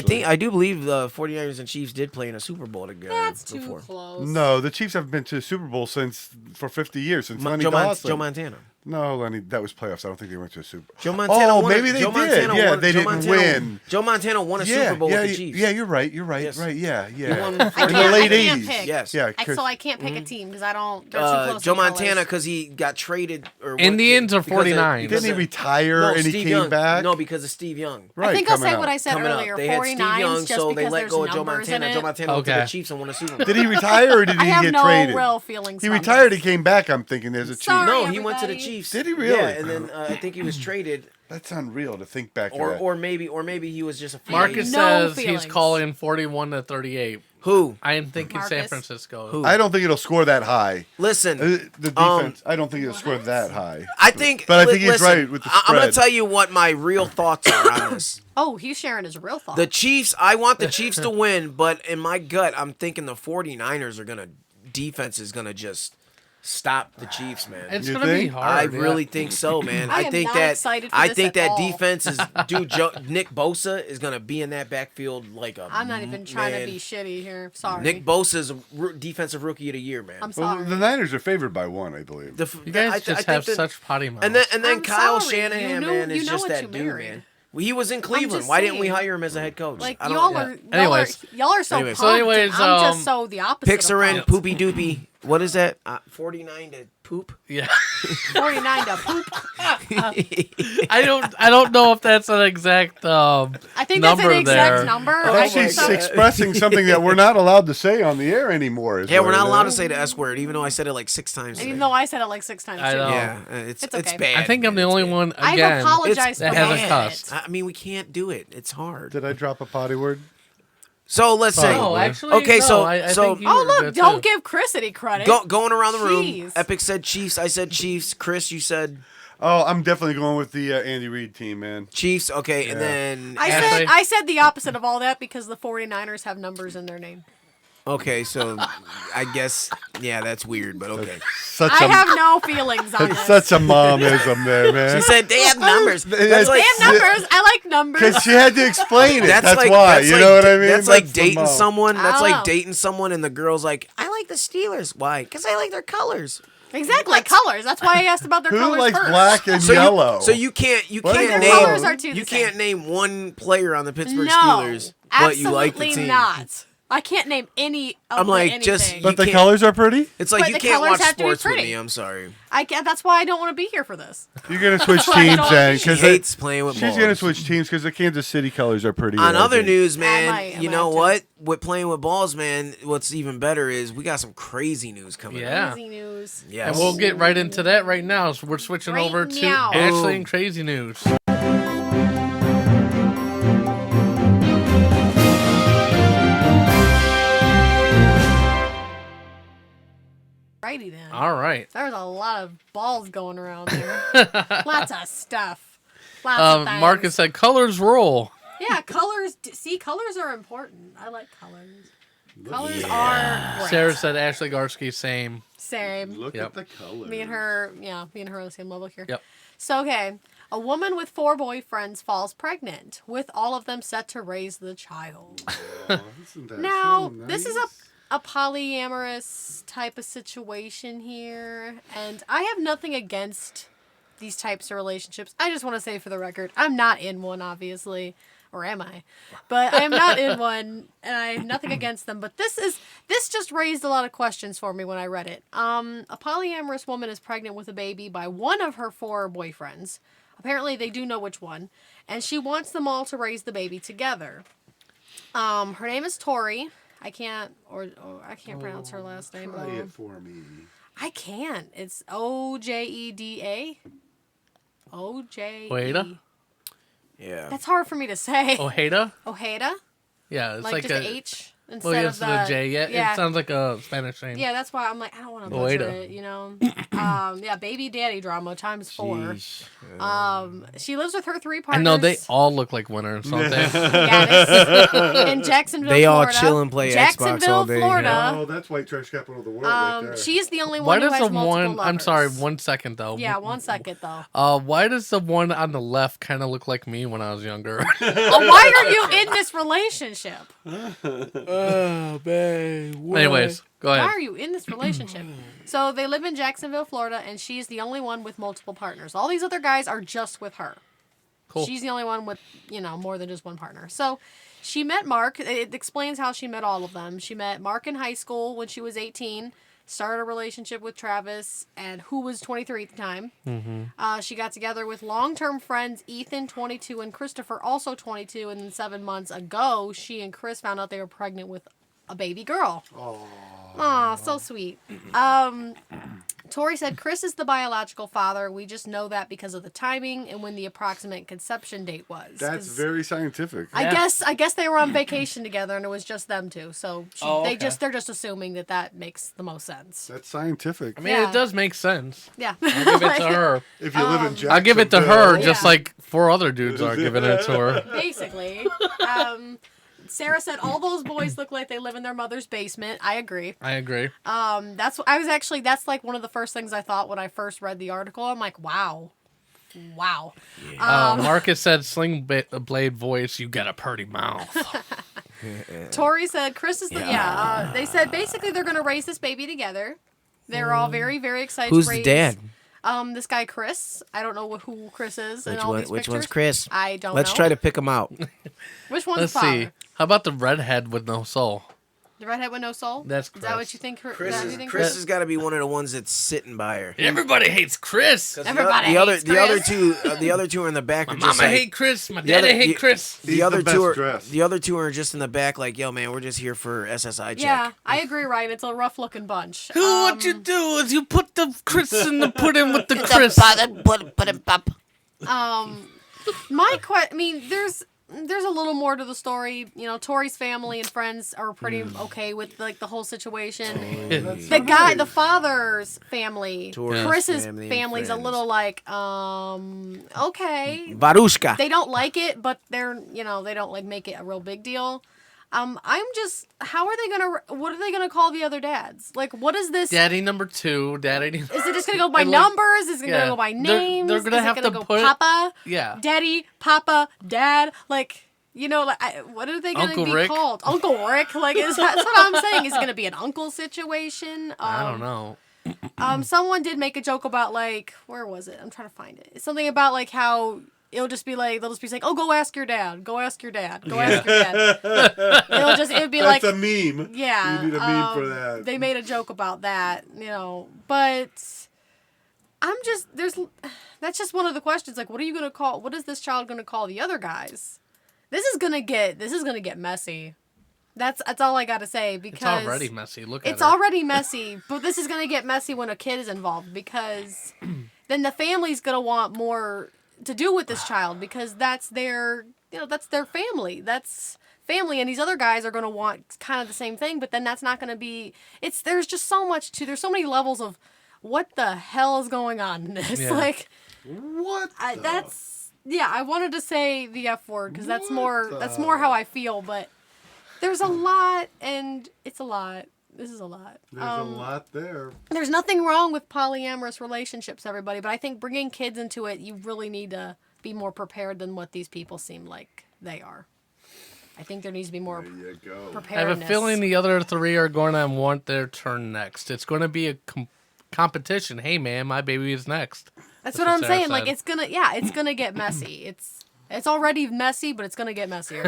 today,
I do believe the 49ers and Chiefs did play in a Super Bowl together
That's too
before.
close.
No, the Chiefs have been to the Super Bowl for 50 years since Lenny
Joe
Dawson.
Montana.
No, Lenny, that was playoffs. I don't think they went to a Super Bowl.
Joe Montana won
maybe they
Joe
did.
Montana
Yeah,
won-
they
Joe
didn't
Montana-
win.
Joe Montana won a Super Bowl with the Chiefs.
Yeah, you're right. You're right.
Yes.
Right. Yeah.
He
Yeah.
won
In
I
the
can't,
late
I can't
80s.
pick.
Yes.
Yeah.
So I can't pick a team because I don't. They're too close.
Joe
in colors.
Montana, because he got traded. Or what-
Indians or
because of-
49?
because
Didn't he
of-
retire
no,
and he
Steve
came
Young.
back?
No, because of Steve Young.
Right,
I think I'll
coming
say what
out.
I said
Coming
earlier.
up, they had Steve
49s
Young,
just
so they
because
let
there's
go of Joe
numbers in
Montana.
it.
Joe Montana went to
Okay.
the Chiefs and won a Super Bowl.
Did he retire or did
I
he
have
get
no
traded?
real feelings.
He
about
retired.
this.
He came back. I'm thinking there's a Chief.
Sorry.
No, he went to the
everybody.
Did
Chiefs.
he really?
Yeah, and then I think he was traded,
That's unreal to think back to
or
that.
or maybe he was just a free
Marcus
agent.
No
says
feelings.
he's calling 41-38.
Who?
I am thinking San
Marcus.
Francisco.
Who?
I don't think it'll score that high.
Listen,
The defense. I don't think it'll score that high.
I think.
But I think he's
listen,
right with the
I'm going to
spread.
tell you what my real thoughts are on this.
Oh, he's sharing his real thoughts.
The Chiefs, I want the Chiefs to win, but in my gut, I'm thinking the 49ers are going to, defense is going to just stop the Chiefs, man.
It's
You
going to be
think?
hard.
I
yeah.
really think so, man.
I am
think
not
that
excited for
I
this
think
at
that
all.
defense is Nick Bosa is going to be in that backfield like a
I'm not even trying
man.
to be shitty here. Sorry.
Nick Bosa is a defensive rookie of the year, man.
I'm
Well,
sorry.
the Niners are favored by 1, I believe.
You guys just have
that-
such potty mouths.
and then
I'm
Kyle
sorry.
Shanahan,
You know-
man,
you
is
know
just
what
that
you
dude,
married.
man. Well, he was in Cleveland.
just
Why didn't we
saying.
hire him as a head coach?
Like
I don't
y'all
know.
are,
Anyways.
y'all are so
Anyways.
pumped.
So anyways,
I'm just so the opposite.
Picks
of
are in,
pumped.
poopy doopy. What is that? 49 to poop?
yeah.
49 to poop.
I don't know if that's an exact
I think that's
number
an exact
there.
number.
Oh,
I
Actually,
think so.
expressing something that we're not allowed to say on the air anymore.
Yeah, we're not allowed to say the S word, even though I said it like 6 times.
And even
today.
though I said it like 6 times
I
too.
know.
Yeah, it's
It's okay.
bad.
I think I'm the
man.
only
It's bad.
one
I've
again.
apologized
that
for
hasn't
that.
cussed.
I mean, we can't do it. It's hard.
Did I drop a potty word?
So let's say.
No, actually,
Okay,
no,
so-
I
so-
think you
Oh
were
look!
good,
Don't
too.
give Chris any credit.
Going around the room.
Jeez.
Epic said Chiefs. I said Chiefs. Chris, you said
Oh, I'm definitely going with the Andy Reid team, man.
Chiefs. Okay,
Yeah.
and then
Ashley?
I said the opposite of all that because the 49ers have numbers in their name.
okay, so I guess that's weird, but okay.
Such
I
a
have no feelings on
it's
this.
such a momism there, man.
She said they have numbers.
That's
That's like
They have numbers. I like numbers.
Because she had to explain it. That's
like,
why.
that's
You
like,
know what I mean?
That's like
the
dating
mom.
someone.
I
That's
don't
like
know.
dating someone, and the girl's like, "I like the Steelers. Why? Because I like their colors."
Exactly, colors. That's why I asked about their
Who
colors
likes
first.
black and
So
yellow?
you can't
What?
Their
name
colors are too
you
the same.
can't name one player on the Pittsburgh
No,
Steelers, but you like the
absolutely
team.
not. I can't name any of
I'm like,
anything.
just-
But the
can't-
colors are pretty.
It's like
But
you
the
can't
colors
watch
have to be
sports with
pretty.
me. I'm sorry.
I can't, that's why I don't want to be here for this.
You're gonna switch
why I
teams
don't-
then,
She
because
hates playing with
she's
balls.
gonna switch teams because the Kansas City colors are pretty.
On
I
other
think.
news,
I
man,
might
you know
have to.
what? With playing with balls, man, what's even better is we got some crazy news coming up.
Yeah.
Crazy news.
Yes.
And we'll get right into that right now. So we're switching
Right
over to
now.
Ashley
Boom.
and Crazy News.
Righty then.
All right.
There's a lot of balls going around there. Lots of stuff. Lots of things.
Marcus said colors roll.
Yeah, colors. See, colors are important. I like colors. Colors are great.
Sarah said Ashley Garsky, same.
Same.
Look
Yep.
at the colors.
Me and her on the same level here.
Yep.
So, okay. A woman with 4 boyfriends falls pregnant, with all of them set to raise the child.
Isn't that
Now,
so
this is
nice?
a polyamorous type of situation here, and I have nothing against these types of relationships. I just want to say for the record, I'm not in one, obviously. Or am I? But I am not in one, and I have nothing against them. But this just raised a lot of questions for me when I read it. A polyamorous woman is pregnant with a baby by one of her 4 boyfriends. Apparently, they do know which one, and she wants them all to raise the baby together. Her name is Tori. I can't pronounce her last name.
Try it for me.
I can't. It's Ojeda. Ojeda.
Ojeda?
Yeah.
That's hard for me to say.
Ojeda?
Ojeda?
Yeah, it's
Like
like
just
a
the H instead
well,
of
yes, the J. Yeah, it sounds like a Spanish name.
Yeah, that's why I'm like, I don't want to butcher
Ojeda.
it, you know. Yeah, baby daddy drama times 4.
Sheesh.
She lives with her 3
I
partners.
know they all look like winners, don't they?
in Jacksonville,
They all
Florida.
chill and play Xbox
Jacksonville,
all day.
Florida.
Oh, that's white trash capital of the world right there.
She's the only
Why
one who
does
has
the
multiple
one?
lovers.
I'm sorry, 1 second though.
Yeah, 1 second though.
Why does the one on the left kind of look like me when I was younger?
Why are you in this relationship?
Oh, babe.
Anyways, go
Why
ahead.
are you in this relationship? So they live in Jacksonville, Florida, and she's the only one with multiple partners. All these other guys are just with her.
Cool.
She's the only one with, more than just one partner. So she met Mark. It explains how she met all of them. She met Mark in high school when she was 18, started a relationship with Travis, and who was 23 at the time. Mm-hmm. She got together with long-term friends Ethan, 22, and Christopher, also 22, and then 7 months ago, she and Chris found out they were pregnant with a baby girl. Aw, so sweet. Tori said Chris is the biological father. We just know that because of the timing and when the approximate conception date was.
That's
'Cause
very scientific.
I guess they were on vacation together and it was just them two. So
okay.
they're just assuming that makes the most sense.
That's scientific.
I mean,
Yeah.
it does make sense.
Yeah.
I'll give it to her.
If you live in Jacksonville,
I'll give it to her,
Yeah.
just like 4 other dudes are giving it to her.
Basically. Sarah said all those boys look like they live in their mother's basement. I agree.
I agree.
That's like one of the first things I thought when I first read the article. I'm like, wow.
Marcus said, "Sling blade voice, you got a pretty mouth."
Tori said Chris is the they said basically they're gonna raise this baby together. They're all very, very excited
Who's
to raise
the dad?
This guy Chris. I don't know who Chris is in
Which
all
one?
these
Which
pictures.
one's Chris?
I don't know.
Let's try to pick him out.
Which one's
Let's
the father?
see. How about the redhead with no soul?
The redhead with no soul?
That's
Is that
Chris.
what you think?
Chris has got to be one of the ones that's sitting by her.
Everybody hates Chris.
Everybody
the other
hates
the other
Chris.
two the other two are in the back.
My
are
mama
just like,
hate Chris. My
the
daddy
other-
hate
the-
Chris.
The
He's
other
the
two
best
are
dressed.
the other two are just in the back, like, yo, man, we're just here for SSI check.
Yeah, I agree, Ryan. It's a rough looking bunch.
What you do is you put the Chris in the pudding with the Chris.
There's a little more to the story. You know, Tori's family and friends are pretty okay with like the whole situation. The father's family,
Tori's
Chris's
family and
family's a
friends.
little like, okay.
Barushka.
They don't like it, but they don't like make it a real big deal. What are they gonna call the other dads? Like, what is this?
Daddy number 2. Daddy.
Is it just gonna go by
And, like,
numbers? Is it gonna
yeah.
go by
They're-
names?
they're gonna
Is
have
it gonna
to
go
put-
Papa,
Yeah.
Daddy, Papa, Dad? Like, what are they gonna
Uncle
be
Rick?
called? Uncle Rick? Like, that's what I'm saying. Is it gonna be an uncle situation?
I don't know.
Someone did make a joke about like, where was it? I'm trying to find it. It's something about like how it'll just be like, they'll just be saying, "Oh, go ask your dad. Go ask your dad. Go ask your dad." It would be
That's
like
a meme.
Yeah.
You need a meme for that.
They made a joke about that, but that's just one of the questions. Like, what is this child gonna call the other guys? This is gonna get messy. That's all I gotta say, because
it's already messy.
It's already messy, but this is gonna get messy when a kid is involved, because then the family's gonna want more to do with this child, because that's their family. That's family, and these other guys are gonna want kind of the same thing, but then that's not gonna be. There's just so much there's so many levels of what the hell is going on in this.
Yeah.
Like,
What?
I wanted to say the F word because that's more how I feel, but. There's a lot, and it's a lot. This is a lot.
There's a lot there.
There's nothing wrong with polyamorous relationships, everybody, but I think bringing kids into it, you really need to be more prepared than what these people seem like they are. I think there needs to be more preparedness.
I have a feeling the other three are going to want their turn next. It's going to be a competition. Hey, man, my baby is next.
That's what I'm saying. Said. Like, it's gonna get messy. It's already messy, but it's going to get messier.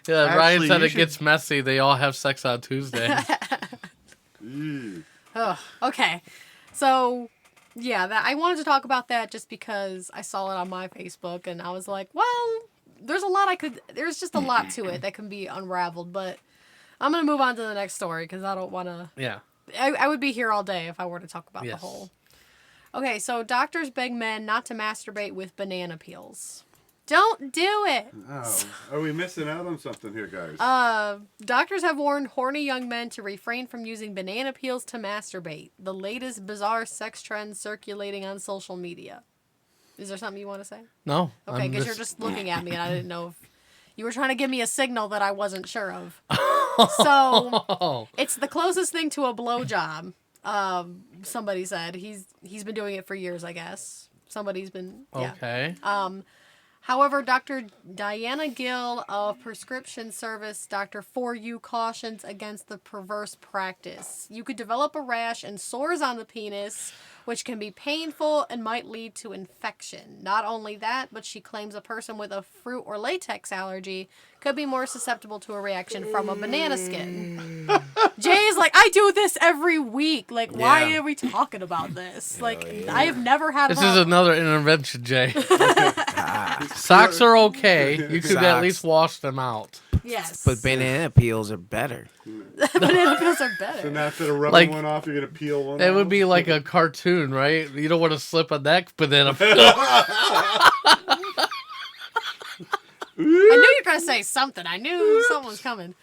Ryan said it gets messy. They all have sex on Tuesday.
Okay. So, yeah, I wanted to talk about that just because I saw it on my Facebook, and I was like, well, there's just a lot to it that can be unraveled, but I'm going to move on to the next story because I don't want to...
Yeah.
I would be here all day if I were to talk about the whole... Okay, so doctors beg men not to masturbate with banana peels. Don't do it.
Oh, are we missing out on something here, guys?
Doctors have warned horny young men to refrain from using banana peels to masturbate. The latest bizarre sex trend circulating on social media. Is there something you want to say?
No.
Okay, because you're just looking at me and I didn't know if you were trying to give me a signal that I wasn't sure of. So it's the closest thing to a blowjob. Somebody said he's been doing it for years, I guess. Somebody's been
okay.
However, Dr. Diana Gill of prescription service Dr. 4U cautions against the perverse practice. You could develop a rash and sores on the penis, which can be painful and might lead to infection. Not only that, but she claims a person with a fruit or latex allergy could be more susceptible to a reaction from a banana skin. Jay's like, I do this every week. Like, why are we talking about this? Like, I have never had
This is another intervention, Jay. Socks are okay. You could at least wash them out.
Yes.
But banana peels are better.
Banana peels are better.
So now instead of rubbing one off, you're going to peel one off?
It would be like a cartoon, right? You don't want to slip a neck banana peel.
I knew you were going to say something. I knew someone was coming.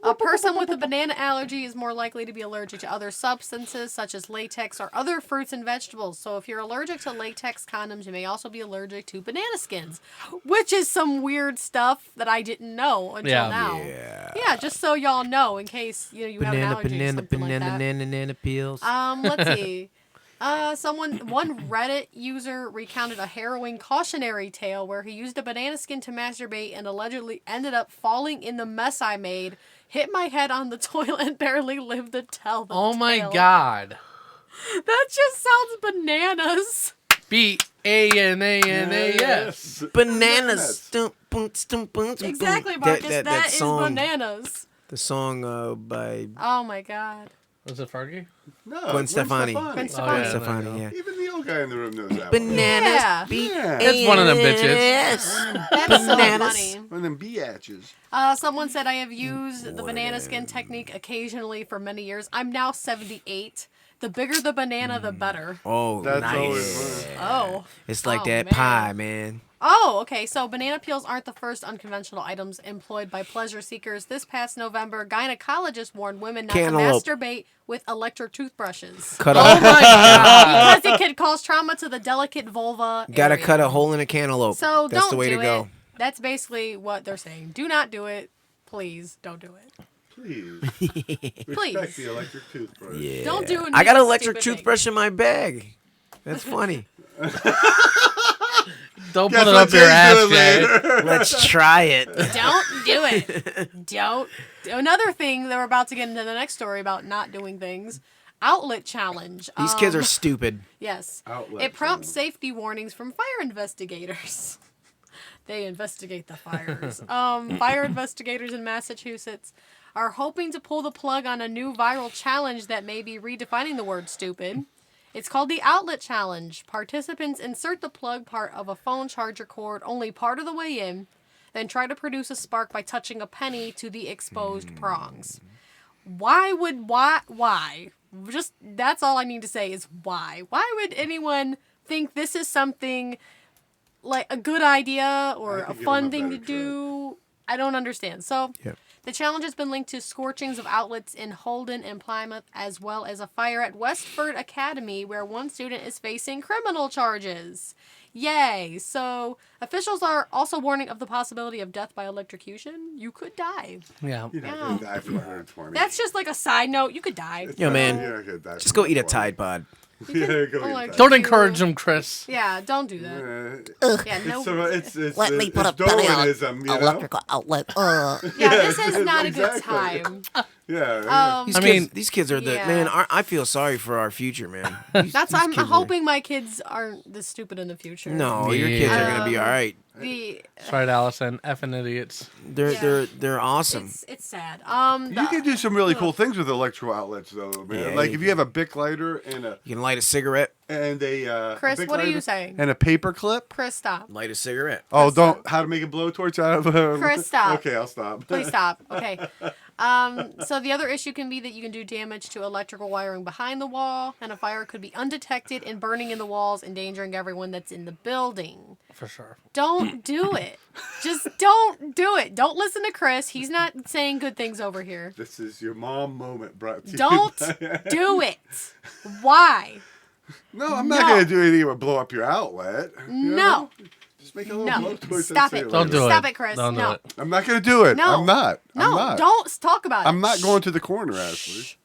A person with a banana allergy is more likely to be allergic to other substances, such as latex or other fruits and vegetables. So if you're allergic to latex condoms, you may also be allergic to banana skins, which is some weird stuff that I didn't know until now. Yeah, just so y'all know, in case you have an allergy or something like that.
Banana peels.
Let's see. One Reddit user recounted a harrowing cautionary tale where he used a banana skin to masturbate and allegedly ended up falling in the mess I made, hit my head on the toilet, and barely lived to tell the tale.
My God.
That just sounds bananas.
B-A-N-A-N-A-S.
Bananas.
Exactly, Marcus. That is bananas.
The song by...
Oh, my God.
Was it Fergie?
No,
Gwen Stefani.
Gwen Stefani.
Yeah.
Even the old guy in the room knows that
Bananas.
Yeah.
It's one of them bitches.
That's so funny.
one of them biatches.
Someone said I have used the banana skin technique occasionally for many years. I'm now 78. The bigger the banana, the better.
Oh,
that's
nice.
always fun.
Oh.
It's like that
man.
pie, man.
Oh, okay. So banana peels aren't the first unconventional items employed by pleasure seekers. This past November, gynecologists warned women not to masturbate with electric toothbrushes.
Cut
Oh
off.
my God.
Because it could cause trauma to the delicate vulva.
Gotta
area.
cut a hole in a cantaloupe.
So
that's
don't
the way
do
to go.
it. That's basically what they're saying. Do not do it. Please don't do it.
Please.
Please.
Respect the electric toothbrush.
Yeah.
Don't do it.
I got an electric toothbrush in my bag. That's funny.
Don't
Guess
put it
what
up your
Jay's
ass,
doing
Jay.
later?
Let's try it.
Don't do it. Don't. Another thing that we're about to get into the next story about not doing things. outlet challenge.
These kids are stupid.
Yes.
Outlet
It prompts
challenge.
safety warnings from fire investigators. They investigate the fires. Fire investigators in Massachusetts are hoping to pull the plug on a new viral challenge that may be redefining the word stupid. It's called the Outlet Challenge. Participants insert the plug part of a phone charger cord only part of the way in, then try to produce a spark by touching a penny to the exposed prongs. Why? Just, that's all I need to say is why. Why would anyone think this is something like a good idea or a fun thing to do? I don't understand. So the challenge has been linked to scorchings of outlets in Holden and Plymouth, as well as a fire at Westford Academy where one student is facing criminal charges. Yay! So officials are also warning of the possibility of death by electrocution. You could die.
Yeah.
You're not going to die from 120.
That's just like a side note. You could die.
Yo, man,
You're not gonna die
just
from
go eat a
120.
Tide Pod.
Yeah, go eat a
like-
Tide
Don't encourage them, Chris.
Yeah, don't do that.
Pod.
Yeah, no.
It's
Let me put a
it's
penny on
Darwinism, you know?
electrical outlet.
Yeah, this is not a good
exactly.
time.
Yeah.
These kids are the
yeah.
man. I feel sorry for our future, man.
That's I'm hoping my kids aren't this stupid in the future.
No, your kids are gonna be all right.
The
That's right, Allison. Effing idiots.
They're awesome.
it's sad.
You can do some really cool things with electrical outlets, though, man.
Yeah,
Like
you
if you have a Bic lighter and
You can light a cigarette.
a
Chris,
Bic
what are you
lighter
saying?
And a paper clip.
Chris, stop.
Light a cigarette.
Oh, don't how to make a blowtorch out of a.
Chris, stop.
Okay, I'll stop.
Please stop. Okay. So the other issue can be that you can do damage to electrical wiring behind the wall, and a fire could be undetected and burning in the walls, endangering everyone that's in the building.
For sure.
Don't do it. Just don't do it. Don't listen to Chris. He's not saying good things over here.
This is your mom moment brought to
Don't
you.
do it. Why?
No, I'm not gonna do anything to blow up your outlet. you
No.
know? Just make a little
No.
blowtorch.
Stop
and
it.
say
Don't do it.
Stop it, Chris.
Don't do
No.
it.
I'm not gonna do it.
No.
I'm not.
No,
I'm not.
don't talk about it.
I'm not going to the corner, Ashley.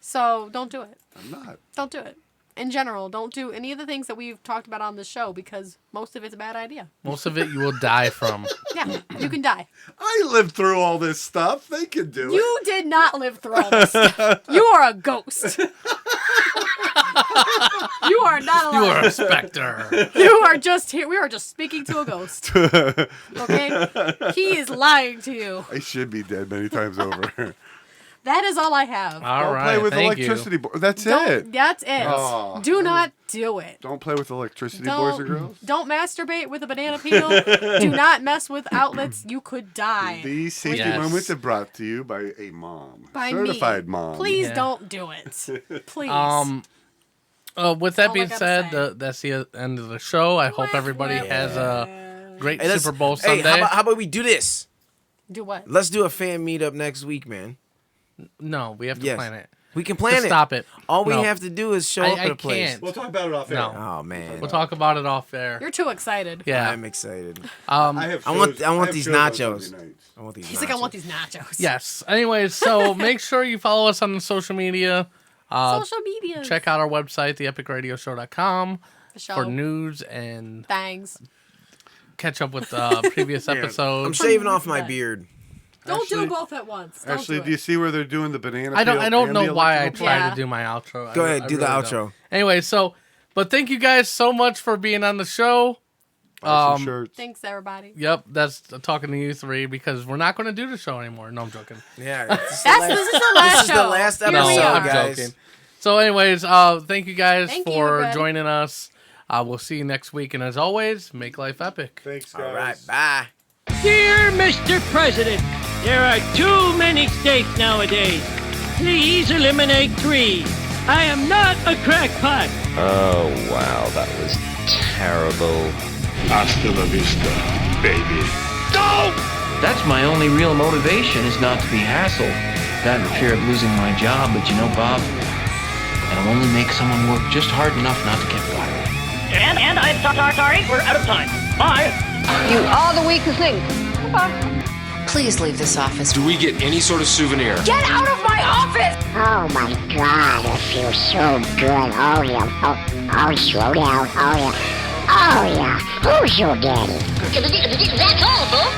So don't do it.
I'm not.
Don't do it. In general, don't do any of the things that we've talked about on the show because most of it's a bad idea.
Most of it you will die from.
Yeah, you can die.
I lived through all this stuff. They can do it.
You did not live through all this stuff. You are a ghost. You are not alive.
You are a specter.
You are just here. We are just speaking to a ghost. Okay? He is lying to you.
I should be dead many times over.
That is all I have.
All
Don't
right.
play with
Thank
electricity. That's
Don't-
it.
That's it.
Oh.
Do not do it.
Don't play with electricity, boys and girls.
Don't masturbate with a banana peel. Do not mess with outlets. You could die.
These safety
Yes.
moments are brought to you by a mom,
By
certified
me.
mom.
Please
Yeah.
don't do it. Please.
With that
all I
being
gotta
said,
say.
that's the end of the show. I hope everybody has a great
Hey, let's-
Super Bowl
hey,
Sunday.
how about we do this?
Do what?
Let's do a fan meetup next week, man.
No, we have to
Yes.
plan it.
We can plan
Just
it.
stop it.
All we
No.
have to do is show up at
I
a place.
can't.
We'll talk about it off air.
No.
Oh man,
We'll talk about it off there.
You're too excited.
Yeah.
I'm excited.
I want
I want these
shows on
nachos.
Sunday nights.
I want these.
He's like, I want these nachos.
Yes. Anyways, so make sure you follow us on the social media.
Social media.
Check out our website, theepicradioshow.com,
the show.
for news and
Thangs.
catch up with previous
I'm
episodes.
shaving off my beard.
Don't do
Actually-
both at once. Don't
Actually,
do
do you
it.
see where they're doing the banana?
I don't
peel and
know
the
why I
electrical
try
Yeah.
to do my outro.
Go
I
ahead, do the
really
outro.
don't. Anyway, but thank you guys so much for being on the show.
Buy some shirts.
Thanks, everybody.
Yep, that's talking to you three because we're not going to do the show anymore. No, I'm joking.
Yeah,
This is the last
This is
show.
the last
Here we
episode,
are.
I'm
guys.
joking. So, anyways, thank you guys
Thank you,
for
everybody.
joining us. We'll see you next week, and as always, make life epic.
Thanks, guys.
All right, bye.
Dear Mr. President, there are too many states nowadays. Please eliminate 3. I am not a crackpot.
Oh, wow, that was terrible.
Hasta la vista, baby.
No!
That's my only real motivation is not to be hassled. That and fear of losing my job, but you know, Bob, that'll only make someone work just hard enough not to get fired.
And I'm sorry, we're out of time. Bye.
You are the weakest link. Goodbye.
Please leave this office.
Do we get any sort of souvenir?
Get out of my office!
Oh my God, it feels so good. Oh yeah. Oh, slow down. Oh yeah. Oh yeah. Who's your daddy?
That's all, folks.